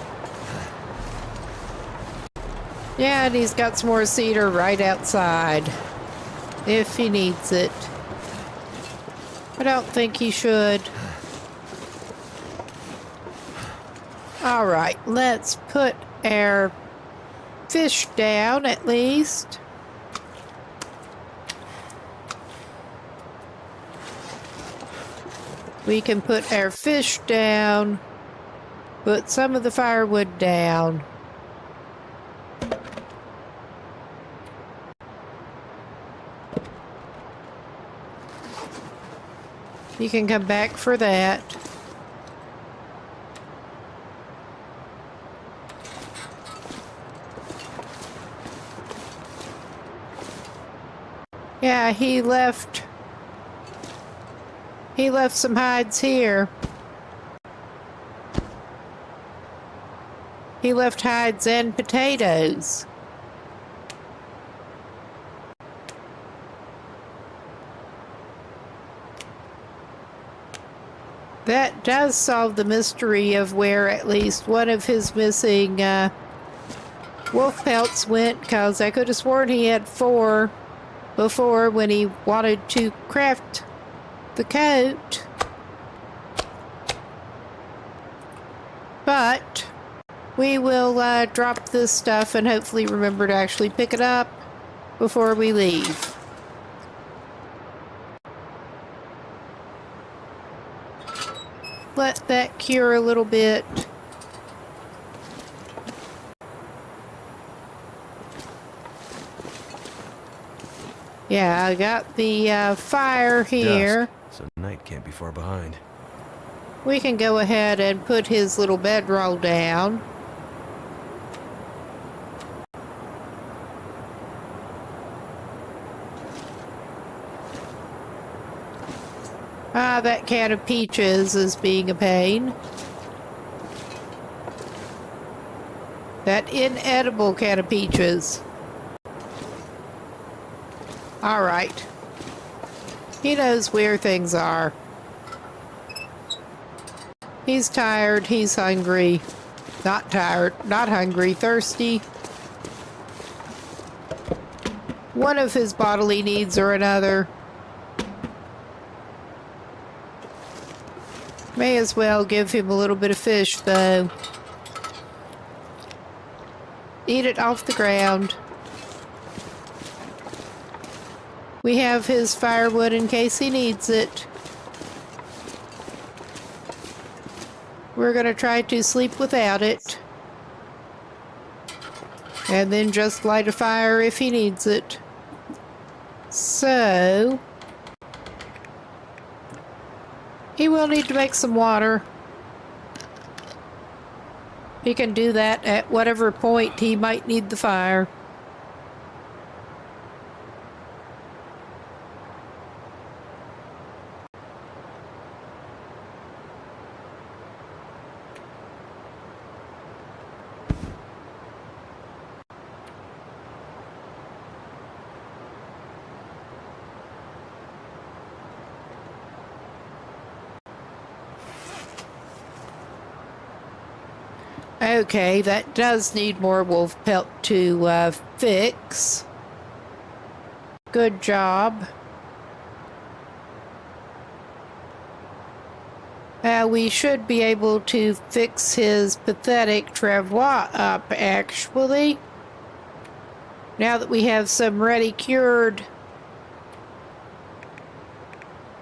Yeah, and he's got some more cedar right outside. If he needs it. I don't think he should. All right, let's put our fish down at least. We can put our fish down, put some of the firewood down. You can come back for that. Yeah, he left some hides here. He left hides and potatoes. That does solve the mystery of where at least one of his missing wolf pelts went, because I could have sworn he had 4 before when he wanted to craft the coat. But we will drop this stuff and hopefully remember to actually pick it up before we leave. Let that cure a little bit. Yeah, I got the fire here. Dusk, so night can't be far behind. We can go ahead and put his little bedroll down. Ah, that can of peaches is being a pain. That inedible can of peaches. All right. He knows where things are. He's tired, he's hungry. Not tired, not hungry, thirsty. One of his bodily needs or another. May as well give him a little bit of fish, though. Eat it off the ground. We have his firewood in case he needs it. We're gonna try to sleep without it. And then just light a fire if he needs it. So he will need to make some water. He can do that at whatever point he might need the fire. Okay, that does need more wolf pelt to fix. Good job. We should be able to fix his pathetic travois up, actually. Now that we have some ready cured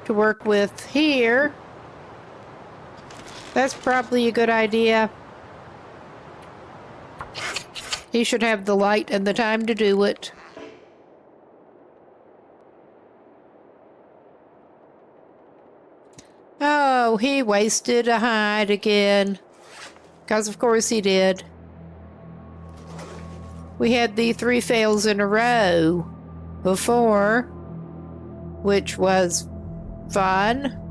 to work with here. That's probably a good idea. He should have the light and the time to do it. Oh, he wasted a hide again. Because of course he did. We had the 3 fails in a row before, which was fun.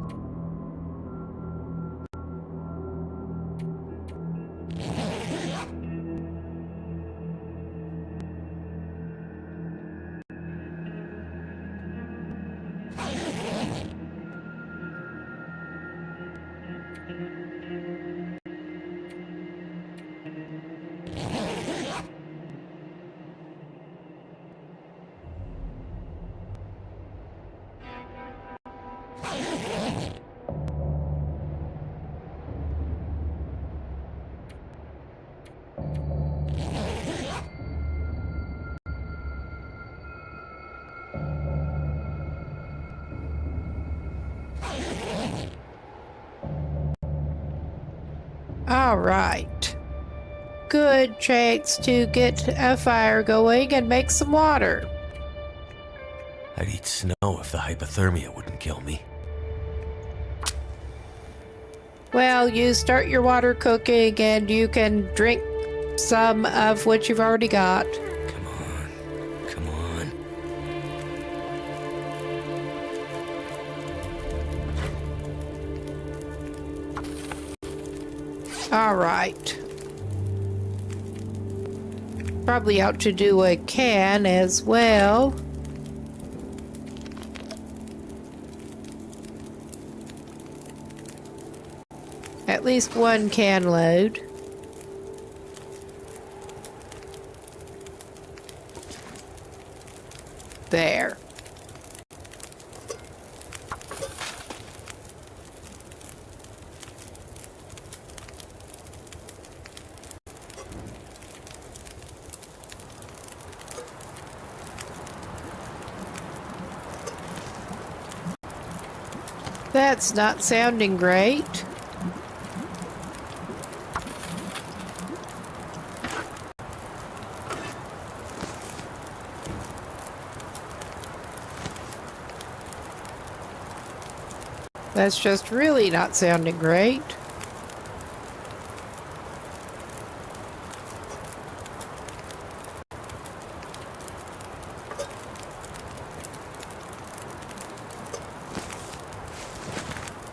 All right. Good chance to get a fire going and make some water. I'd eat snow if the hypothermia wouldn't kill me. Well, you start your water cooking and you can drink some of what you've already got. Come on. Come on. All right. Probably ought to do a can as well. At least 1 can load. There. That's not sounding great. That's just really not sounding great.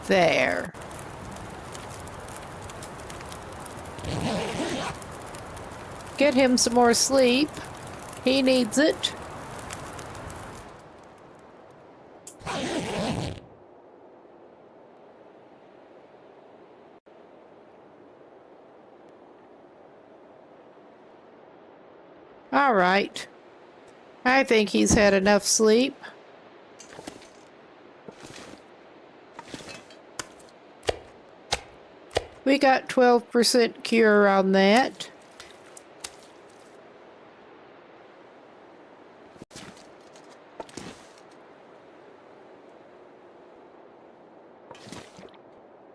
There. Get him some more sleep. He needs it. All right. I think he's had enough sleep. We got 12% cure on that.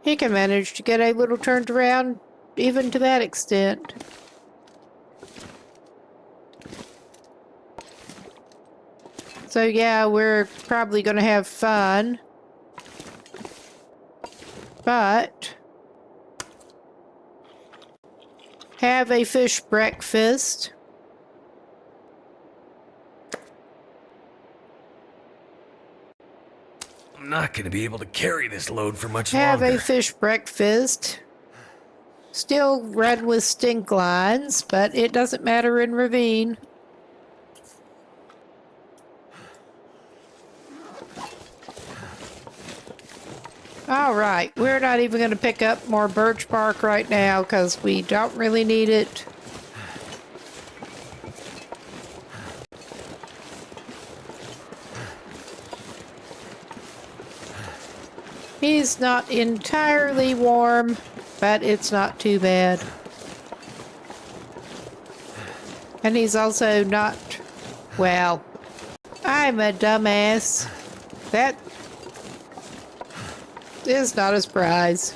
He can manage to get a little turned around even to that extent. So yeah, we're probably going to have fun. But have a fish breakfast. I'm not going to be able to carry this load for much Have longer. a fish breakfast. Still red with stink lines, but it doesn't matter in Ravine. All right, we're not even going to pick up more birch bark right now because we don't really need it. He's not entirely warm, but it's not too bad. And he's also not, well, I'm a dumbass. That is not a surprise.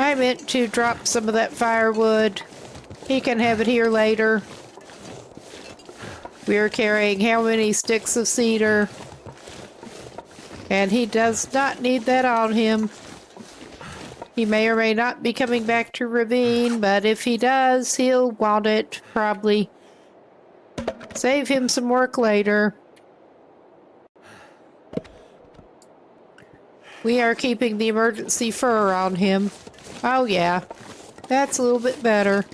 I meant to drop some of that firewood. He can have it here later. We're carrying how many sticks of cedar? And he does not need that on him. He may or may not be coming back to Ravine, but if he does, he'll want it, probably. Save him some work later. We are keeping the emergency fur on him. Oh yeah, that's a little bit better.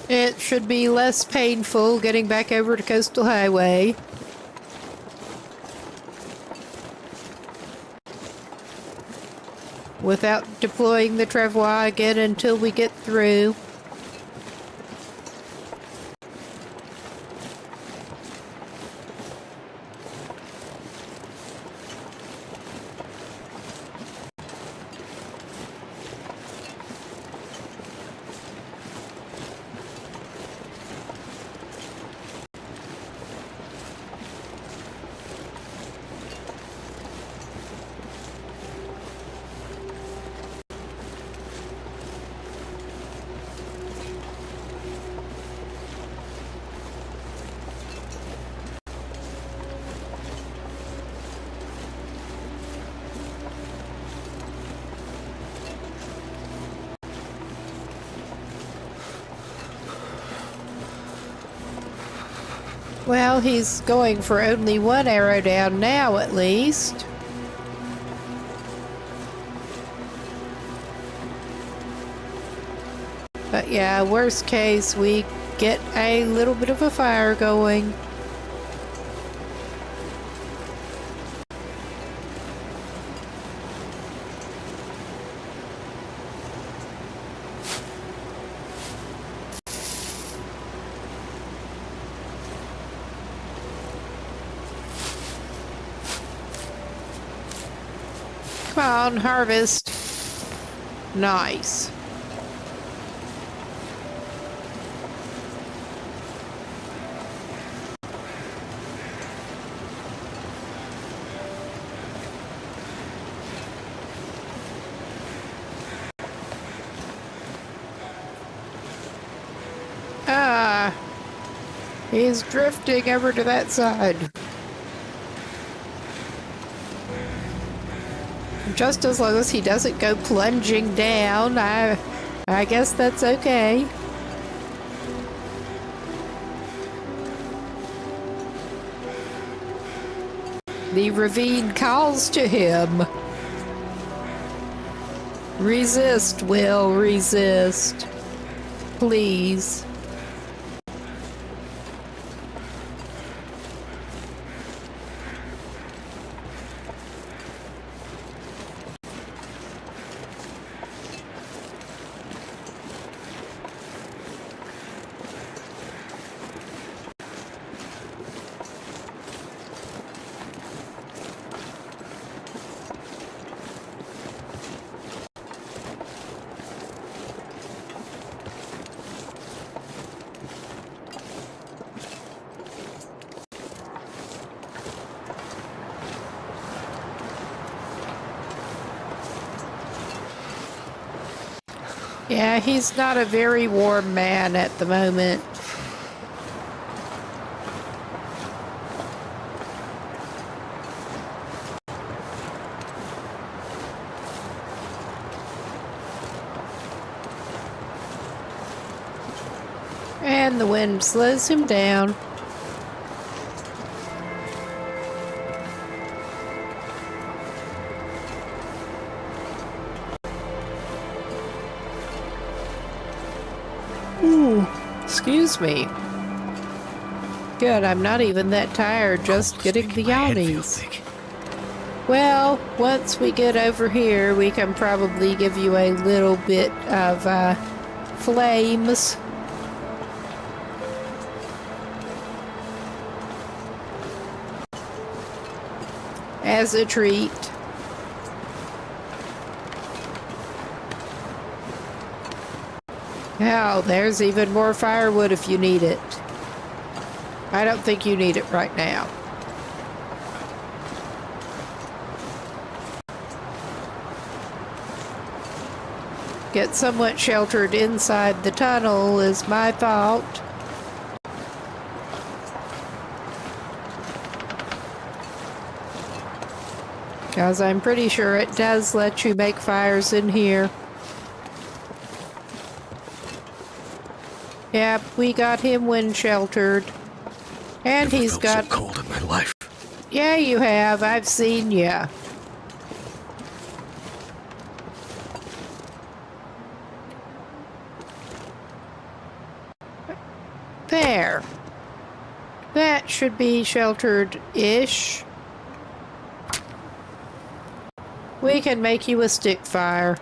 It should be less painful getting back over to Coastal Highway. Without deploying the travois again until we get through. Well, he's going for only one arrow down now, at least. But yeah, worst case, we get a little bit of a fire going. Come on, harvest. Nice. Ah, he's drifting over to that side. Just as long as he doesn't go plunging down, I guess that's okay. The ravine calls to him. Resist, Will, resist. Please. Yeah, he's not a very warm man at the moment. And the wind slows him down. Excuse me. Good, I'm not even that tired, just getting the yawnies. Well, once we get over here, we can probably give you a little bit of flames. As a treat. Hell, there's even more firewood if you need it. I don't think you need it right now. Get somewhat sheltered inside the tunnel is my thought. Because I'm pretty sure it does let you make fires in here. Yep, we got him wind sheltered. And Never he's felt got... so cold in my life. Yeah, you have. I've seen ya. There. That should be sheltered-ish. We can make you a stick fire.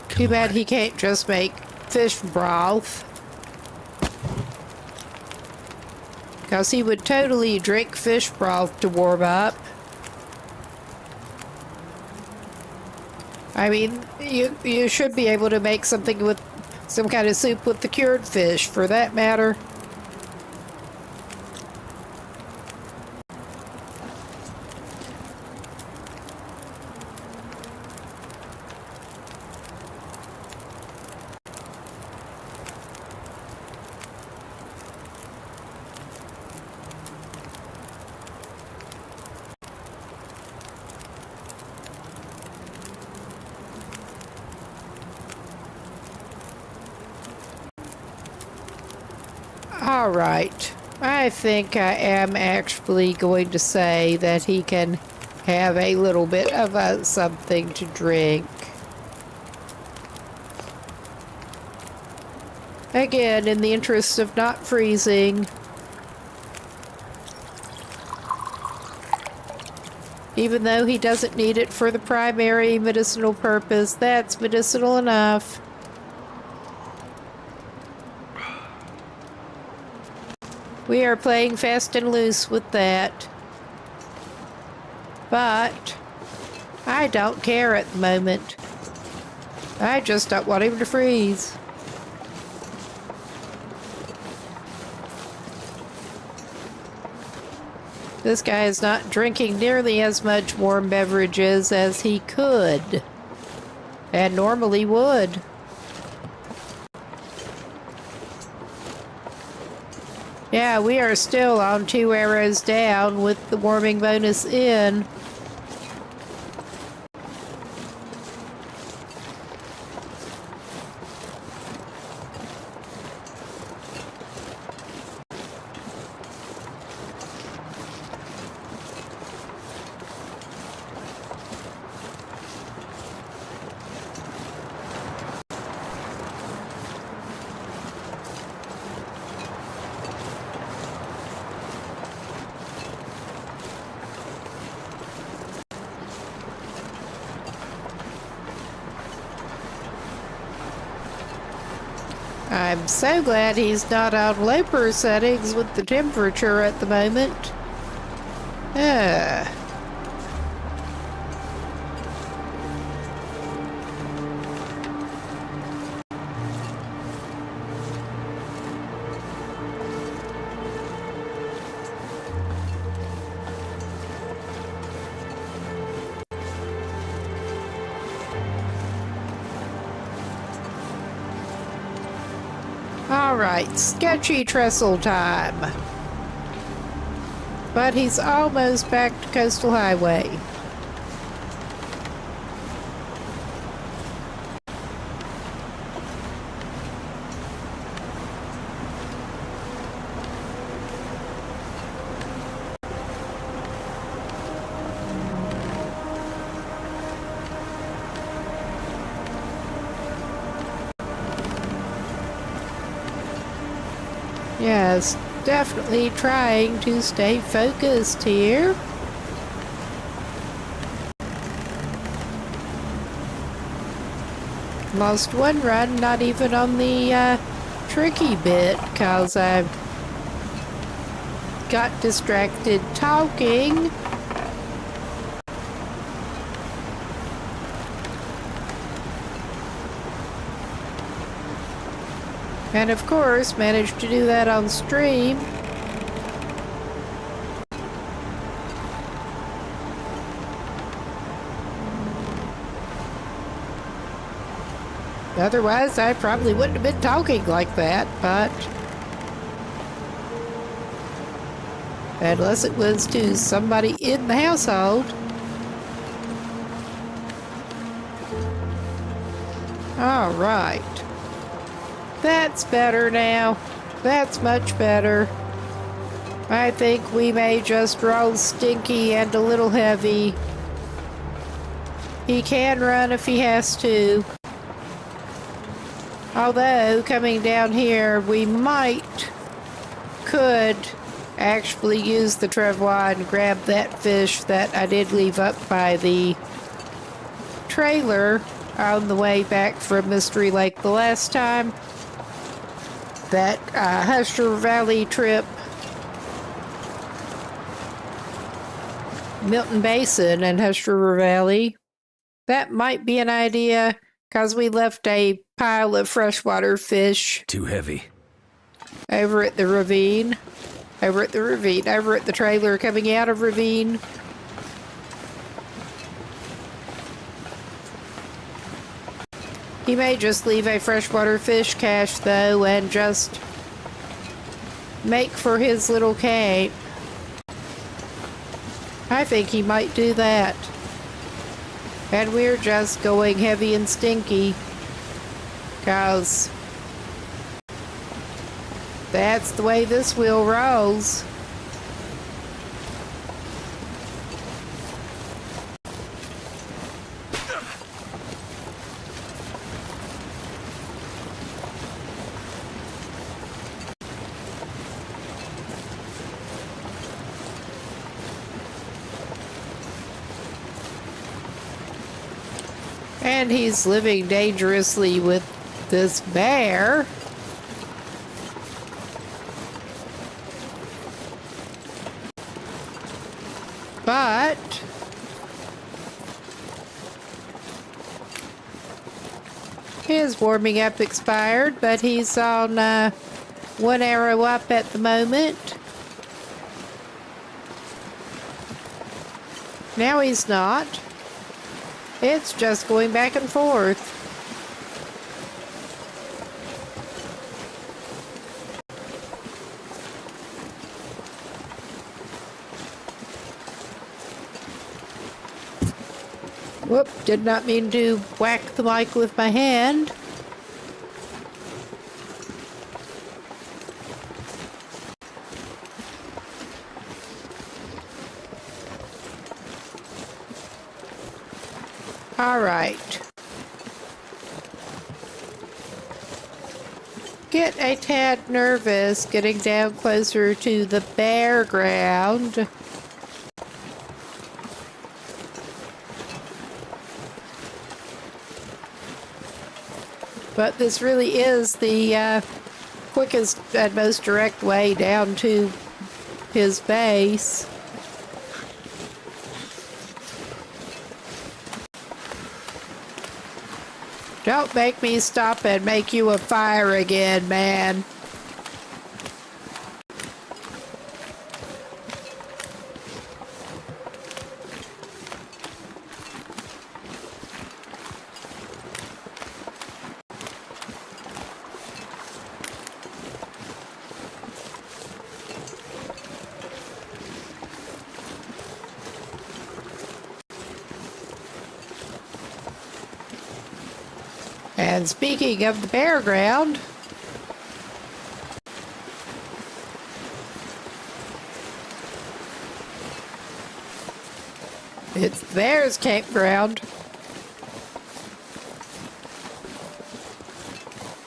Too bad he can't just make fish broth. Because he would totally drink fish broth to warm up. I mean, you should be able to make something with some kind of soup with the cured fish, for that matter. All right. I think I am actually going to say that he can have a little bit of something to drink. Again, in the interest of not freezing. Even though he doesn't need it for the primary medicinal purpose, that's medicinal enough. We are playing fast and loose with that. But I don't care at the moment. I just don't want him to freeze. This guy is not drinking nearly as much warm beverages as he could, and normally would. Yeah, we are still on 2 arrows down with the warming bonus in. I'm so glad he's not on loper settings with the temperature at the moment. Alright, sketchy trestle time. But he's almost back to Coastal Highway. Yes, definitely trying to stay focused here. Lost one run, not even on the tricky bit, because I got distracted talking. And of course, managed to do that on stream. Otherwise, I probably wouldn't have been talking like that, but... unless it was to somebody in the household. All right. That's better now. That's much better. I think we may just roll Stinky and a little heavy. He can run if he has to. Although, coming down here, we could actually use the travois and grab that fish that I did leave up by the trailer on the way back from Mystery Lake the last time. That Hustler Valley trip. Milton Basin and Hustler Valley. That might be an idea, because we left a pile of freshwater fish. Too heavy. Over at the ravine. Over at the trailer coming out of ravine. He may just leave a freshwater fish cache, though, and just make for his little camp. I think he might do that. And we're just going heavy and stinky, 'cause that's the way this wheel rolls. And he's living dangerously with this bear. But his warming up expired, but he's on 1 arrow up at the moment. Now he's not. It's just going back and forth. Whoop, did not mean to whack the mic with my hand. All right. Get a tad nervous getting down closer to the bare ground. But this really is the quickest and most direct way down to his base. Don't make me stop and make you a fire again, man. And speaking of the bare ground, it's the bear's campground.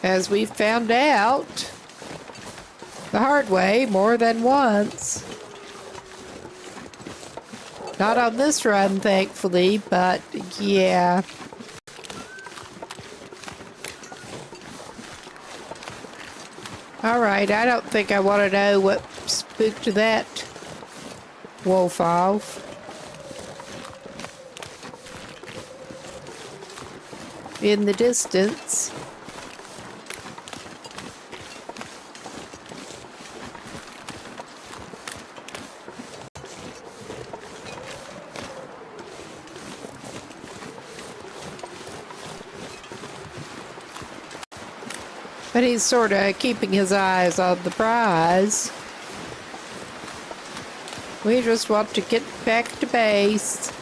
As we've found out the hard way more than once. Not on this run, thankfully, but yeah. Alright, I don't think I want to know what spooked that wolf off. In the distance. But he's sort of keeping his eyes on the prize. We just want to get back to base.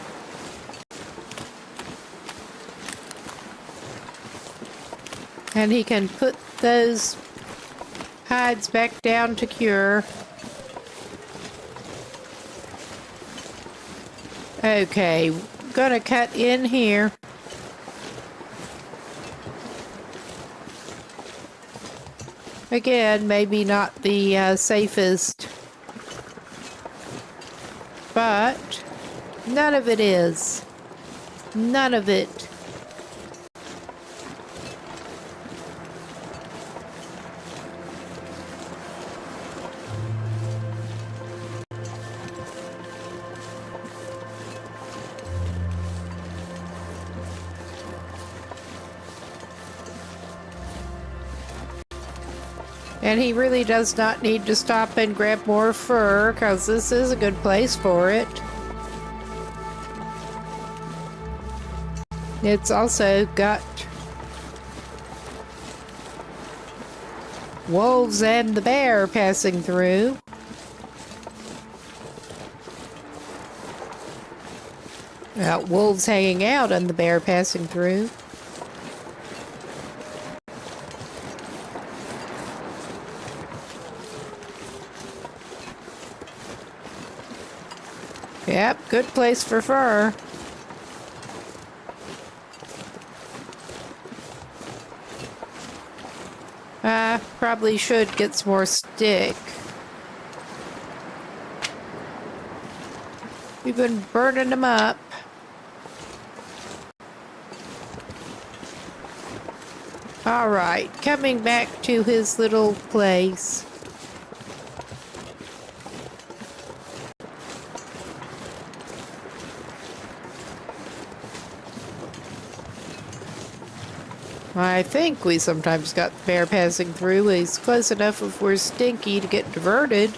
And he can put those hides back down to cure. Okay, gonna cut in here. Again, maybe not the safest, but none of it is. None of it. And he really does not need to stop and grab more fur, because this is a good place for it. It's also got wolves and the bear passing through. Wolves hanging out and the bear passing through. Yep, good place for fur. Probably should get some more stick. We've been burning them up. All right, coming back to his little place. I think we sometimes got the bear passing through. He's close enough if we're stinky to get diverted.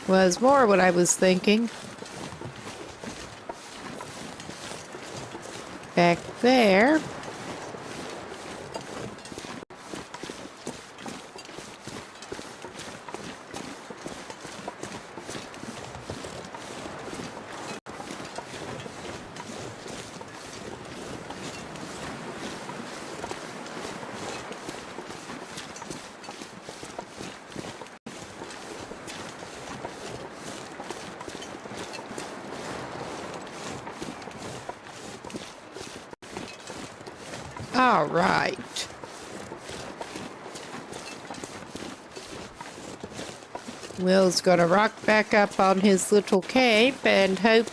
Was more what I was thinking. Back there. All right. Will's gonna rock back up on his little cape and hope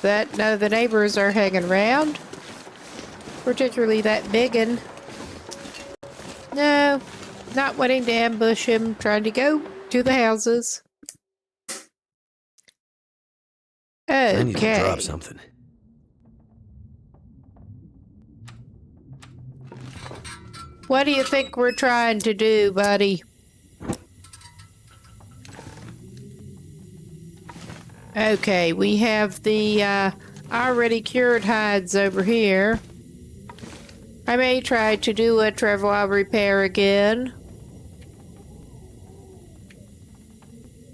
that none of the neighbors are hanging around. Particularly that biggin. No, not wanting to ambush him, trying to go to the houses. Okay. I need to drop something. What do you think we're trying to do, buddy? Okay, we have the already cured hides over here. I may try to do a Trevor repair again.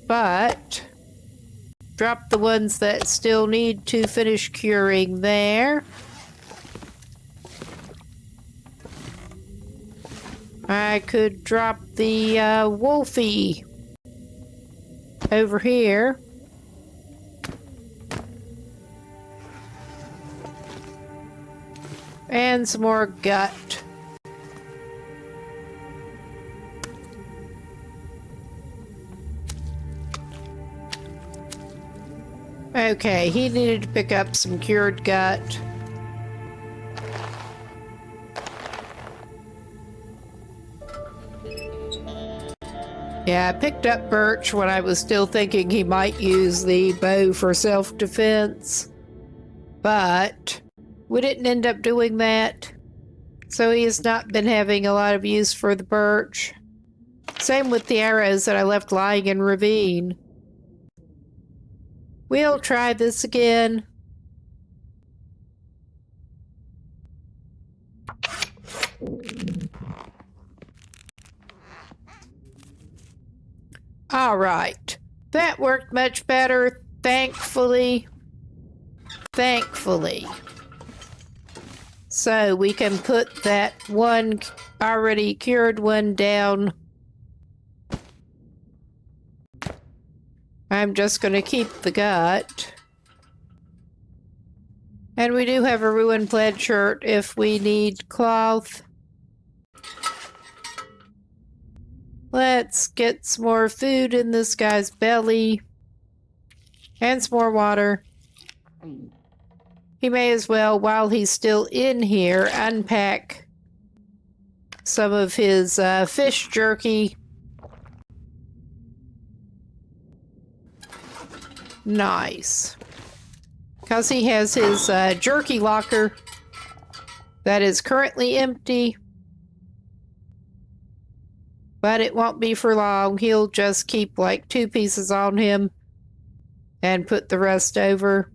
But drop the ones that still need to finish curing there. I could drop the Wolfie over here. And some more gut. Okay, he needed to pick up some cured gut. Yeah, I picked up Birch when I was still thinking he might use the bow for self-defense. But we didn't end up doing that. So he has not been having a lot of use for the Birch. Same with the arrows that I left lying in Ravine. We'll try this again. All right. That worked much better, thankfully. Thankfully. So we can put that one already cured one down. I'm just going to keep the gut. And we do have a ruin plaid shirt if we need cloth. Let's get some more food in this guy's belly. And some more water. He may as well, while he's still in here, unpack some of his fish jerky. Nice. Because he has his jerky locker that is currently empty. But it won't be for long. He'll just keep like 2 pieces on him and put the rest over.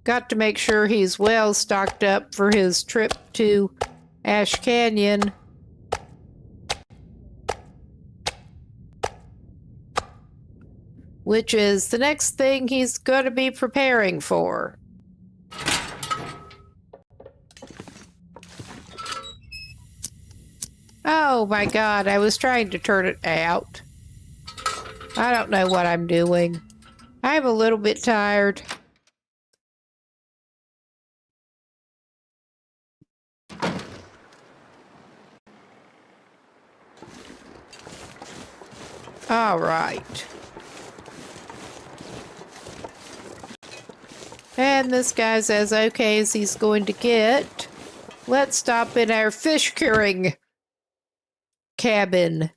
Got to make sure he's well stocked up for his trip to Ash Canyon. Which is the next thing he's going to be preparing for. Oh my god, I was trying to turn it out. I don't know what I'm doing. I'm a little bit tired. All right. And this guy's as okay as he's going to get. Let's stop in our fish curing cabin.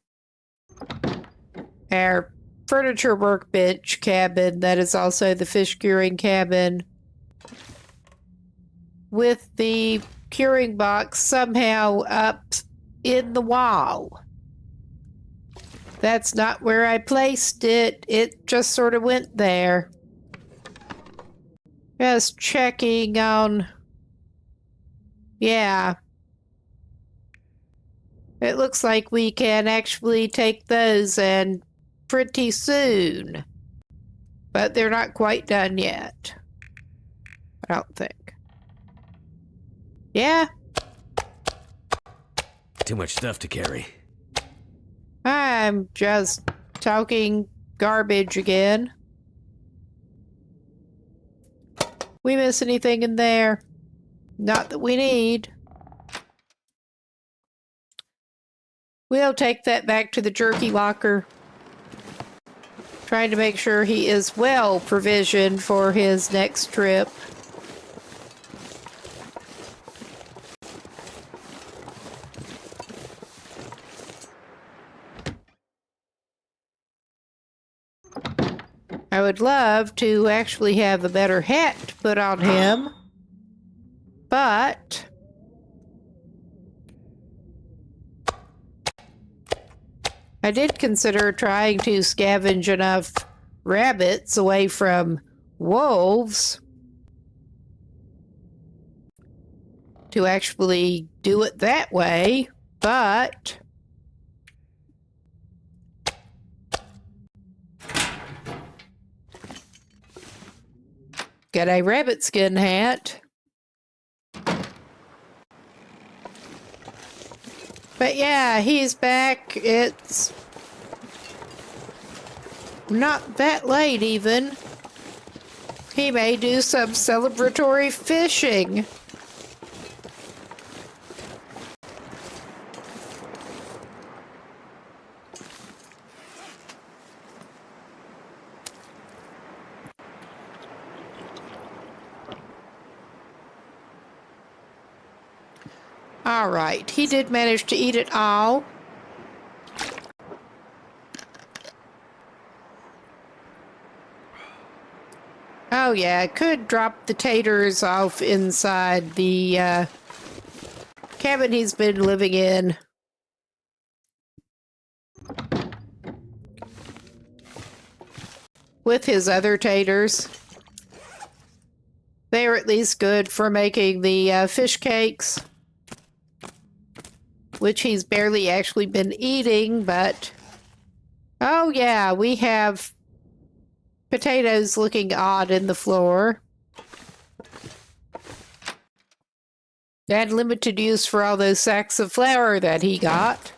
Our furniture workbench cabin that is also the fish curing cabin. With the curing box somehow up in the wall. That's not where I placed it. It just sort of went there. Just checking on... Yeah. It looks like we can actually take those and pretty soon. But they're not quite done yet. I don't think. Yeah? Too much stuff to carry. I'm just talking garbage again. We miss anything in there? Not that we need. We'll take that back to the jerky locker. Trying to make sure he is well provisioned for his next trip. I would love to actually have a better hat to put on him, but I did consider trying to scavenge enough rabbits away from wolves to actually do it that way, but got a rabbit skin hat. But yeah, he's back. It's not that late even. He may do some celebratory fishing. All right, he did manage to eat it all. Oh yeah, I could drop the taters off inside the cabin he's been living in. With his other taters. They are at least good for making the fish cakes. Which he's barely actually been eating, but Oh, yeah, we have potatoes looking odd in the floor. And limited use for all those sacks of flour that he got.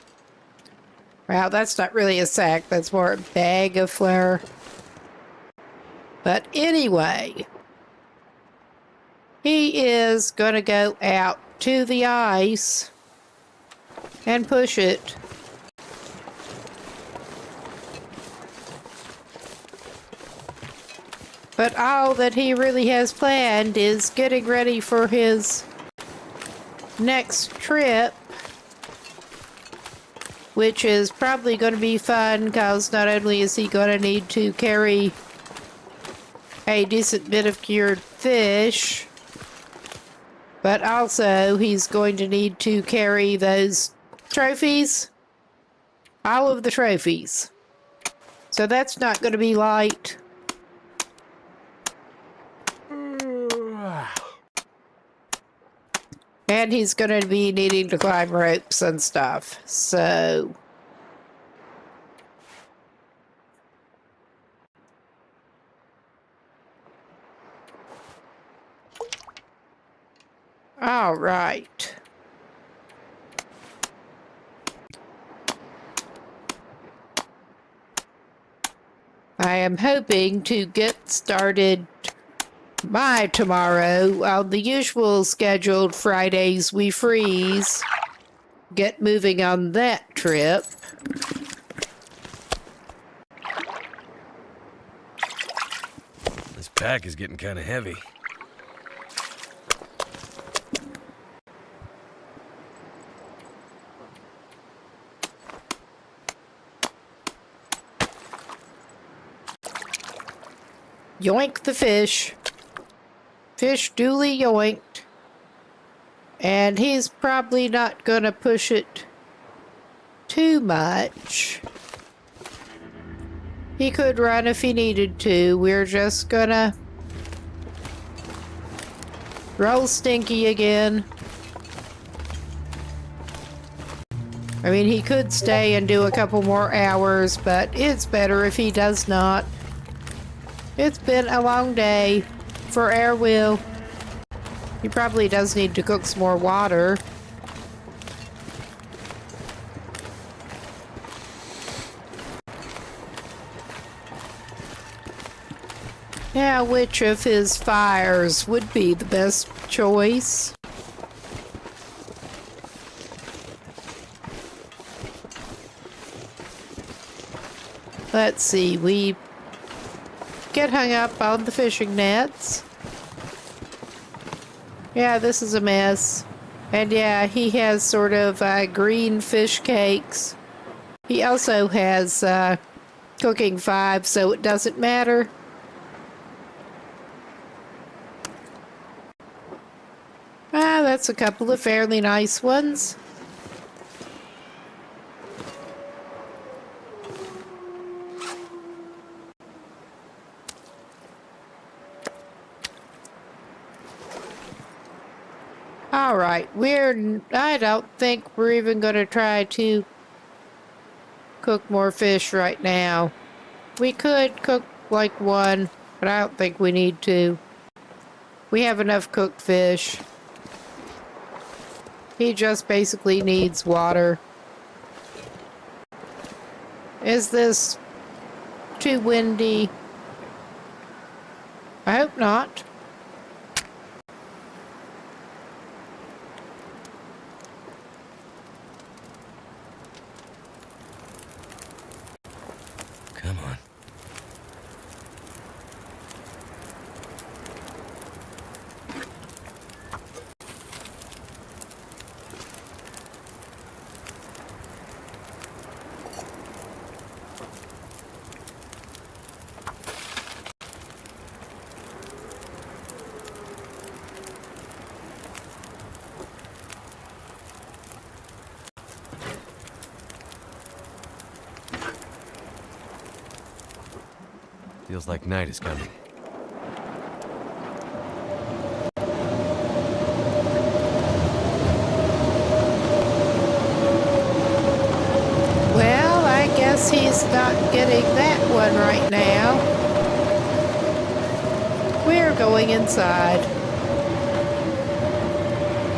Well, that's not really a sack, that's more a bag of flour. But anyway, he is going to go out to the ice and push it. But all that he really has planned is getting ready for his next trip, which is probably going to be fun because not only is he going to need to carry a decent bit of cured fish, but also he's going to need to carry those trophies, all of the trophies. So that's not going to be light. And he's going to be needing to climb ropes and stuff, so... All right. I am hoping to get started by tomorrow on the usual scheduled Fridays we freeze. Get moving on that trip. This pack is getting kind of heavy. Yoink the fish. Fish duly yoinked. And he's probably not going to push it too much. He could run if he needed to. We're just gonna roll Stinky again. I mean, he could stay and do a couple more hours, but it's better if he does not. It's been a long day for our Will. He probably does need to cook some more water. Now, which of his fires would be the best choice? Let's see, we get hung up on the fishing nets. Yeah, this is a mess. And yeah, he has sort of green fish cakes. He also has cooking 5, so it doesn't matter. Ah, that's a couple of fairly nice ones. All right, I don't think we're even going to try to cook more fish right now. We could cook like one, but I don't think we need to. We have enough cooked fish. He just basically needs water. Is this too windy? I hope not. Come on. Feels like night is coming. Well, I guess he's not We're going inside.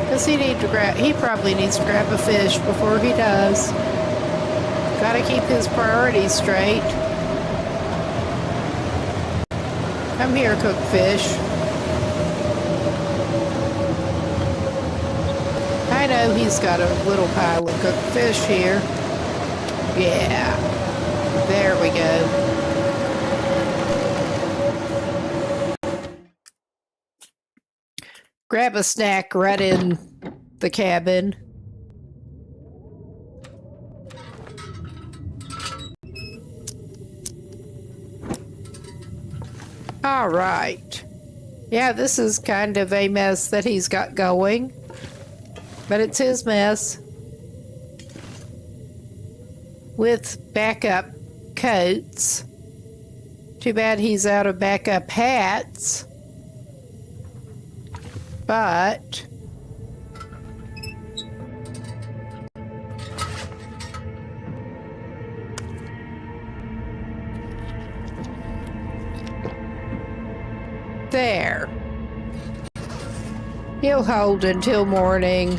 Because he probably needs to grab a fish before he does. Gotta keep his priorities straight. Come here, cooked fish. I know he's got a little pile of cooked fish here. Yeah. There we go. Grab a snack right in the cabin. All right. Yeah, this is kind of a mess that he's got going. But it's his mess. With backup coats. Too bad he's out of backup hats. But there. He'll hold until morning.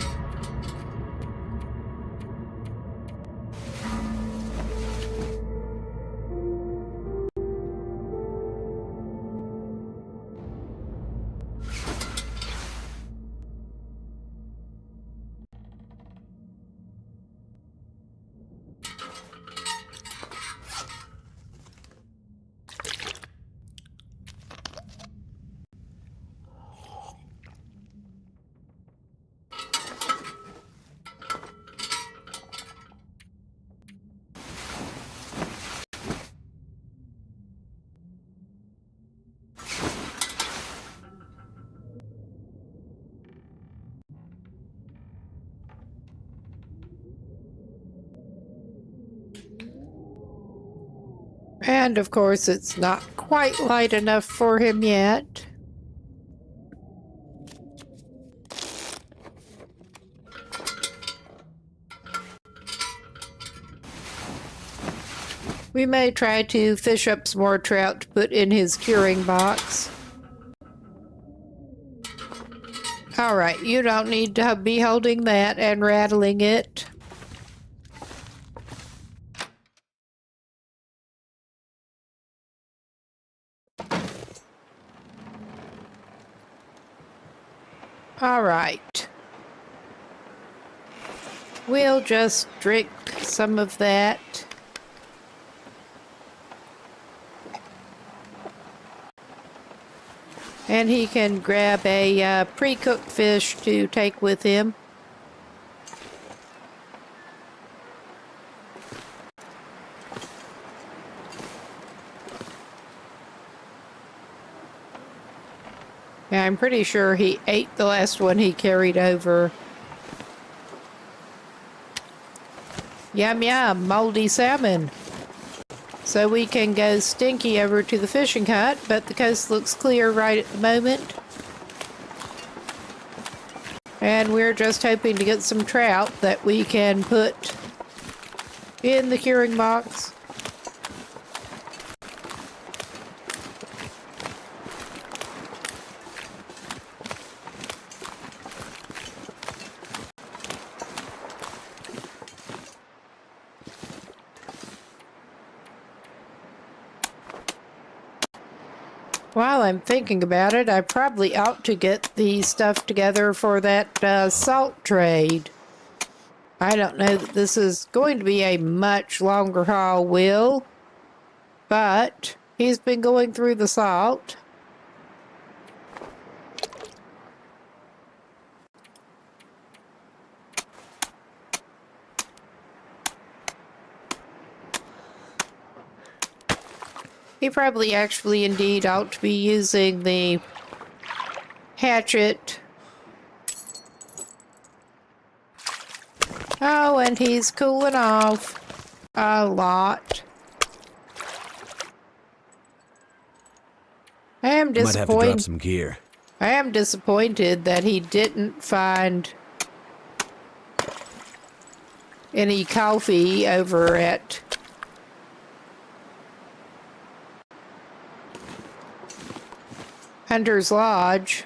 And of course, it's not quite light enough for him yet. We may try to fish up some more trout to put in his curing box. All right, you don't need to be holding that and rattling it. All right. We'll just drink some of that. And he can grab a pre-cooked fish to take with him. Yeah, I'm pretty sure he ate the last one he carried over. Yum yum, moldy salmon. So we can go stinky over to the fishing hut, but the coast looks clear right at the moment. And we're just hoping to get some trout that we can put in the curing box. While I'm thinking about it, I probably ought to get the stuff together for that salt trade. I don't know that this is going to be a much longer haul, Will, but he's been going through the salt. He probably actually indeed ought to be using the hatchet. Oh, and he's cooling off a lot. I am disappointed. Might have to drop some gear. I am disappointed that he didn't find any coffee over at Hunter's Lodge.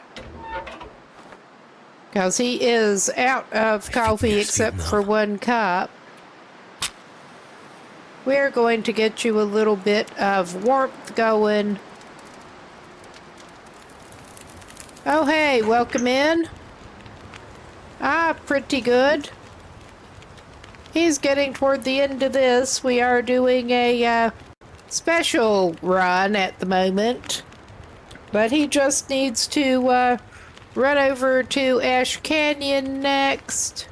Because he is out of coffee except for 1 cup. We're going to get you a little bit of warmth going. Oh, hey, welcome in. Pretty good. He's getting toward the end of this. We are doing a special run at the moment. But he just needs to run over to Ash Canyon next.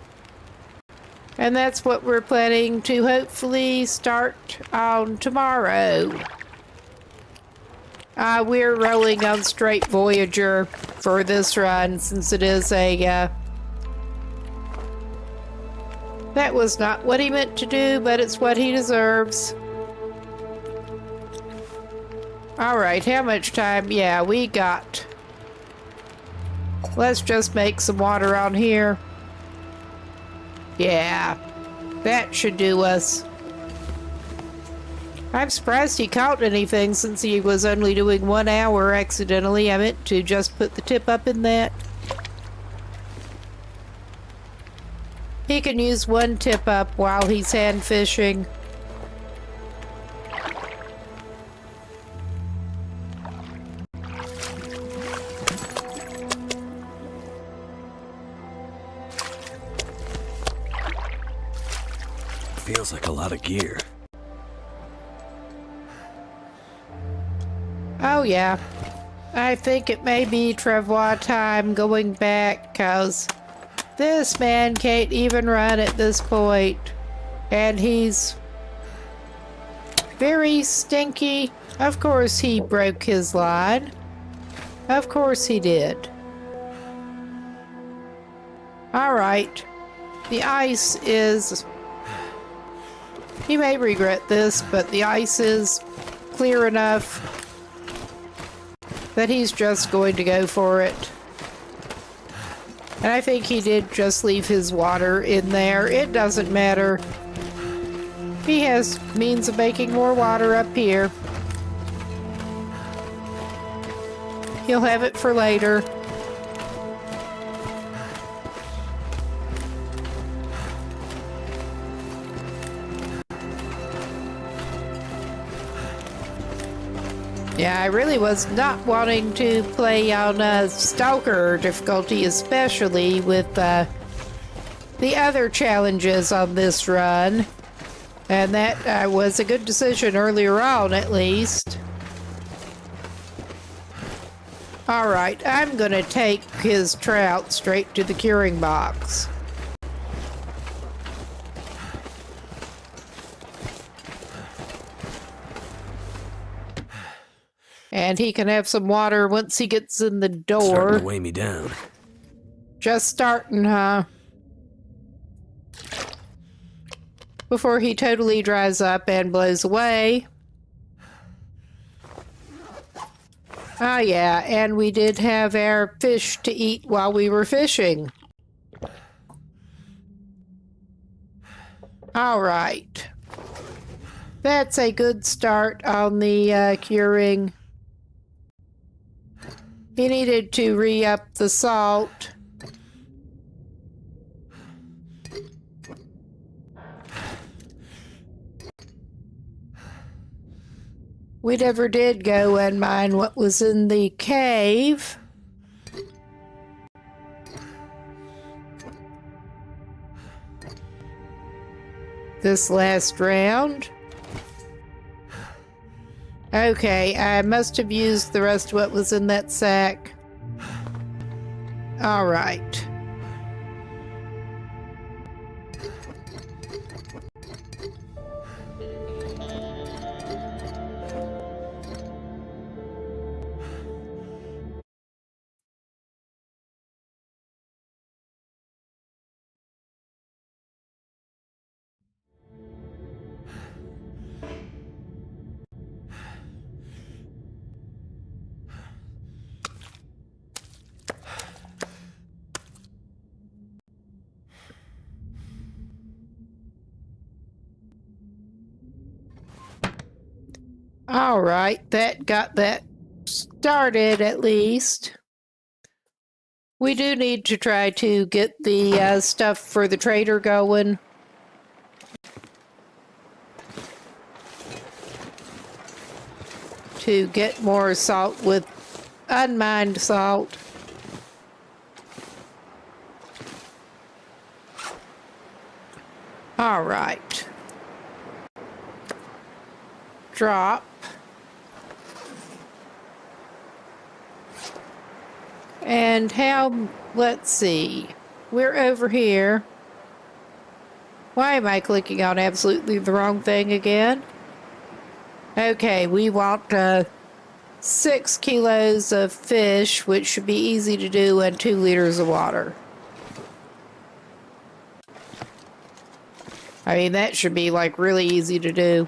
And that's what we're planning to hopefully start on tomorrow. We're rolling on straight Voyager for this run since it is a... that was not what he meant to do, but it's what he deserves. Alright, how much time? Yeah, we got... Let's just make some water on here. Yeah, that should do us. I'm surprised he caught anything since he was only doing 1 hour accidentally. I meant to just put the tip up in that. He can use 1 tip up while he's hand fishing. Feels like a lot of gear. Oh yeah. I think it may be Travois time going back, cause this man can't even run at this point. And he's very stinky. Of course he broke his line. Of course he did. Alright. The ice is... He may regret this, but the ice is clear enough that he's just going to go for it. And I think he did just leave his water in there. It doesn't matter. He has means of making more water up here. He'll have it for later. Yeah, I really was not wanting to play on Stalker difficulty, especially with the other challenges on this run. And that was a good decision earlier on, at least. Alright, I'm gonna take his trout straight to the curing box. And he can have some water once he gets in the door. Starting to weigh me down. Just starting, huh? Before he totally dries up and blows away. Ah, yeah, and we did have our fish to eat while we were fishing. All right. That's a good start on the curing. He needed to re-up the salt. We never did go and mine what was in the cave. This last round. Okay, I must have used the rest of what was in that sack. All right. All right, that got that started at least. We do need to try to get the stuff for the trader going. To get more salt with unmined salt. All right. Drop. And how, let's see. We're over here. Why am I clicking on absolutely the wrong thing again? Okay, we want 6 kilos of fish, which should be easy to do, and 2 liters of water. I mean, that should be like really easy to do.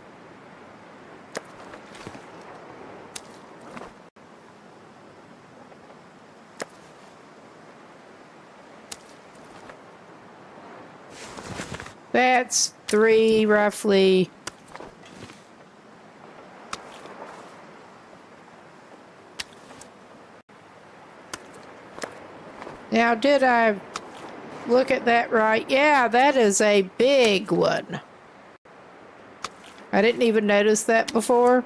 That's 3 roughly. Now, did I look at that right? Yeah, that is a big one. I didn't even notice that before.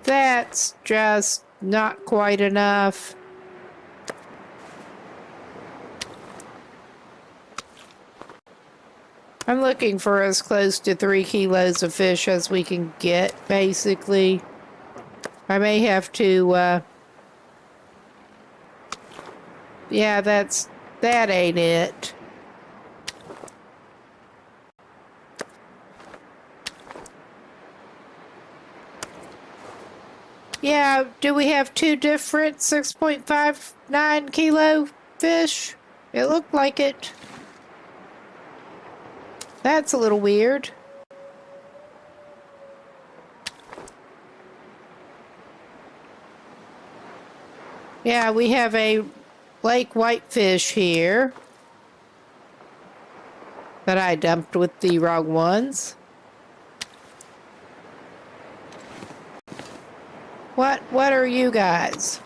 That's just not quite enough. I'm looking for as close to 3 kilos of fish as we can get, basically. I may have to, yeah, that ain't it. Yeah, do we have 2 different 6.59 kilo fish? It looked like it. That's a little weird. Yeah, we have a lake whitefish here that I dumped with the wrong ones. What are you guys?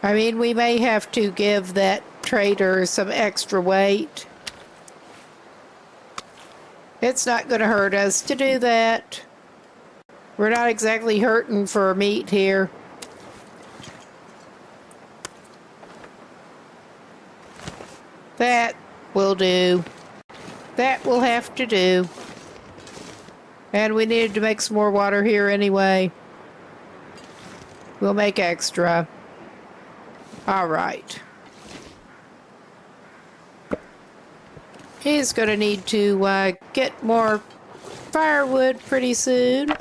I mean, we may have to give that trader some extra weight. It's not going to hurt us to do that. We're not exactly hurting for meat here. That will do. That will have to do. And we needed to make some more water here anyway. We'll make extra. All right. He's going to need to get more firewood pretty soon. I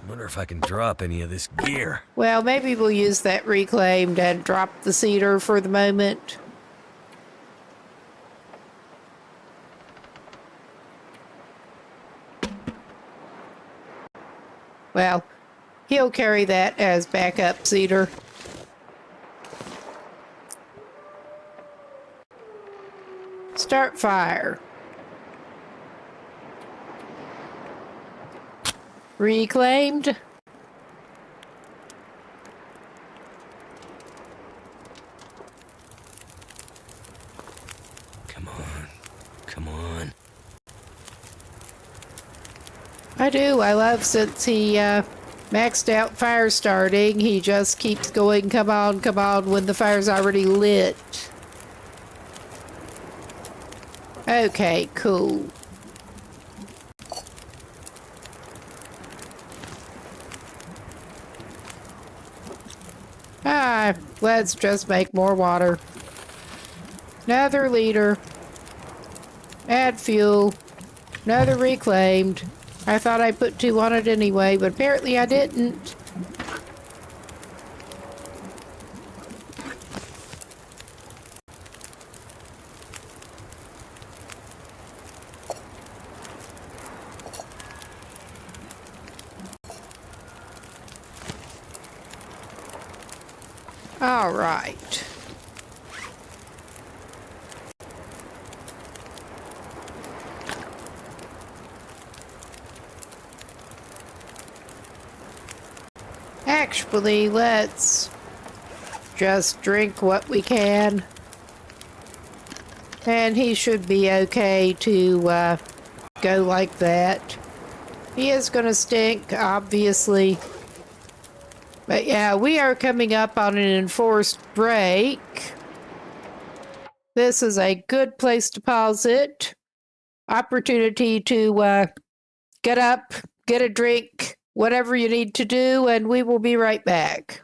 wonder if I can drop any of this gear. Well, maybe we'll use that reclaimed and drop the cedar for the moment. Well, he'll carry that as backup cedar. Start fire. Reclaimed. Come on. Come on. I do. I love since he maxed out fire starting. He just keeps going, come on, when the fire's already lit. Okay, cool. Let's just make more water. Another liter. Add fuel. Another reclaimed. I thought I put 2 on it anyway, but apparently I didn't. All right. Actually, let's just drink what we can. And he should be okay to go like that. He is going to stink, obviously. But yeah, we are coming up on an enforced break. This is a good place to pause it. Opportunity to get up, get a drink, whatever you need to do, and we will be right back.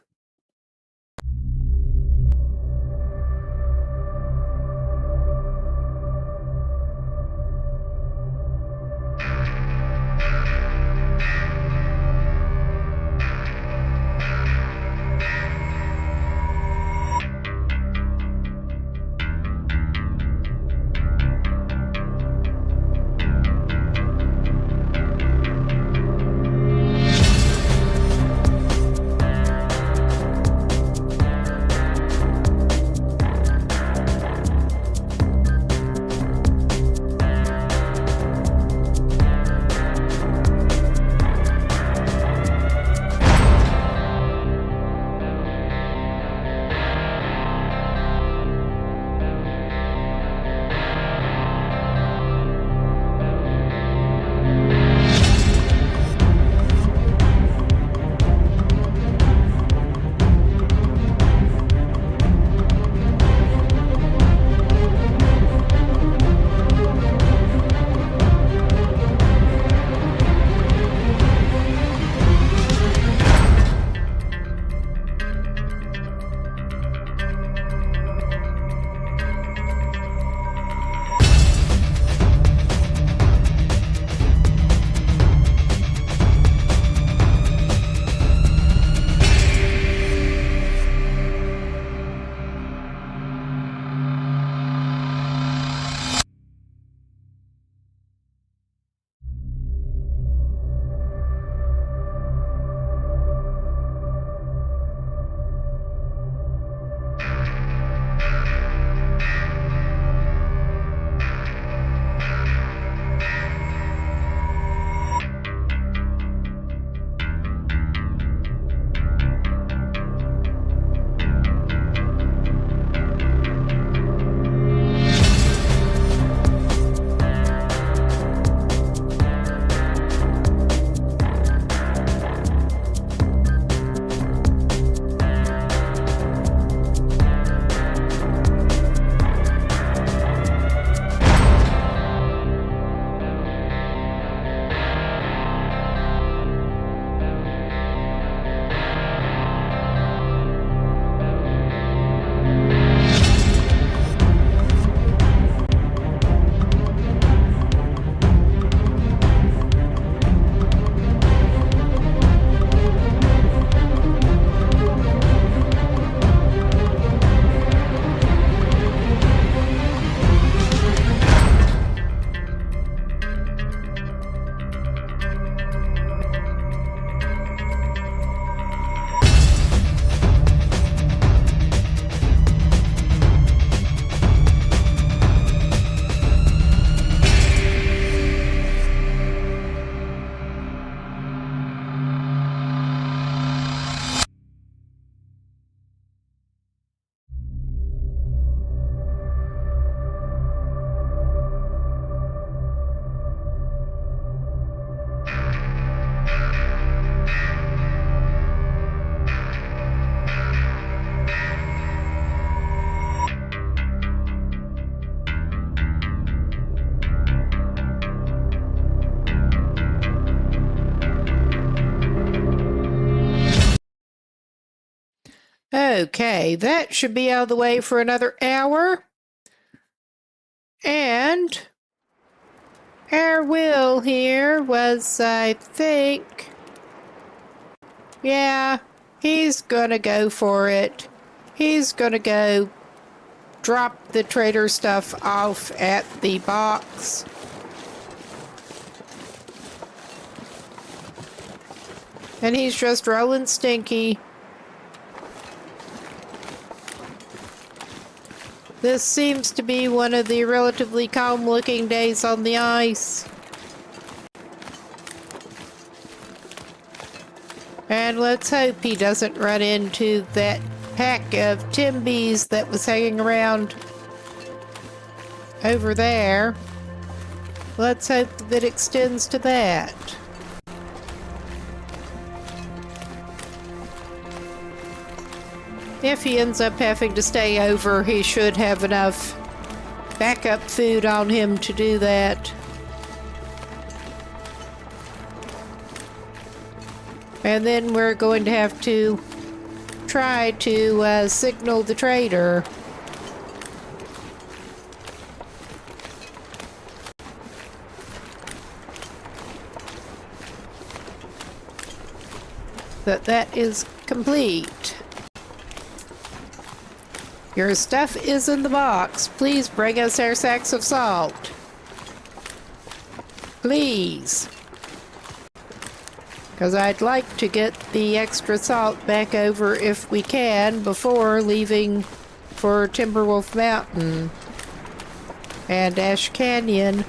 Okay, that should be out of the way for another hour. And our Will here was, I think, yeah, he's gonna go for it. He's gonna go drop the trader stuff off at the box. And he's just rolling stinky. This seems to be one of the relatively calm-looking days on the ice. And let's hope he doesn't run into that pack of Timbies that was hanging around over there. Let's hope that it extends to that. If he ends up having to stay over, he should have enough backup food on him to do that. And then we're going to have to try to signal the trader. That is complete. Your stuff is in the box. Please bring us our sacks of salt. Please. Because I'd like to get the extra salt back over if we can before leaving for Timberwolf Mountain and Ash Canyon.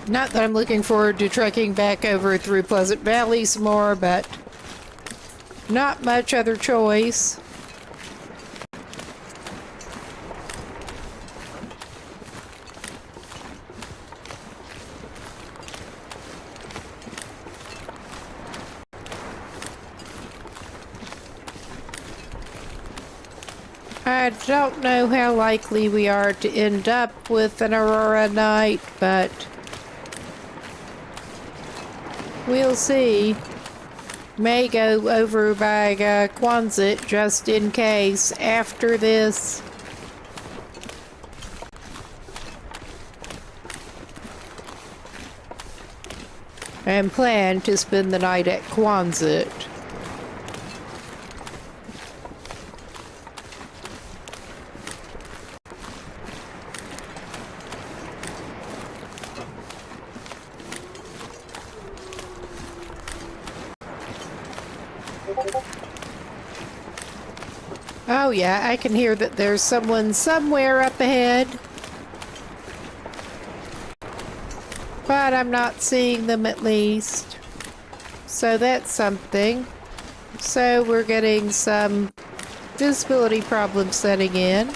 Not that I'm looking forward to trekking back over through Pleasant Valley some more, but not much other choice. I don't know how likely we are to end up with an Aurora night, but we'll see. May go over by Quonset just in case after this. And plan to spend the night at Quonset. Oh yeah, I can hear that there's someone somewhere up ahead. But I'm not seeing them at least. So that's something. So we're getting some visibility problems setting in.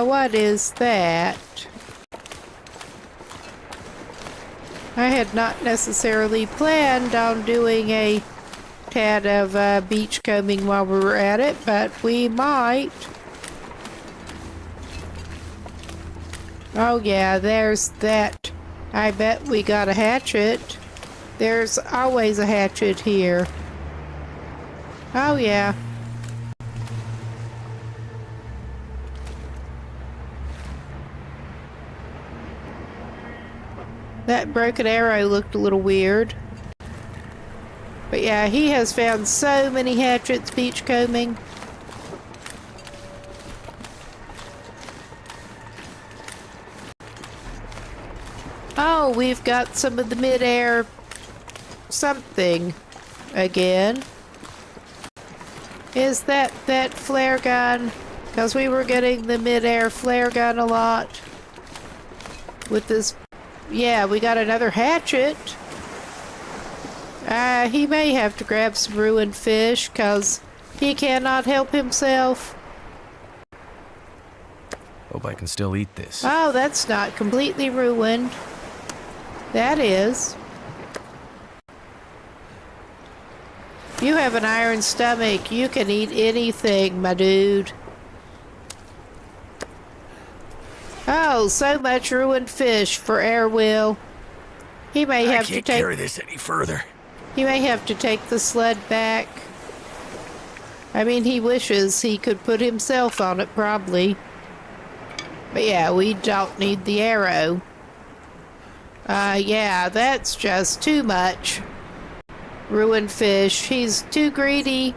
What is that? I had not necessarily planned on doing a tad of beach combing while we were at it, but we might. Oh yeah, there's that. I bet we got a hatchet. There's always a hatchet here. Oh yeah. That broken arrow looked a little weird. But yeah, he has found so many hatchets beachcombing. Oh, we've got some of the mid-air something again. Is that flare gun? Because we were getting the mid-air flare gun a lot with this. Yeah, we got another hatchet. He may have to grab some ruined fish because he cannot help himself. Hope I can still eat this. Oh, that's not completely ruined. That is. You have an iron stomach. You can eat anything, my dude. Oh, so much ruined fish for Airwill. He may have to take... I can't carry this any further. He may have to take the sled back. I mean, he wishes he could put himself on it, probably. But yeah, we don't need the arrow. Yeah, that's just too much. Ruined fish. He's too greedy.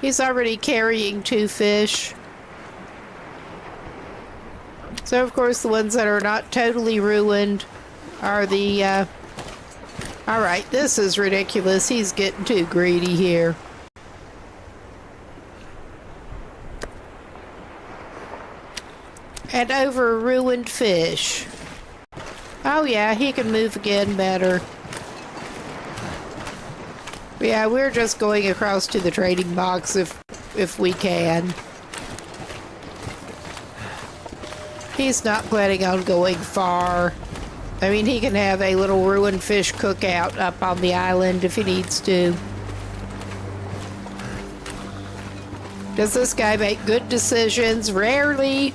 He's already carrying 2 fish. So, of course, the ones that are not totally ruined are the, Alright, this is ridiculous. He's getting too greedy here. And over ruined fish. Oh yeah, he can move again better. Yeah, we're just going across to the trading box if we can. He's not planning on going far. I mean, he can have a little ruined fish cookout up on the island if he needs to. Does this guy make good decisions? Rarely.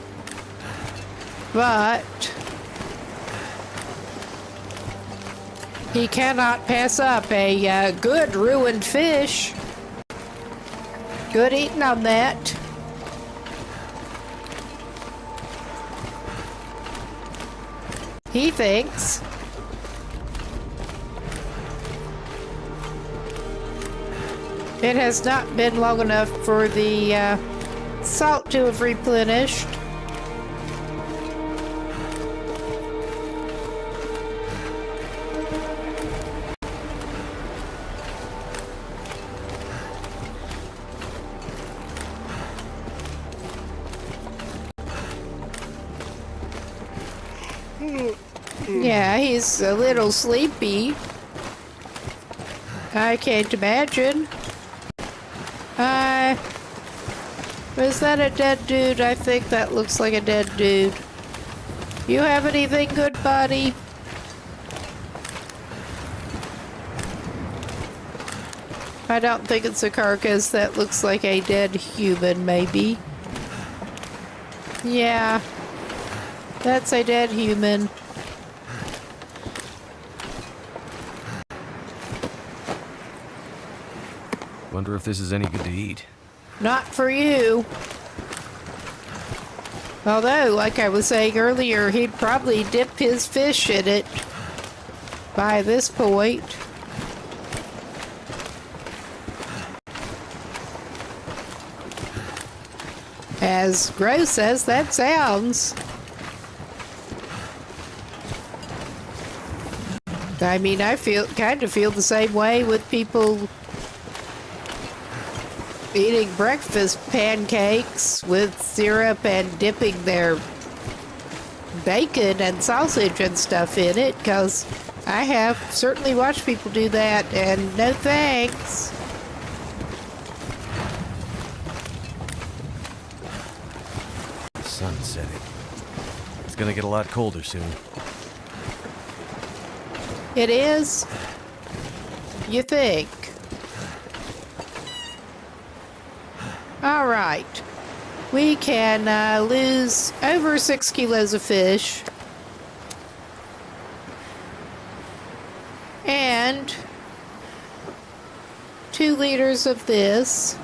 But he cannot pass up a good ruined fish. Good eating on that. He thinks. It has not been long enough for the salt to have replenished. Yeah, he's a little sleepy. I can't imagine. Was that a dead dude? I think that looks like a dead dude. You have anything good, buddy? I don't think it's a carcass. That looks like a dead human, maybe. Yeah. That's a dead human. Wonder if this is any good to eat. Not for you. Although, like I was saying earlier, he'd probably dip his fish in it by this point. As gross as that sounds. I mean, I kind of feel the same way with people eating breakfast pancakes with syrup and dipping their bacon and sausage and stuff in it, because I have certainly watched people do that, and no thanks. The sun's setting. It's gonna get a lot colder soon. It is? You think? All right. We can lose over 6 kilos of fish. And 2 liters of this.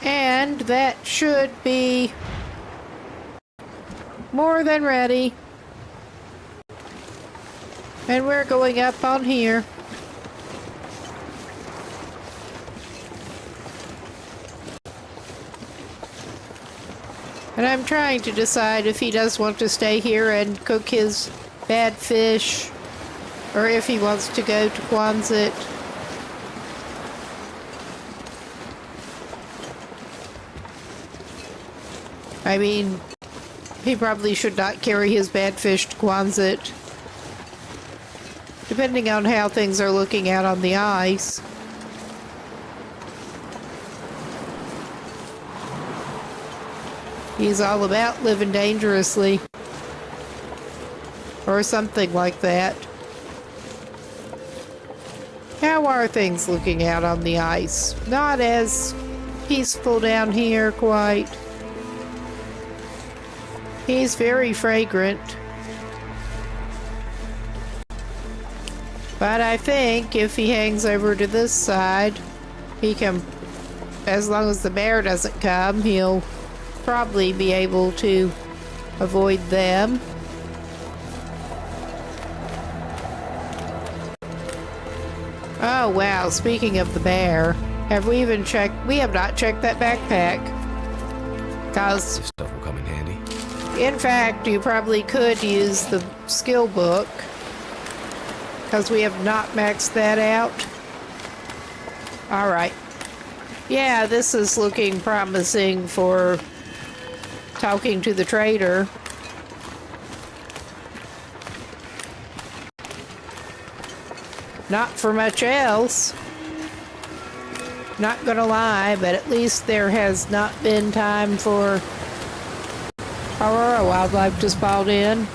And that should be more than ready. And we're going up on here. And I'm trying to decide if he does want to stay here and cook his bad fish, or if he wants to go to Quonset. I mean, he probably should not carry his bad fish to Quonset, depending on how things are looking out on the ice. He's all about living dangerously, or something like that. How are things looking out on the ice? Not as peaceful down here, quite. He's very fragrant. But I think if he hangs over to this side, he can, as long as the bear doesn't come, he'll probably be able to avoid them. Oh, wow. Speaking of the bear, have we even checked? We have not checked that backpack. Because, This stuff will come in handy. in fact, you probably could use the skill book. Because we have not maxed that out. Alright. Yeah, this is looking promising for talking to the trader. Not for much else. Not gonna lie, but at least there has not been time for Aurora wildlife to spawn in.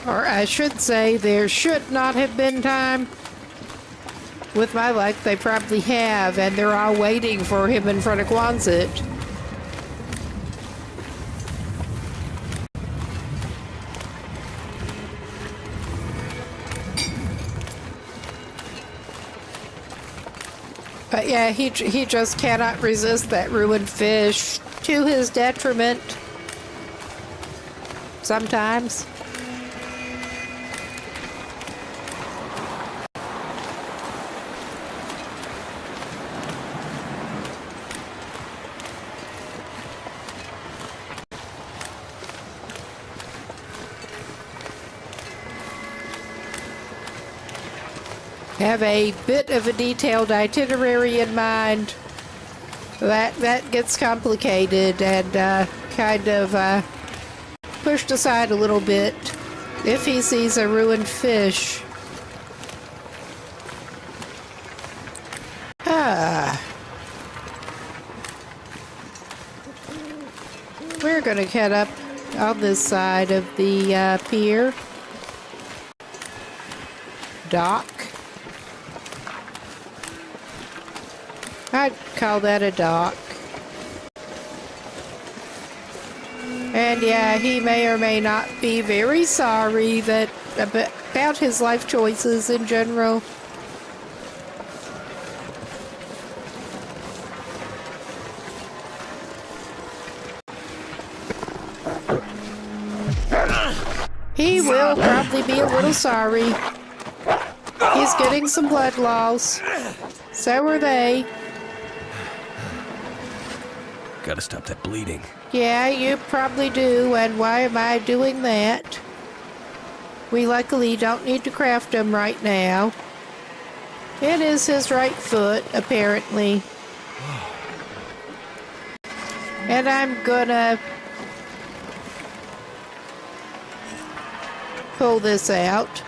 Or I should say, there should not have been time. With my luck, they probably have, and they're all waiting for him in front of Quonset. But yeah, he just cannot resist that ruined fish, to his detriment. Sometimes. Have a bit of a detailed itinerary in mind. That gets complicated and kind of pushed aside a little bit if he sees a ruined fish. We're gonna head up on this side of the pier. Dock. I'd call that a dock. And yeah, he may or may not be very sorry about his life choices in general. He will probably be a little sorry. He's getting some blood loss. So are they. Gotta stop that bleeding. Yeah, you probably do, and why am I doing that? We luckily don't need to craft him right now. It is his right foot, apparently. And I'm gonna pull this out.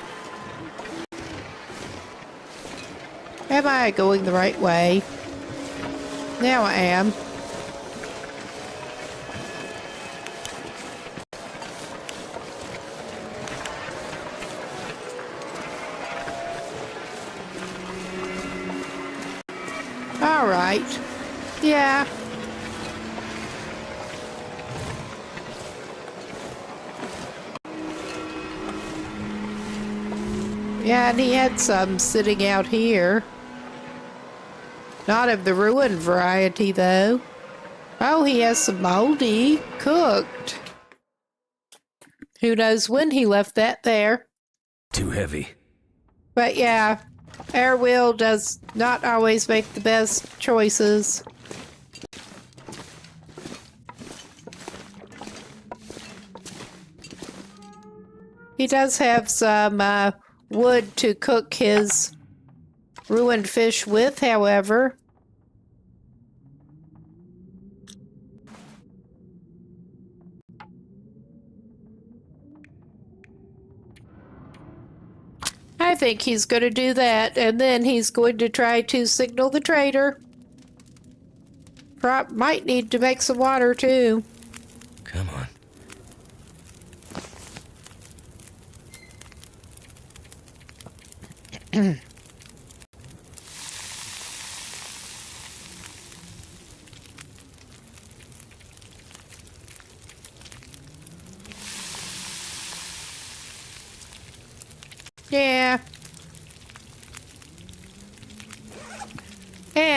Am I going the right way? Now I am. All right. Yeah. Yeah, and he had some sitting out here. Not of the ruined variety, though. Oh, he has some moldy, cooked. Who knows when he left that there. Too heavy. But yeah, our will does not always make the best choices. He does have some wood to cook his ruined fish with, however. I think he's going to do that, and then he's going to try to signal the trader. Might need to make some water, too. Come on.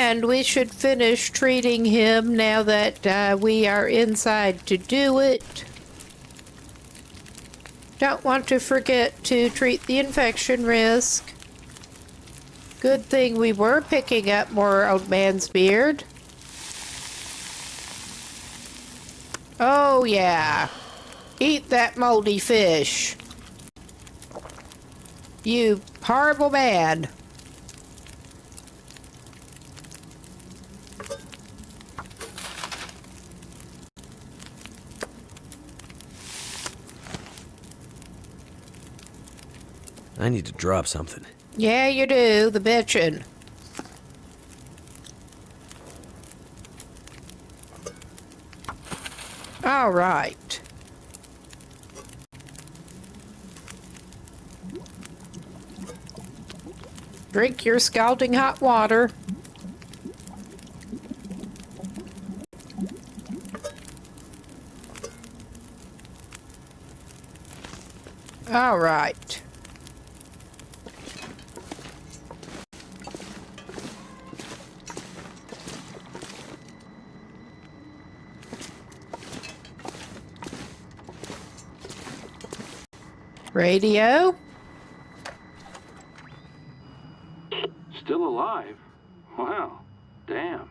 And we should finish treating him now that we are inside to do it. Don't want to forget to treat the infection risk. Good thing we were picking up more old man's beard. Oh yeah. Eat that moldy fish. You horrible man. I need to drop something. Yeah, you do, the bitchin'. All right. Drink your scalding hot water. All right. Radio? Still alive? Wow. Damn.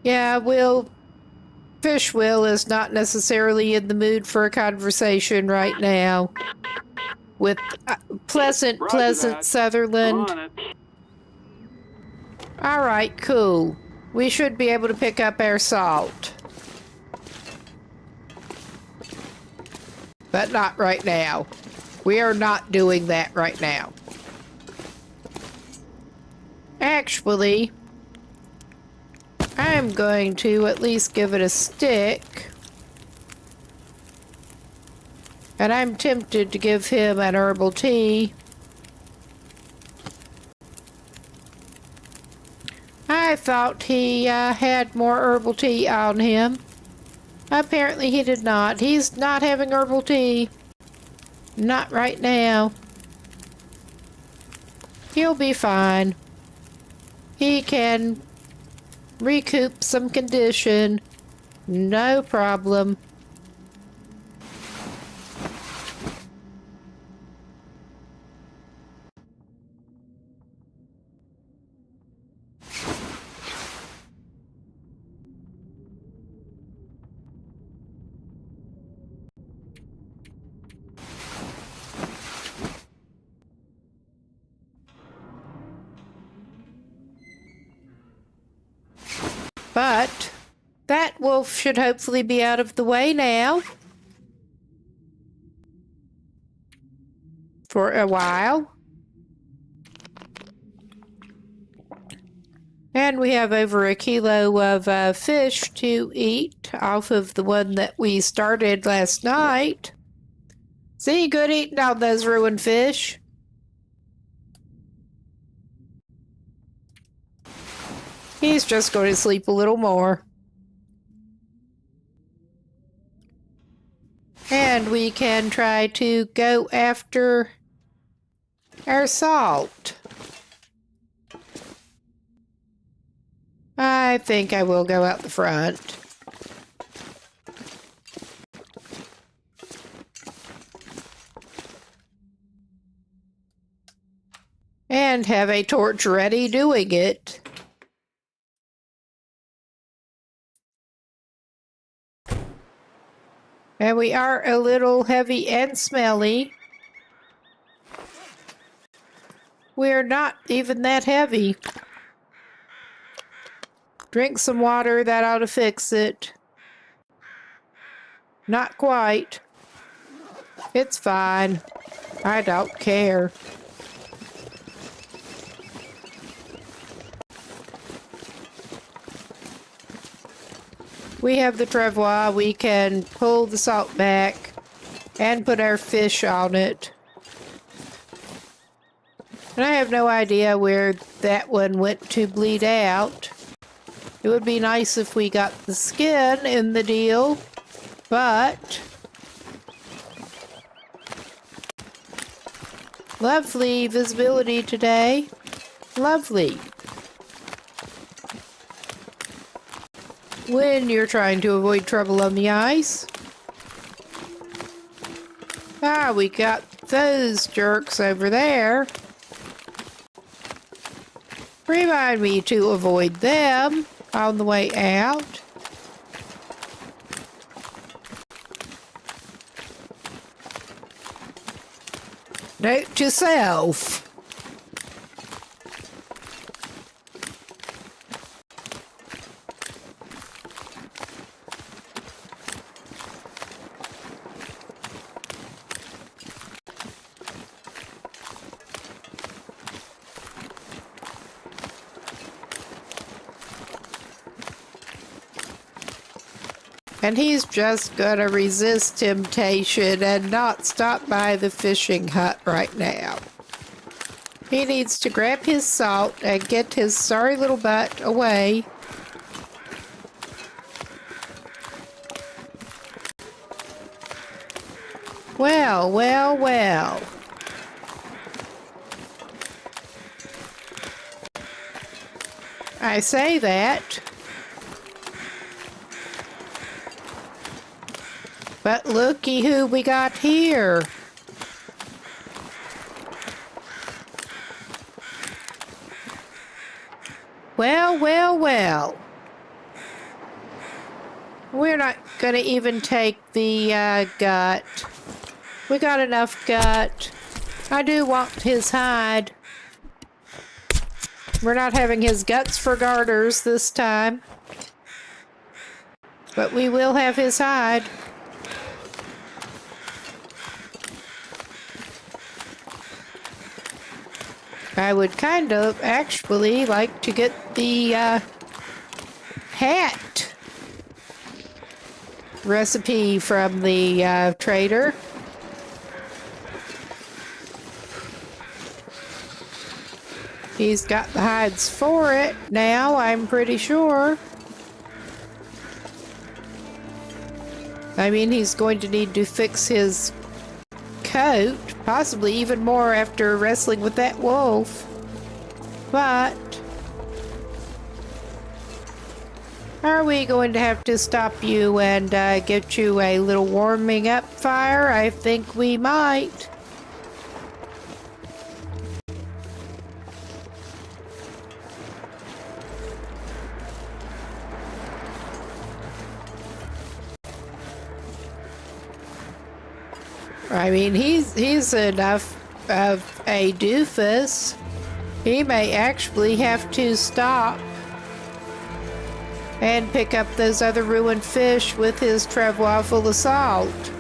Yeah, Fish Will is not necessarily in the mood for a conversation right now. With Pleasant that. Sutherland. On it. All right, cool. We should be able to pick up our salt. But not right now. We are not doing that right now. Actually, I'm going to at least give it a stick. And I'm tempted to give him an herbal tea. I thought he had more herbal tea on him. Apparently he did not. He's not having herbal tea. Not right now. He'll be fine. He can recoup some condition. No problem. But that wolf should hopefully be out of the way now. For a while. And we have over a kilo of fish to eat off of the one that we started last night. See, good eating on those ruined fish. He's just going to sleep a little more. And we can try to go after our salt. I think I will go out the front. And have a torch ready doing it. And we are a little heavy and smelly. We're not even that heavy. Drink some water, that ought to fix it. Not quite. It's fine. I don't care. We have the travois. We can pull the salt back and put our fish on it. And I have no idea where that one went to bleed out. It would be nice if we got the skin in the deal, but lovely visibility today. Lovely. When you're trying to avoid trouble on the ice. Ah, we got those jerks over there. Remind me to avoid them on the way out. Note to self. And he's just gonna resist temptation and not stop by the fishing hut right now. He needs to grab his salt and get his sorry little butt away. Well, well, well. I say that. But looky who we got here. Well, well, well. We're not gonna even take the gut. We got enough gut. I do want his hide. We're not having his guts for garters this time. But we will have his hide. I would kind of actually like to get the hat recipe from the trader. He's got the hides for it now, I'm pretty sure. I mean, he's going to need to fix his coat, possibly even more after wrestling with that wolf. But are we going to have to stop you and get you a little warming up fire? I think we might. I mean, he's enough of a doofus. He may actually have to stop and pick up those other ruined fish with his travois full of salt.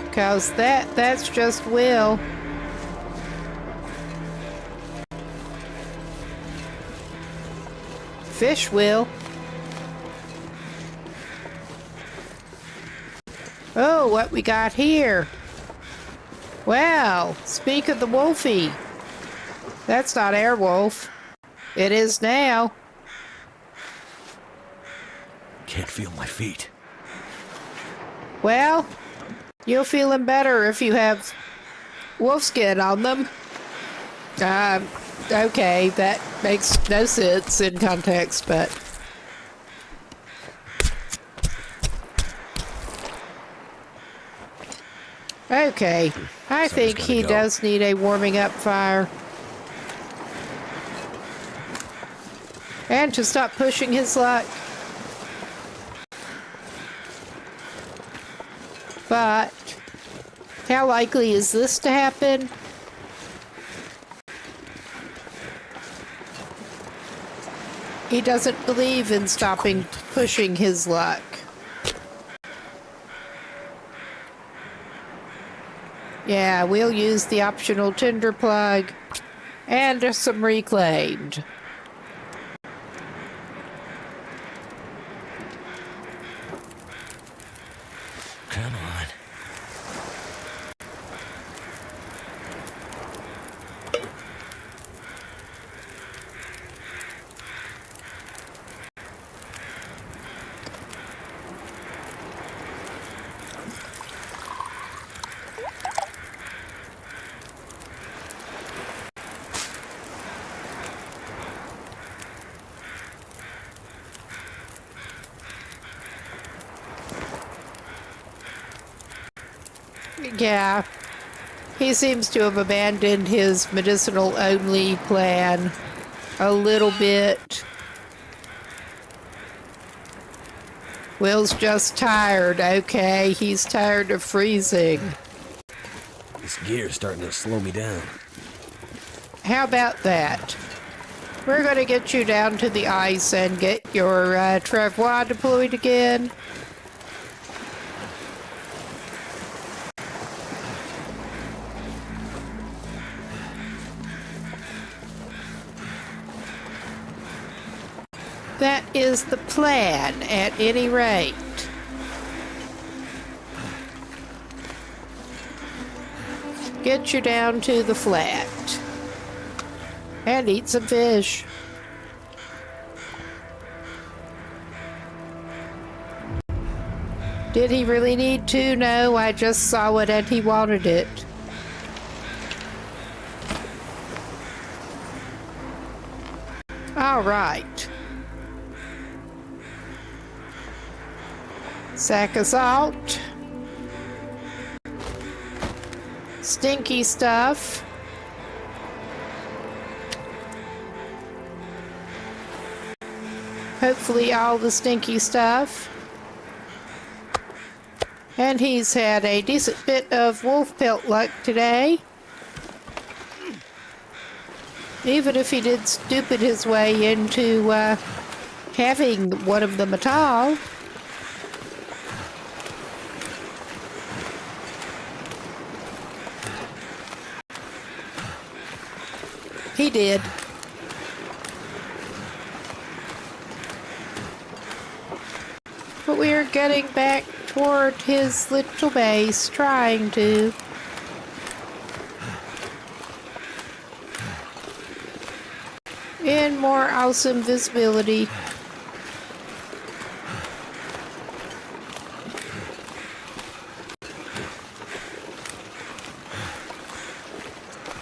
Because that's just Will. Fish Will. Oh, what we got here? Well, speak of the wolfie. That's not Airwolf. It is now. Can't feel my feet. Well, you'll feel them better if you have wolf skin on them. Okay, that makes no sense in context, but... Okay, I think he does need a warming up fire. And to stop pushing his luck. But how likely is this to happen? He doesn't believe in stopping pushing his luck. Yeah, we'll use the optional tinder plug and some reclaimed. Come on. Yeah. He seems to have abandoned his medicinal-only plan a little bit. Will's just tired, okay? He's tired of freezing. This gear's starting to slow me down. How about that? We're going to get you down to the ice and get your travois deployed again. That is the plan, at any rate. Get you down to the flat. And eat some fish. Did he really need to? No, I just saw it and he wanted it. All right. Sack of salt. Stinky stuff. Hopefully all the stinky stuff. And he's had a decent bit of wolf pelt luck today. Even if he did stupid his way into having one of them at all. He did. But we are getting back toward his little base, trying to. In more awesome visibility.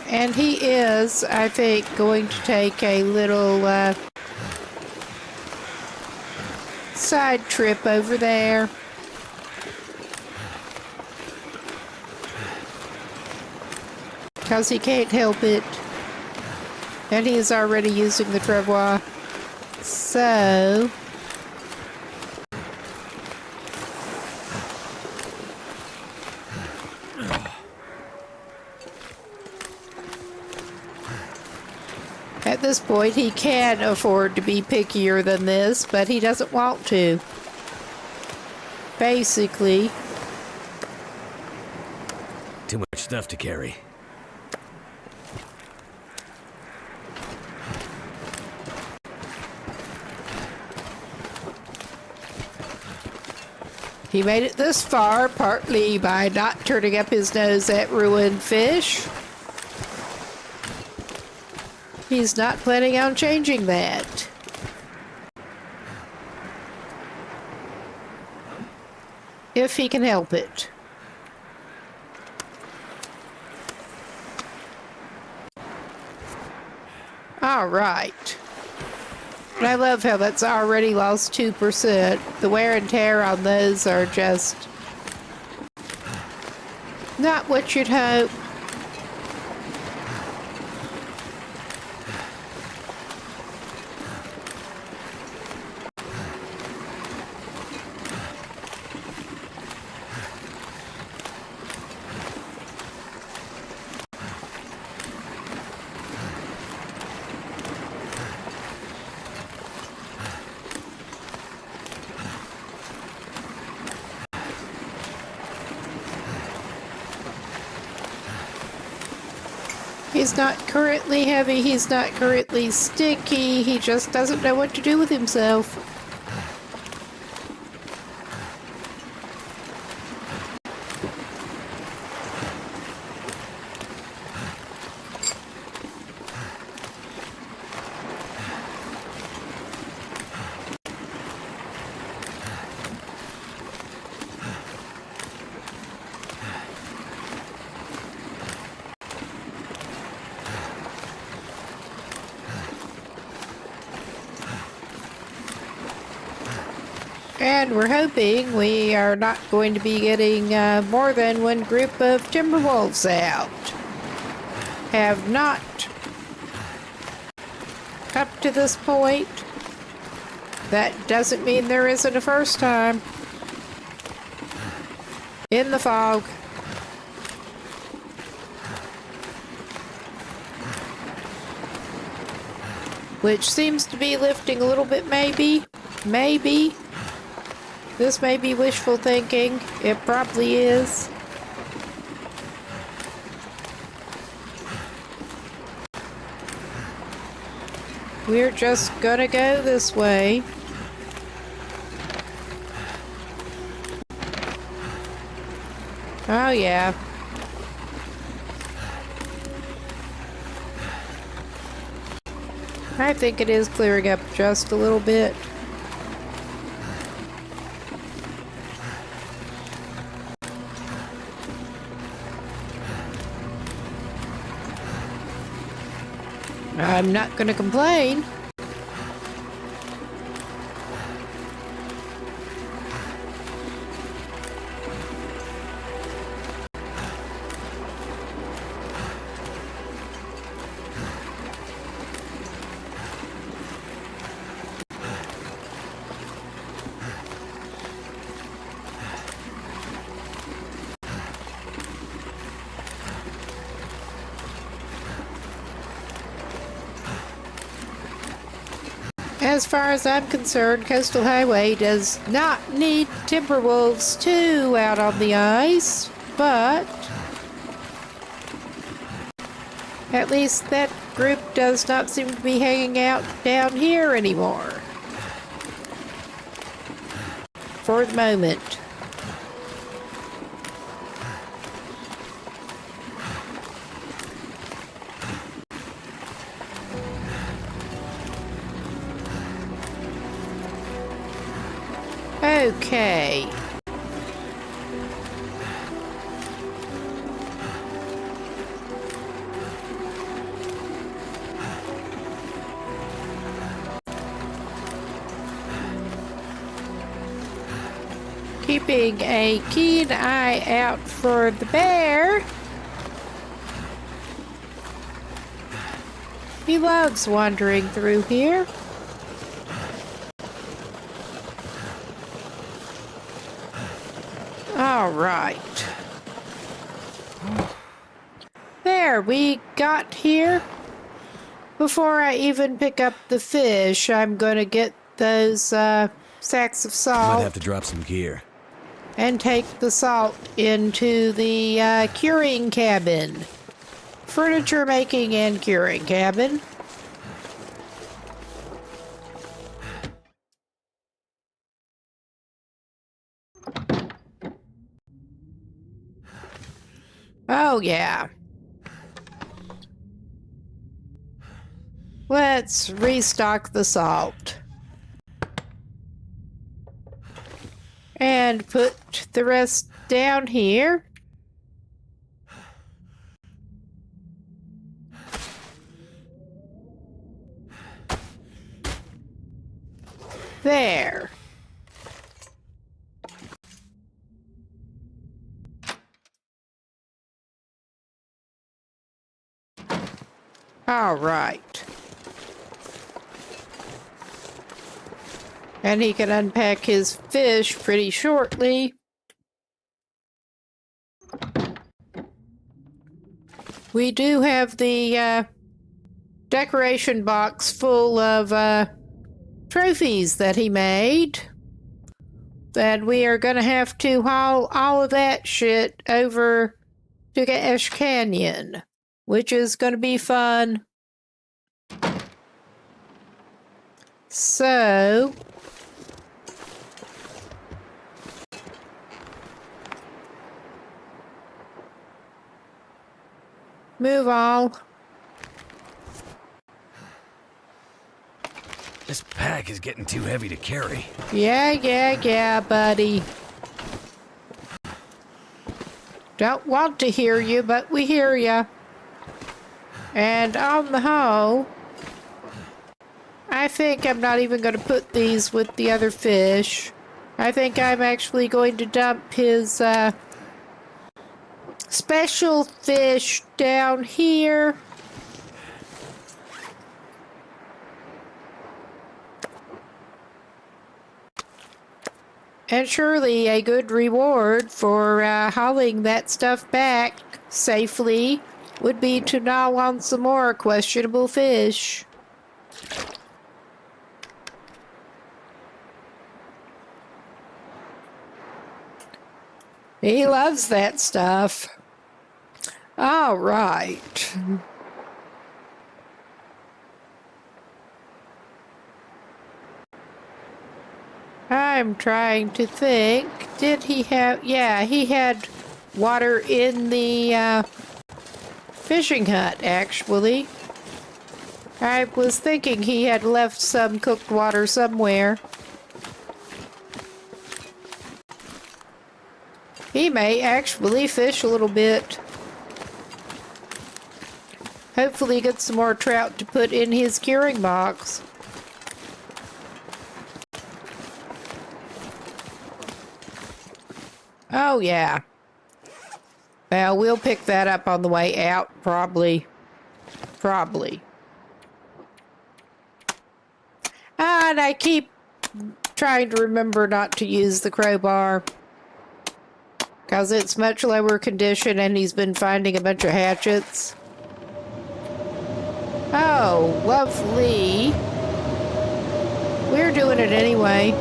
And he is, I think, going to take a little side trip over there. Because he can't help it. And he is already using the travois. So... at this point, he can afford to be pickier than this, but he doesn't want to. Basically. Too much stuff to carry. He made it this far, partly by not turning up his nose at ruined fish. He's not planning on changing that. If he can help it. All right. And I love how that's already lost 2%. The wear and tear on those are just not what you'd hope. He's not currently heavy, he's not currently sticky, he just doesn't know what to do with himself. And we're hoping we are not going to be getting more than one group of timber wolves out. Have not, up to this point. That doesn't mean there isn't a first time. In the fog. Which seems to be lifting a little bit, maybe. Maybe. This may be wishful thinking. It probably is. We're just gonna go this way. Oh, yeah. I think it is clearing up just a little bit. I'm not gonna complain. As far as I'm concerned, Coastal Highway does not need Timberwolves 2 out on the ice, but at least that group does not seem to be hanging out down here anymore. For the moment. Okay. Keeping a keen eye out for the bear. He loves wandering through here. All right. There, we got here. Before I even pick up the fish, I'm gonna get those sacks of salt. Might have to drop some gear. And take the salt into the curing cabin. Furniture making and curing cabin. Oh, yeah. Let's restock the salt. And put the rest down here. There. All right. And he can unpack his fish pretty shortly. We do have the decoration box full of trophies that he made. And we are going to have to haul all of that shit over to Ash Canyon, which is going to be fun. So, move on. This pack is getting too heavy to carry. Yeah, buddy. Don't want to hear you, but we hear you. And on the whole, I think I'm not even going to put these with the other fish. I think I'm actually going to dump his special fish down here. And surely a good reward for hauling that stuff back safely would be to gnaw on some more questionable fish. He loves that stuff. All right. I'm trying to think. Did he have... Yeah, he had water in the fishing hut, actually. I was thinking he had left some cooked water somewhere. He may actually fish a little bit. Hopefully get some more trout to put in his curing box. Oh, yeah. Well, we'll pick that up on the way out, probably. Probably. And I keep trying to remember not to use the crowbar, because it's much lower condition and he's been finding a bunch of hatchets. Oh, lovely. We're doing it anyway.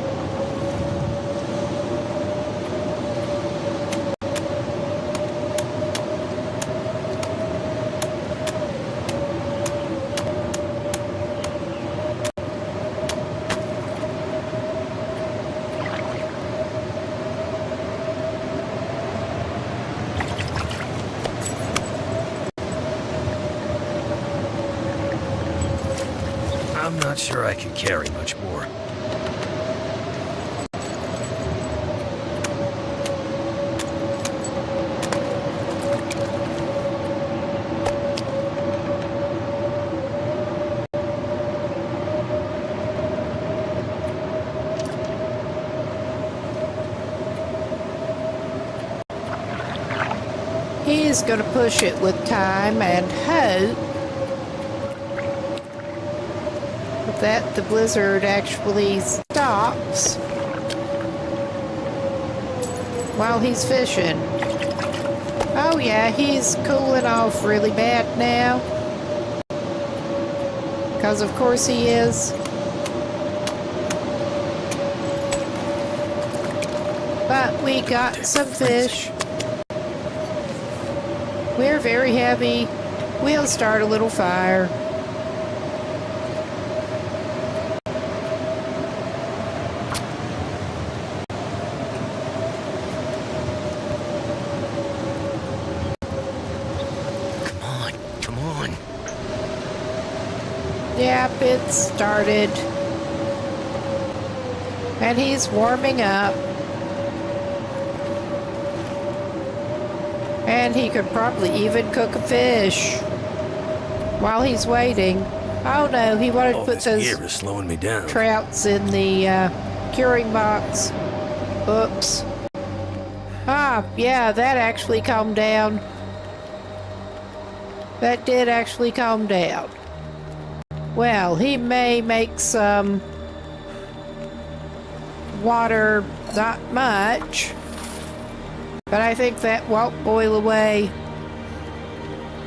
I'm not sure I can carry much more. He's going to push it with time and hope that the blizzard actually stops while he's fishing. Oh yeah, he's cooling off really bad now. Because of course he is. But we got some fish. We're very heavy. We'll start a little fire. Yep, it started. And he's warming up. And he could probably even cook a fish while he's waiting. Oh no, he wanted to put those gear is slowing me down. trouts in the curing box. Oops. Ah, yeah, that actually calmed down. That did actually calm down. Well, he may make some water, not much, but I think that won't boil away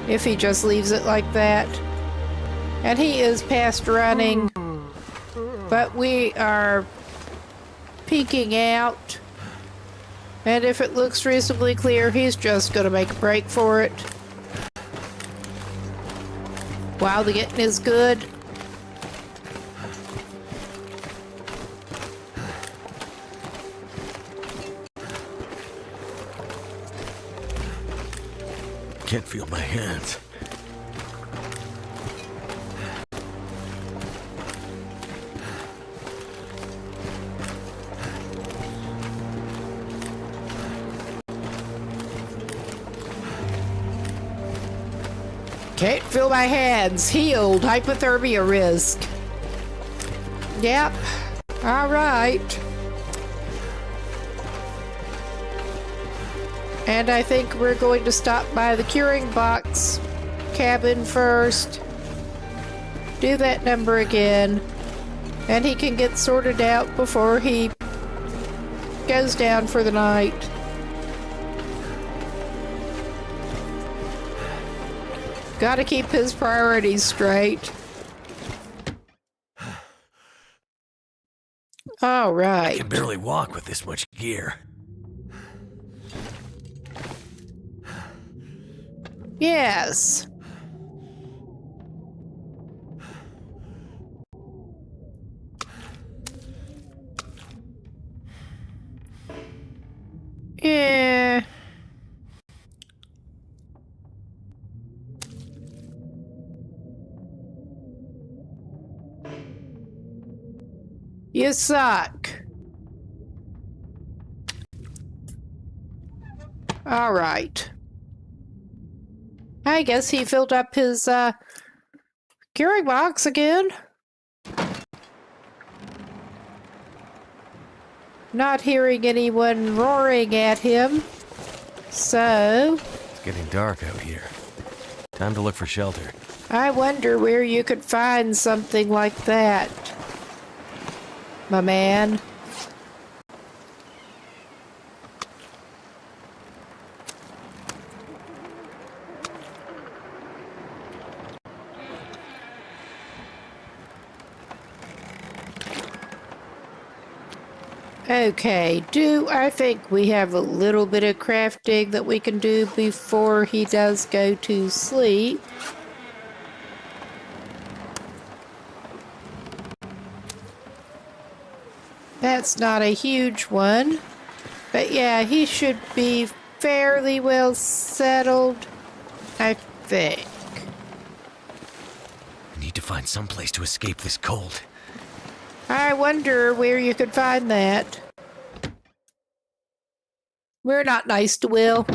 if he just leaves it like that. And he is past running, but we are peeking out, and if it looks reasonably clear, he's just going to make a break for it. Wow, the getting is good. Can't feel my hands. Can't feel my hands. Healed. Hypothermia risk. Yep. All right. And I think we're going to stop by the curing box cabin first. Do that number again. And he can get sorted out before he goes down for the night. Gotta keep his priorities straight. All right. I can barely walk with this much gear. Yes. Yeah. You suck. All right. I guess he filled up his curing box again. Not hearing anyone roaring at him. So, It's getting dark out here. Time to look for shelter. I wonder where you could find something like that, my man. Okay, I think we have a little bit of crafting that we can do before he does go to sleep. That's not a huge one. But yeah, he should be fairly well settled, I think. I need to find some place to escape this cold. I wonder where you could find that. We're not nice to Will.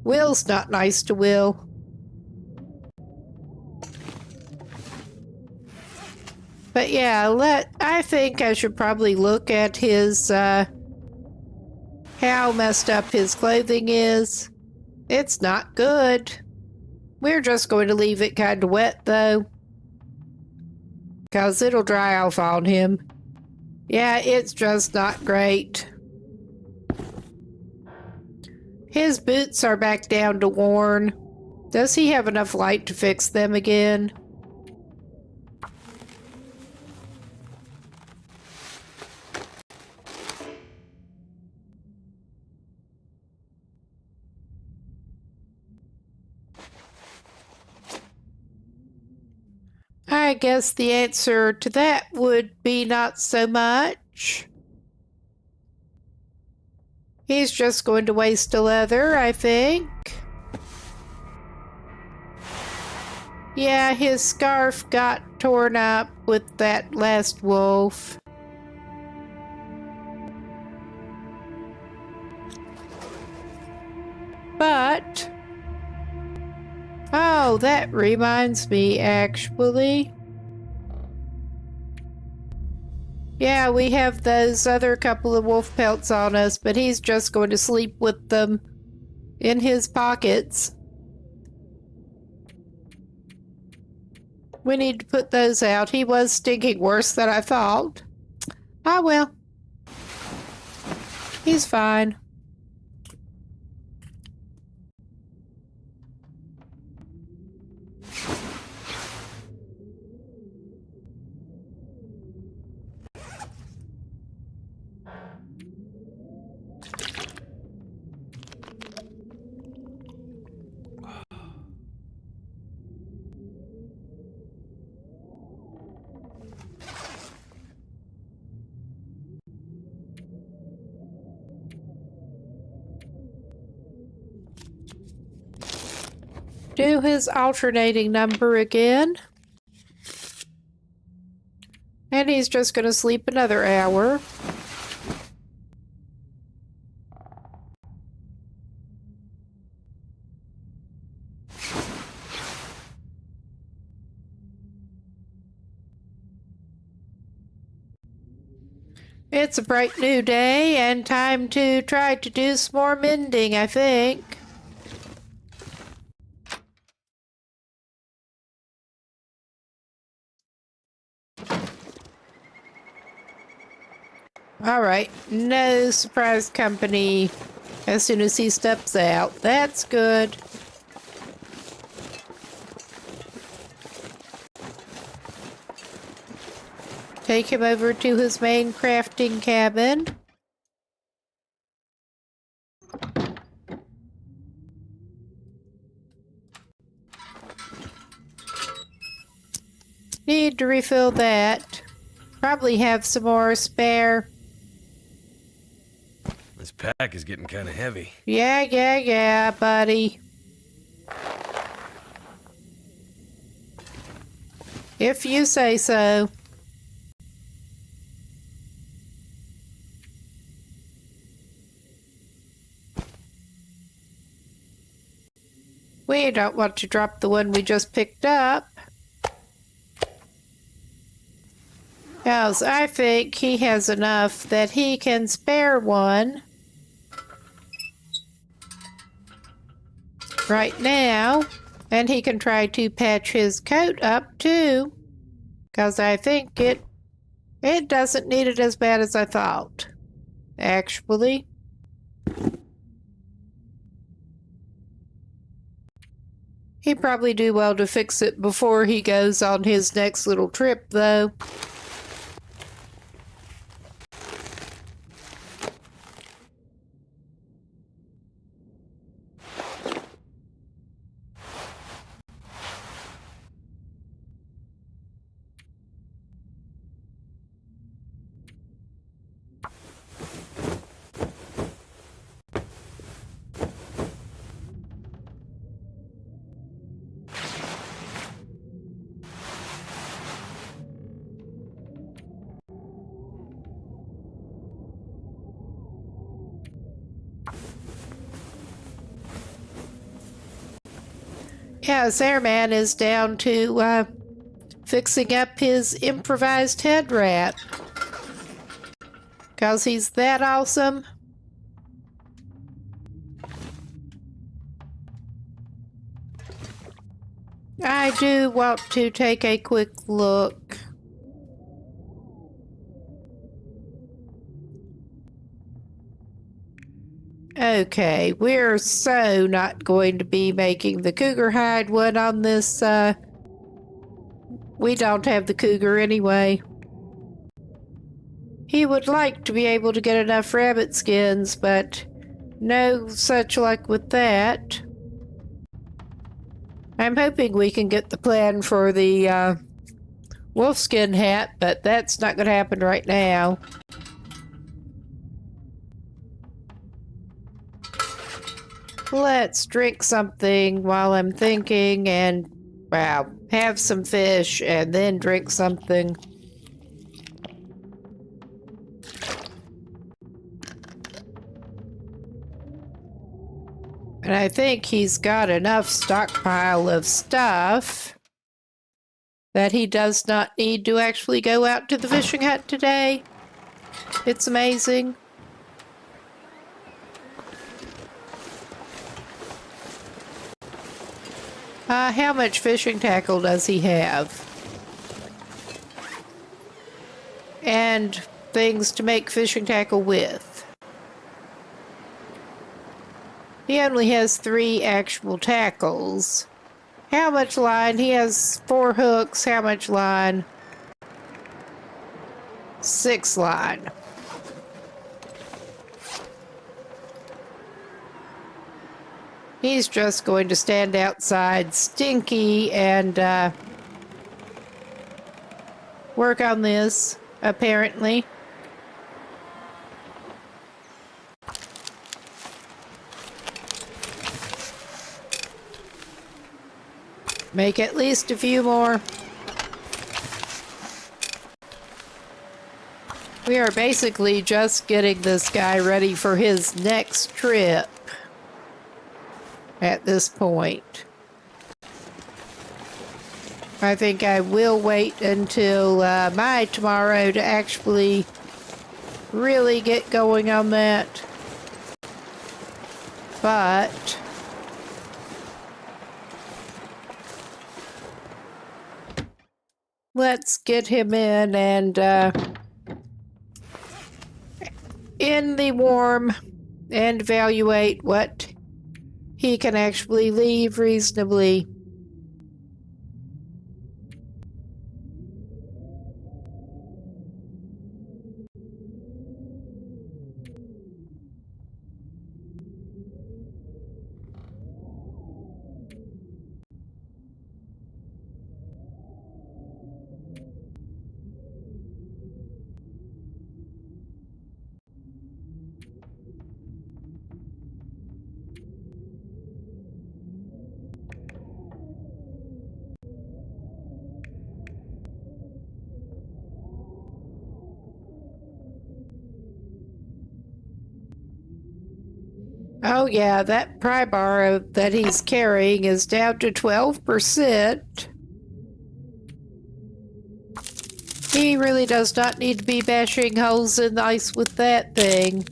Will's not nice to Will. But yeah, I think I should probably look at his, how messed up his clothing is. It's not good. We're just going to leave it kind of wet, though. Because it'll dry off on him. Yeah, it's just not great. His boots are back down to worn. Does he have enough light to fix them again? I guess the answer to that would be not so much. He's just going to waste a leather, I think. Yeah, his scarf got torn up with that last wolf. But... oh, that reminds me, actually. Yeah, we have those other couple of wolf pelts on us, but he's just going to sleep with them in his pockets. We need to put those out. He was stinking worse than I thought. Ah, well. He's fine. Do his alternating number again. And he's just going to sleep another hour. It's a bright new day and time to try to do some more mending, I think. Alright, no surprise company as soon as he steps out. That's good. Take him over to his main crafting cabin. Need to refill that. Probably have some more spare. This pack is getting kind of heavy. Yeah, buddy. If you say so. We don't want to drop the one we just picked up. Because I think he has enough that he can spare one right now. And he can try to patch his coat up too. Because I think it doesn't need it as bad as I thought. Actually. He'd probably do well to fix it before he goes on his next little trip, though. Yeah, Airman is down to fixing up his improvised head wrap. 'Cause he's that awesome. I do want to take a quick look. Okay, we're so not going to be making the cougar hide one on this, we don't have the cougar anyway. He would like to be able to get enough rabbit skins, but no such luck with that. I'm hoping we can get the plan for the, wolfskin hat, but that's not going to happen right now. Let's drink something while I'm thinking and, well, have some fish and then drink something. And I think he's got enough stockpile of stuff that he does not need to actually go out to the fishing hut today. It's amazing. How much fishing tackle does he have? And things to make fishing tackle with. He only has 3 actual tackles. How much line? He has 4 hooks. How much line? 6 line. He's just going to stand outside Stinky and work on this, apparently. Make at least a few more. We are basically just getting this guy ready for his next trip at this point. I think I will wait until my tomorrow to actually really get going on that. But let's get him in and in the warm and evaluate what he can actually leave reasonably. Oh yeah, that pry bar that he's carrying is down to 12%. He really does not need to be bashing holes in the ice with that thing.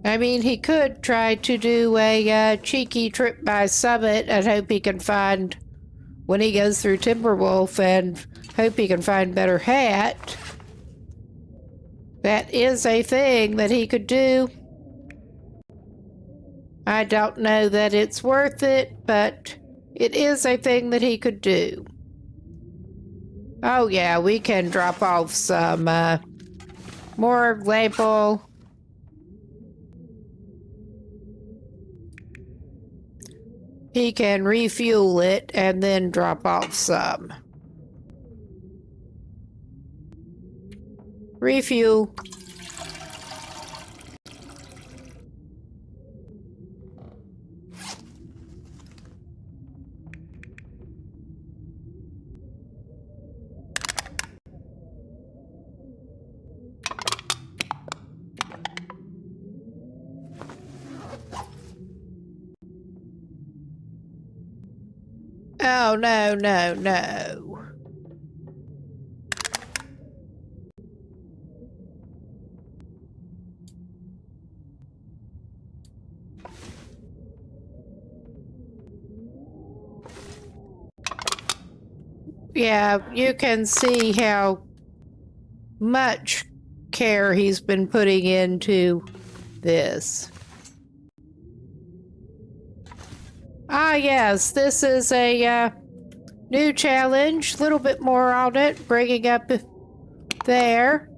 I mean, he could try to do a cheeky trip by Summit and hope he can find, when he goes through Timberwolf, and hope he can find better hat. That is a thing that he could do. I don't know that it's worth it, but it is a thing that he could do. Oh yeah, we can drop off some more lamp oil. He can refuel it and then drop off some. Refuel. Oh, no, no, no. Yeah, you can see how much care he's been putting into this. Ah, yes, this is a new challenge. A little bit more on it, bringing up there.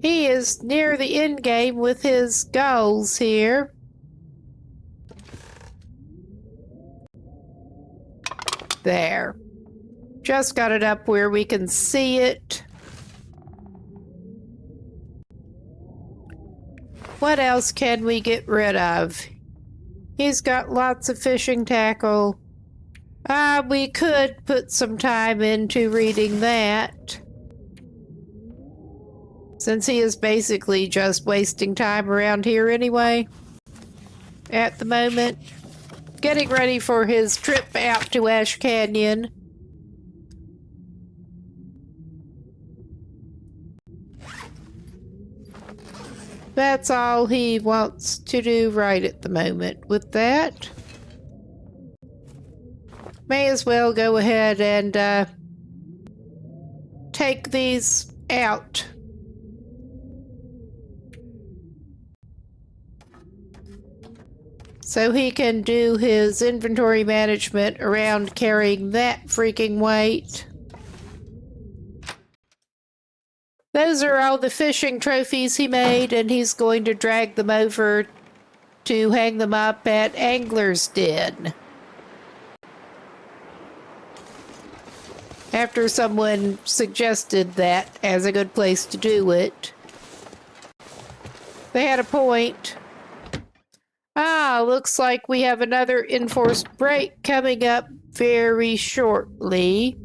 He is near the end game with his goals here. There. Just got it up where we can see it. What else can we get rid of? He's got lots of fishing tackle. We could put some time into reading that, since he is basically just wasting time around here anyway, at the moment. Getting ready for his trip out to Ash Canyon. That's all he wants to do right at the moment with that. May as well go ahead and take these out. So he can do his inventory management around carrying that freaking weight. Those are all the fishing trophies he made, and he's going to drag them over to hang them up at Angler's Den. After someone suggested that as a good place to do it. They had a point. Looks like we have another enforced break coming up very shortly.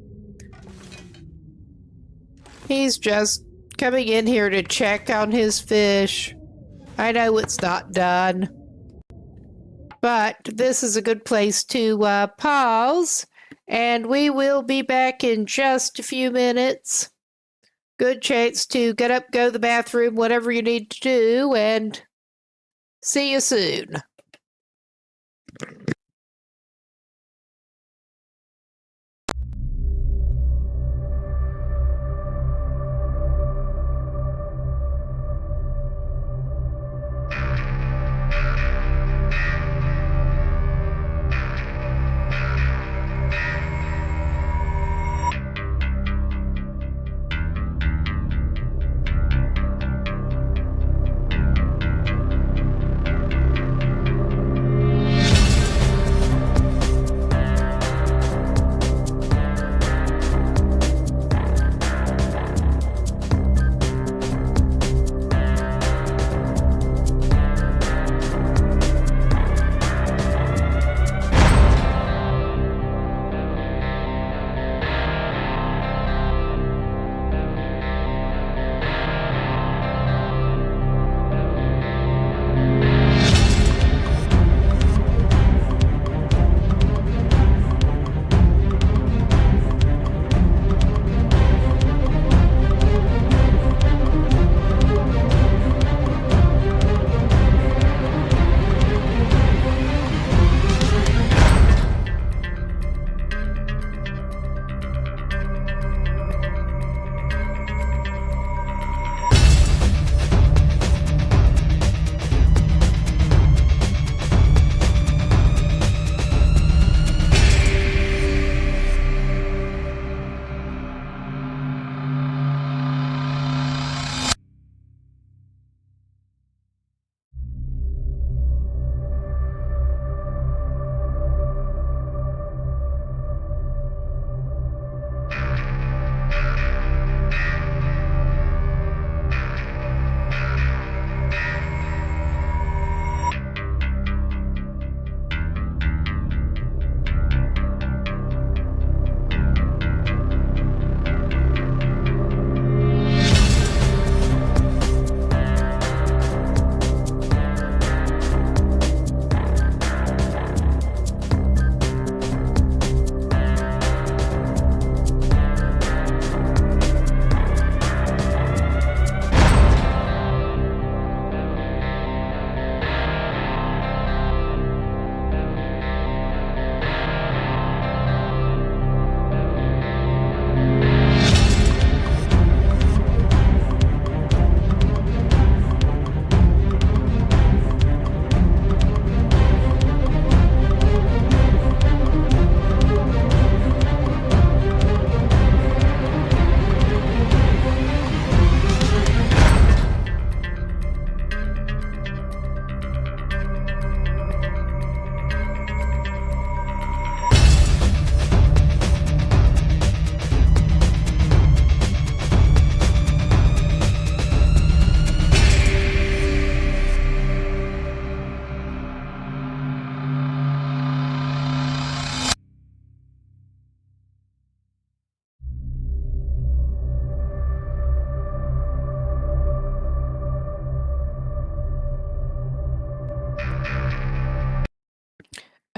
He's just coming in here to check on his fish. I know it's not done. But this is a good place to pause, and we will be back in just a few minutes. Good chance to get up, go to the bathroom, whatever you need to do, and see you soon.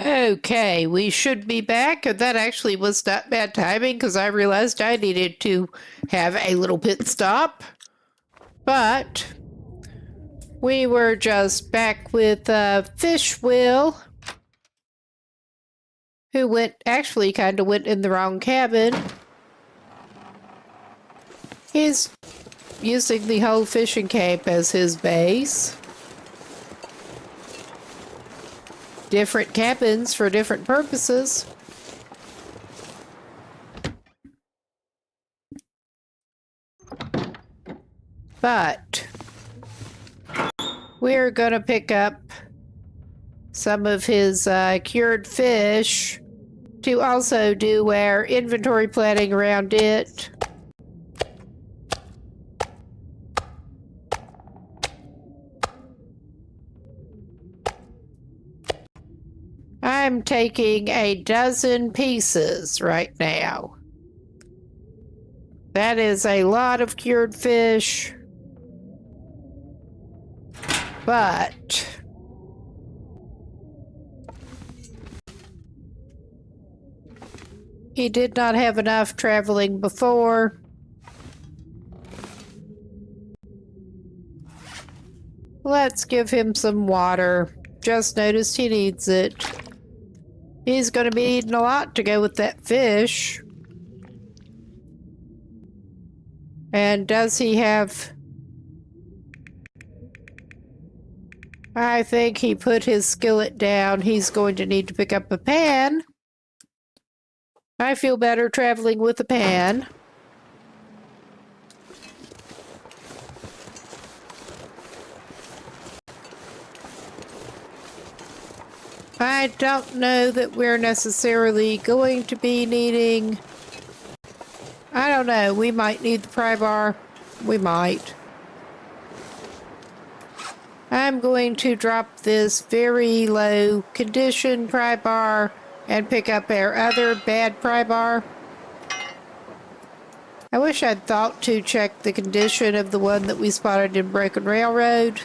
Okay, we should be back. That actually was not bad timing because I realized I needed to have a little pit stop. But we were just back with Fish Will, who went in the wrong cabin. He's using the whole fishing camp as his base. Different cabins for different purposes. But we're going to pick up some of his cured fish to also do our inventory planning around it. I'm taking a dozen pieces right now. That is a lot of cured fish. But He did not have enough traveling before. Let's give him some water. Just noticed he needs it. He's going to be eating a lot to go with that fish. And does he have... I think he put his skillet down. He's going to need to pick up a pan. I feel better traveling with a pan. I don't know that we're necessarily going to be needing... I don't know. We might need the pry bar. We might. I'm going to drop this very low condition pry bar and pick up our other bad pry bar. I wish I'd thought to check the condition of the one that we spotted in Broken Railroad.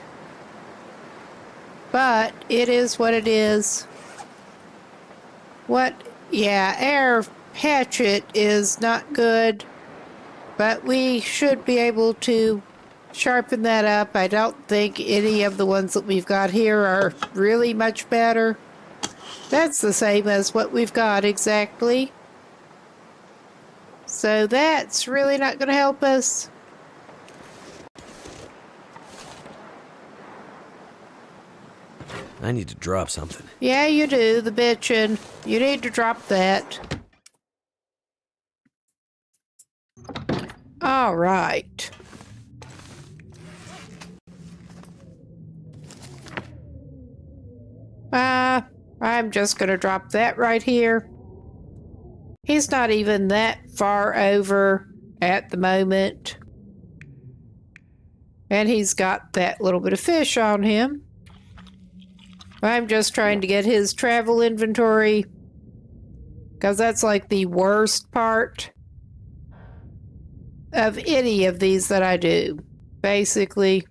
But it is what it is. Yeah, our hatchet is not good. But we should be able to sharpen that up. I don't think any of the ones that we've got here are really much better. That's the same as what we've got exactly. So that's really not going to help us. I need to drop something. Yeah, you do, the bitchin'. You need to drop that. All right. I'm just going to drop that right here. He's not even that far over at the moment. And he's got that little bit of fish on him. I'm just trying to get his travel inventory, because that's like the worst part of any of these that I do, basically.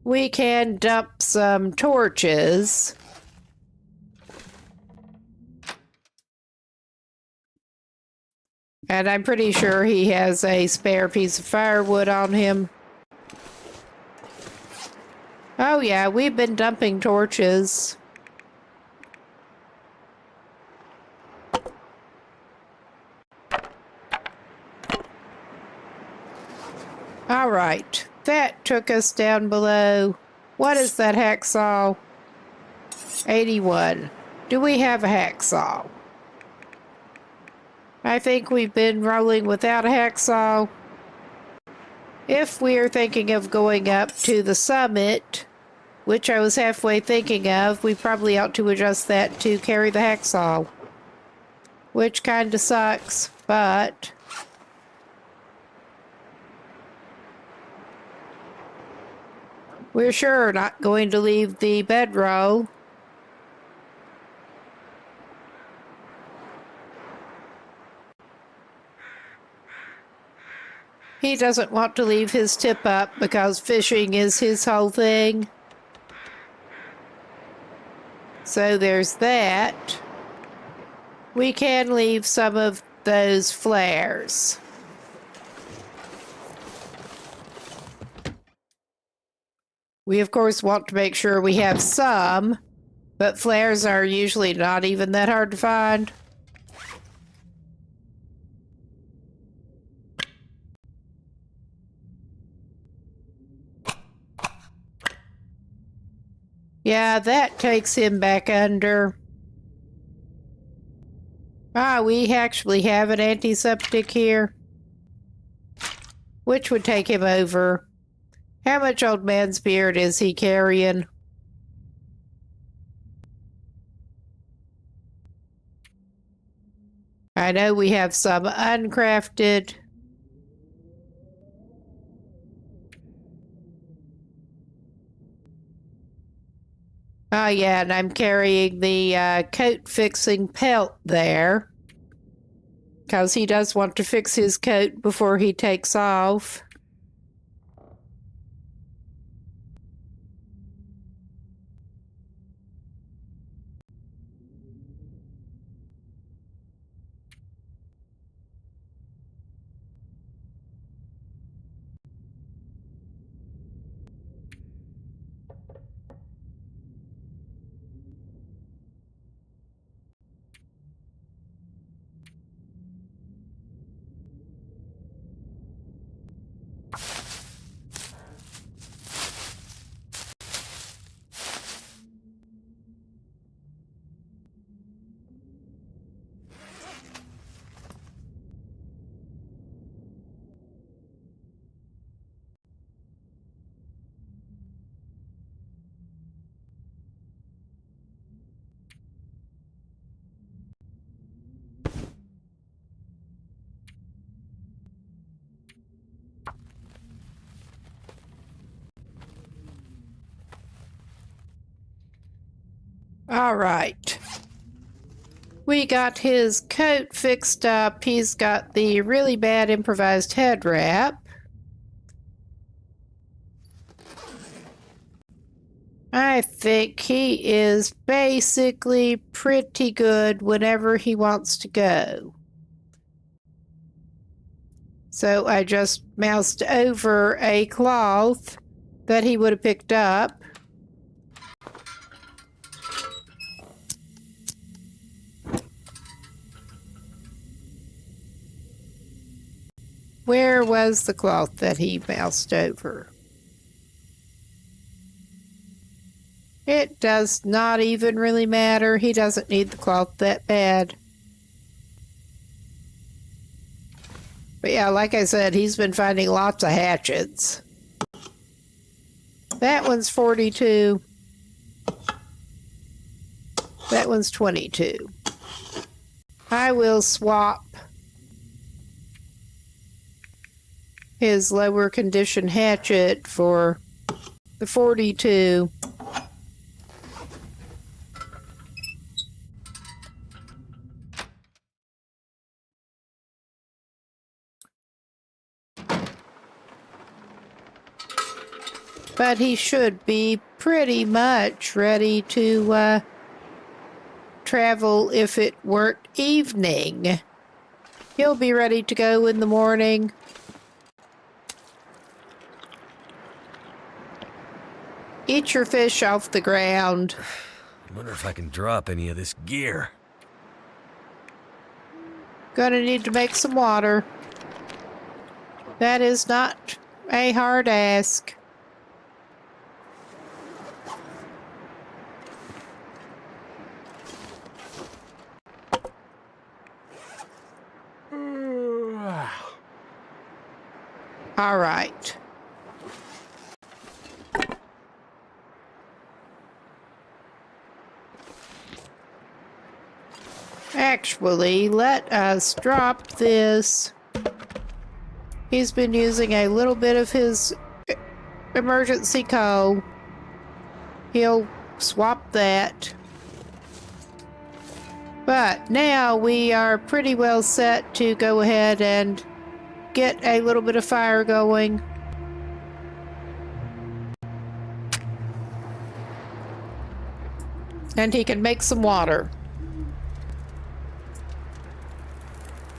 We can dump some torches. And I'm pretty sure he has a spare piece of firewood on him. Oh yeah, we've been dumping torches. All right, that took us down below. What is that hacksaw? 81. Do we have a hacksaw? I think we've been rolling without a hacksaw. If we're thinking of going up to the summit, which I was halfway thinking of, we probably ought to adjust that to carry the hacksaw. Which kind of sucks, but... we're sure not going to leave the bedroll. He doesn't want to leave his tip up because fishing is his whole thing. So there's that. We can leave some of those flares. We, of course, want to make sure we have some, but flares are usually not even that hard to find. Yeah, that takes him back under. We actually have an antiseptic here, which would take him over. How much old man's beard is he carrying? I know we have some uncrafted. Oh yeah, and I'm carrying the coat fixing pelt there, because he does want to fix his coat before he takes off. All right. We got his coat fixed up. He's got the really bad improvised head wrap. I think he is basically pretty good whenever he wants to go. So I just moused over a cloth that he would have picked up. Where was the cloth that he moused over? It does not even really matter. He doesn't need the cloth that bad. But yeah, like I said, he's been finding lots of hatchets. That one's 42. That one's 22. I will swap his lower condition hatchet for the 42. But he should be pretty much ready to travel if it weren't evening. He'll be ready to go in the morning. Eat your fish off the ground. I wonder if I can drop any of this gear. Gonna need to make some water. That is not a hard ask. All right. Actually, let us drop this. He's been using a little bit of his emergency coal. He'll swap that. But now we are pretty well set to go ahead and get a little bit of fire going. And he can make some water.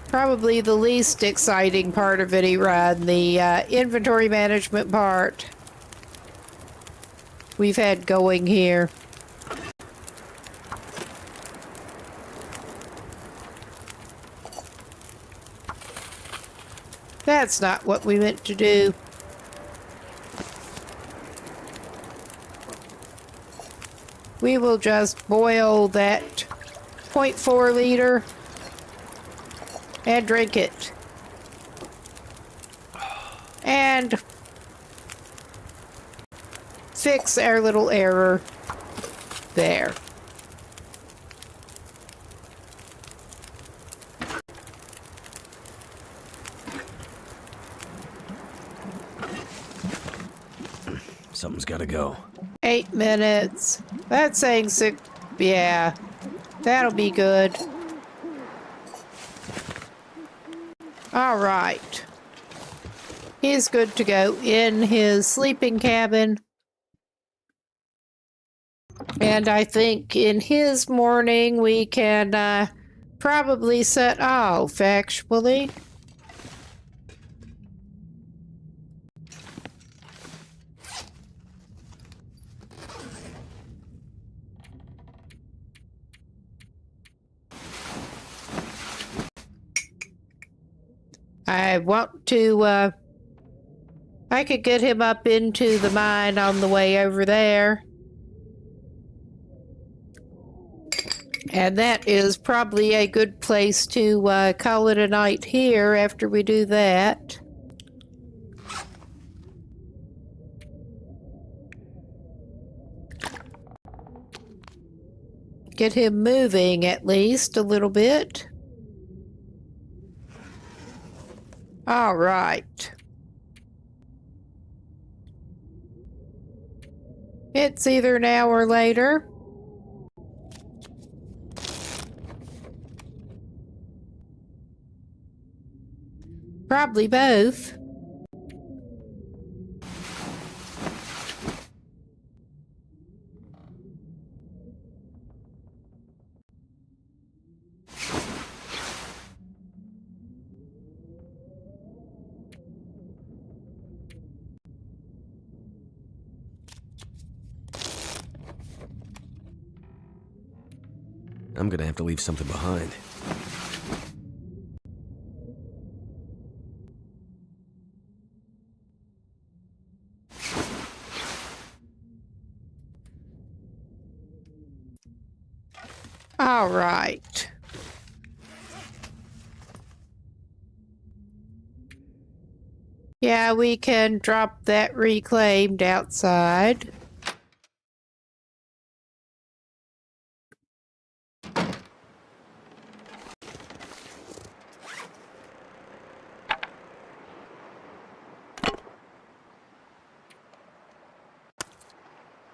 Probably the least exciting part of any run, the inventory management part we've had going here. That's not what we meant to do. We will just boil that 0.4 liter and drink it. And fix our little error there. Something's gotta go. 8 minutes. That's saying 6. Yeah, that'll be good. All right. He's good to go in his sleeping cabin. And I think in his morning we can probably set off, actually. I want to, I could get him up into the mine on the way over there. And that is probably a good place to call it a night here after we do that. Get him moving at least a little bit. All right. It's either now or later. Probably both. I'm gonna have to leave something behind. All right. Yeah, we can drop that reclaimed outside.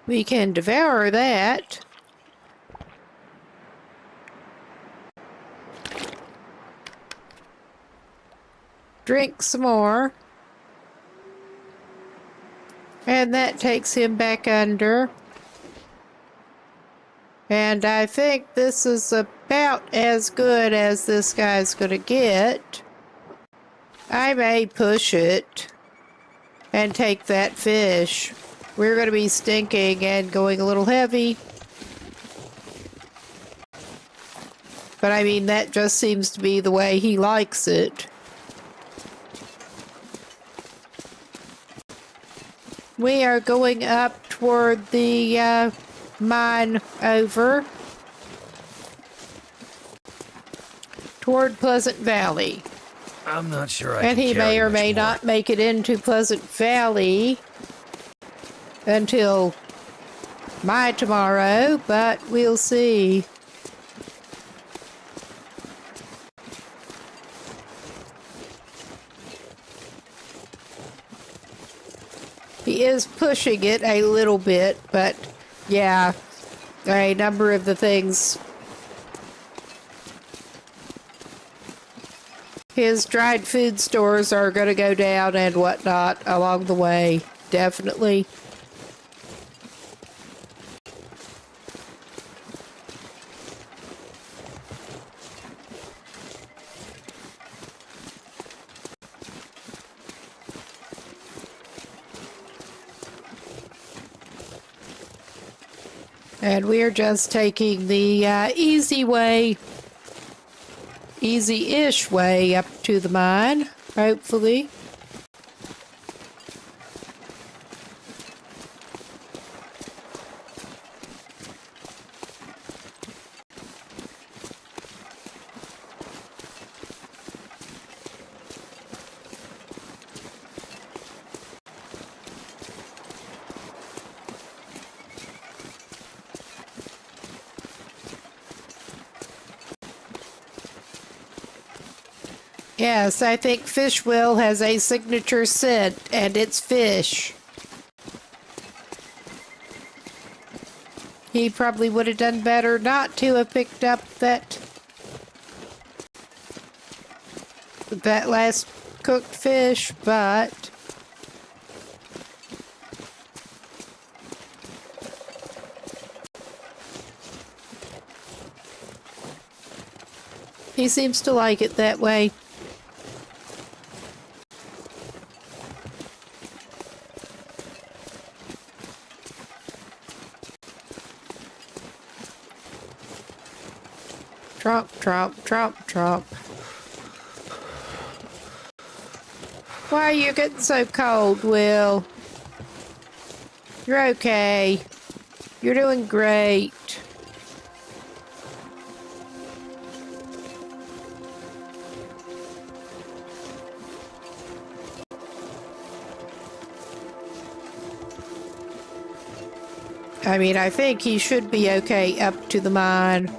We can devour that. Drink some more. And that takes him back under. And I think this is about as good as this guy's gonna get. I may push it and take that fish. We're gonna be stinking and going a little heavy. But I mean, that just seems to be the way he likes it. We are going up toward the mine over. Toward Pleasant Valley. I'm not sure And he may or may not make it into Pleasant Valley until my tomorrow, but we'll see. He is pushing it a little bit, but yeah, a number of the things. His dried food stores are going to go down and whatnot along the way, definitely. And we're just taking the easy-ish way up to the mine, hopefully. Yes, I think Fishwill has a signature scent, and it's fish. He probably would have done better not to have picked up that last cooked fish, but he seems to like it that way. Tromp, tromp, tromp, tromp. Why are you getting so cold, Will? You're okay. You're doing great. I mean, I think he should be okay up to the mine.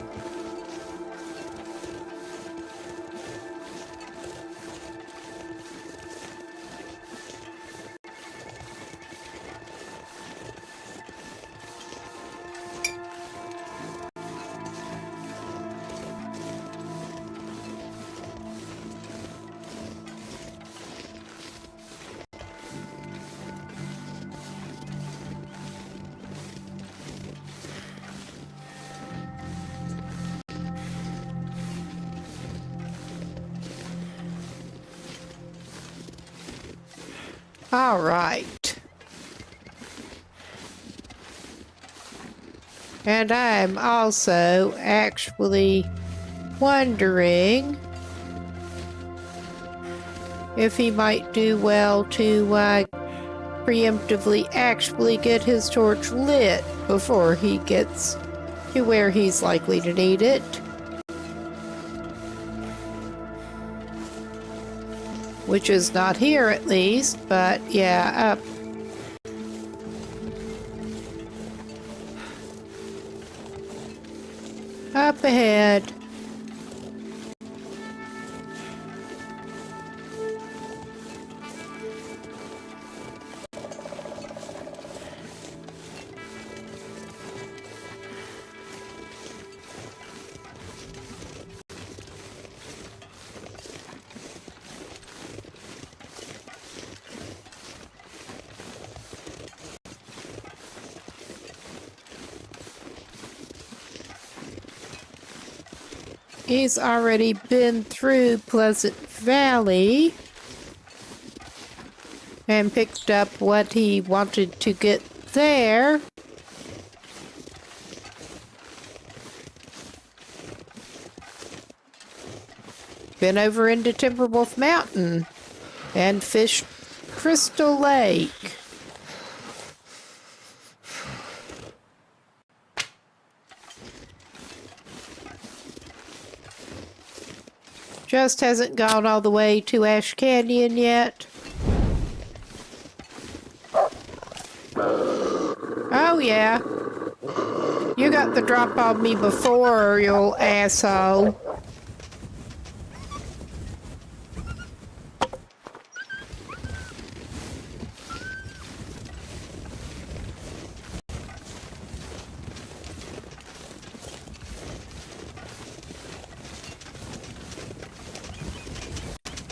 All right. And I'm also actually wondering if he might do well to preemptively actually get his torch lit before he gets to where he's likely to need it. Which is not here, at least, but yeah, up. Up ahead. He's already been through Pleasant Valley and picked up what he wanted to get there. Been over into Timberwolf Mountain and fished Crystal Lake. Just hasn't gone all the way to Ash Canyon yet. Oh yeah. You got the drop on me before, you old asshole.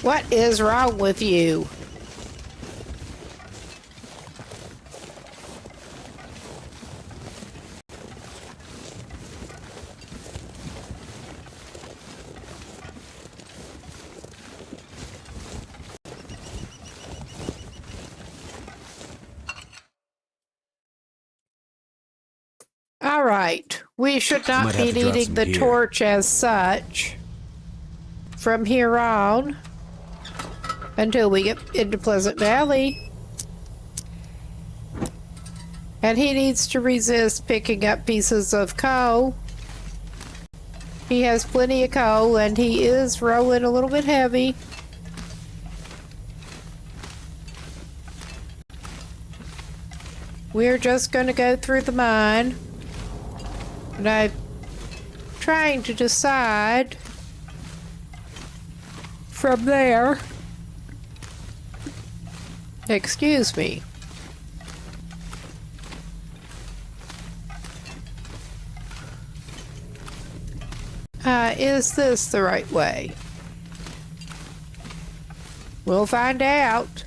What is wrong with you? All right, we should not be needing the torch as such from here on. Until we get into Pleasant Valley. And he needs to resist picking up pieces of coal. He has plenty of coal and he is rolling a little bit heavy. We're just going to go through the mine. And I'm trying to decide from there. Excuse me. Is this the right way? We'll find out.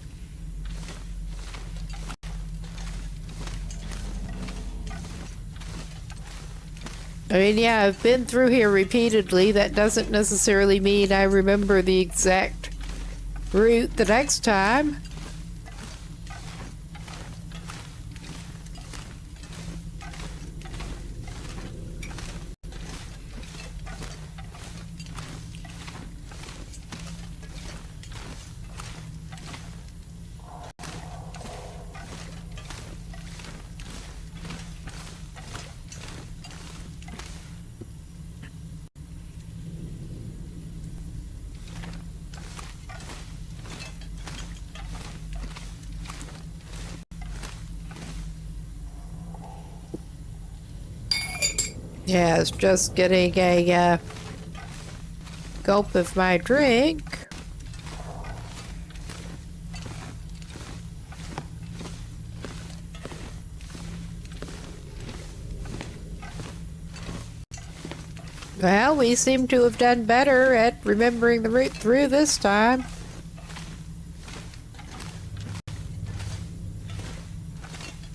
I mean, yeah, I've been through here repeatedly. That doesn't necessarily mean I remember the exact route the next time. Yeah, it's just getting a gulp of my drink. Well, we seem to have done better at remembering the route through this time.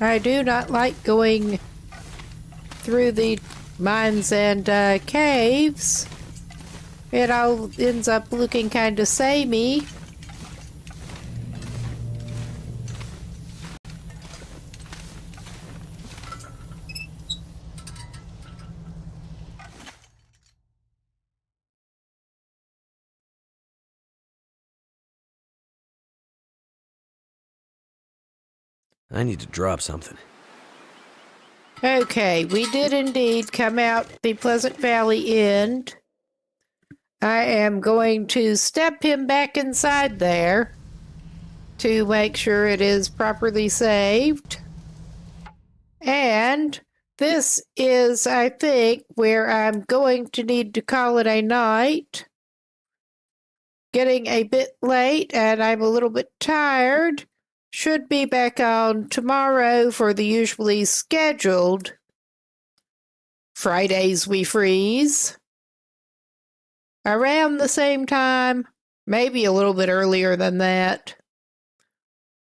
I do not like going through the mines and caves. It all ends up looking kind of samey. I need to drop something. Okay, we did indeed come out the Pleasant Valley end. I am going to step him back inside there to make sure it is properly saved. And this is, I think, where I'm going to need to call it a night. Getting a bit late and I'm a little bit tired. Should be back on tomorrow for the usually scheduled Fridays We Freeze. Around the same time, maybe a little bit earlier than that.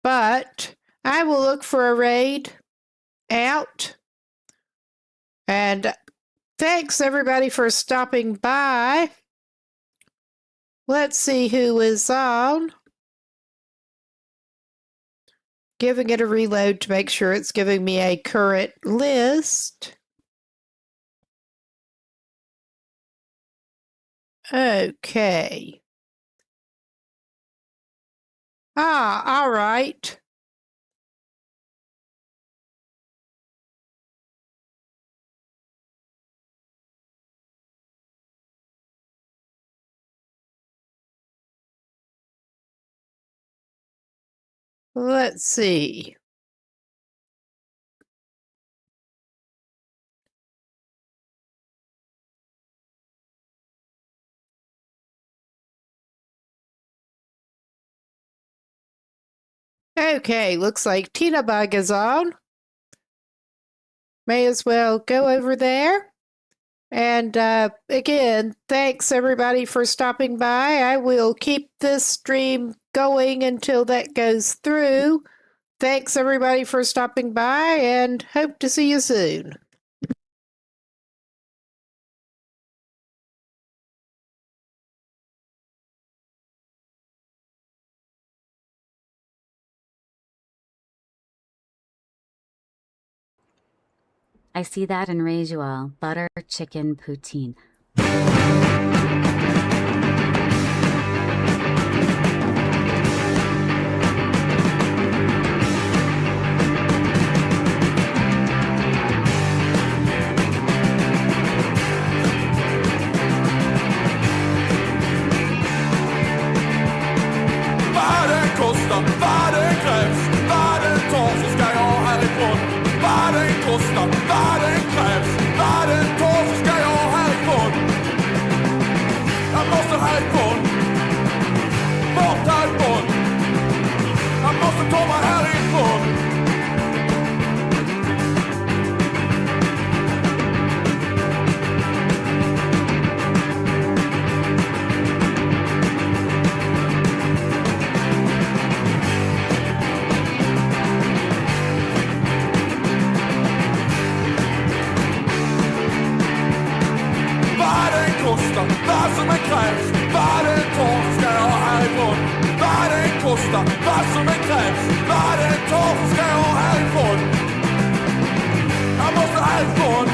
But I will look for a raid out. And thanks everybody for stopping by. Let's see who is on. Giving it a reload to make sure it's giving me a current list. Okay. All right. Let's see. Okay, looks like Tina Bug is on. May as well go over there. And again, thanks everybody for stopping by. I will keep this stream going until that goes through. Thanks everybody for stopping by and hope to see you soon. I see that and raise you all. Butter chicken poutine. Vad det kostar, vad det krävs, vad det tar så ska jag härifrån. Vad det kostar, vad det krävs, vad det tar så ska jag härifrån. Jag måste härifrån, bort härifrån. Jag måste ta mig härifrån. Vad som än krävs, vad det tar så ska jag härifrån. Vad det kostar, vad som än krävs, vad det tar så ska jag härifrån. Jag måste härifrån,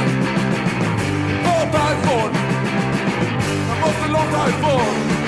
bort härifrån. Jag måste långt härifrån.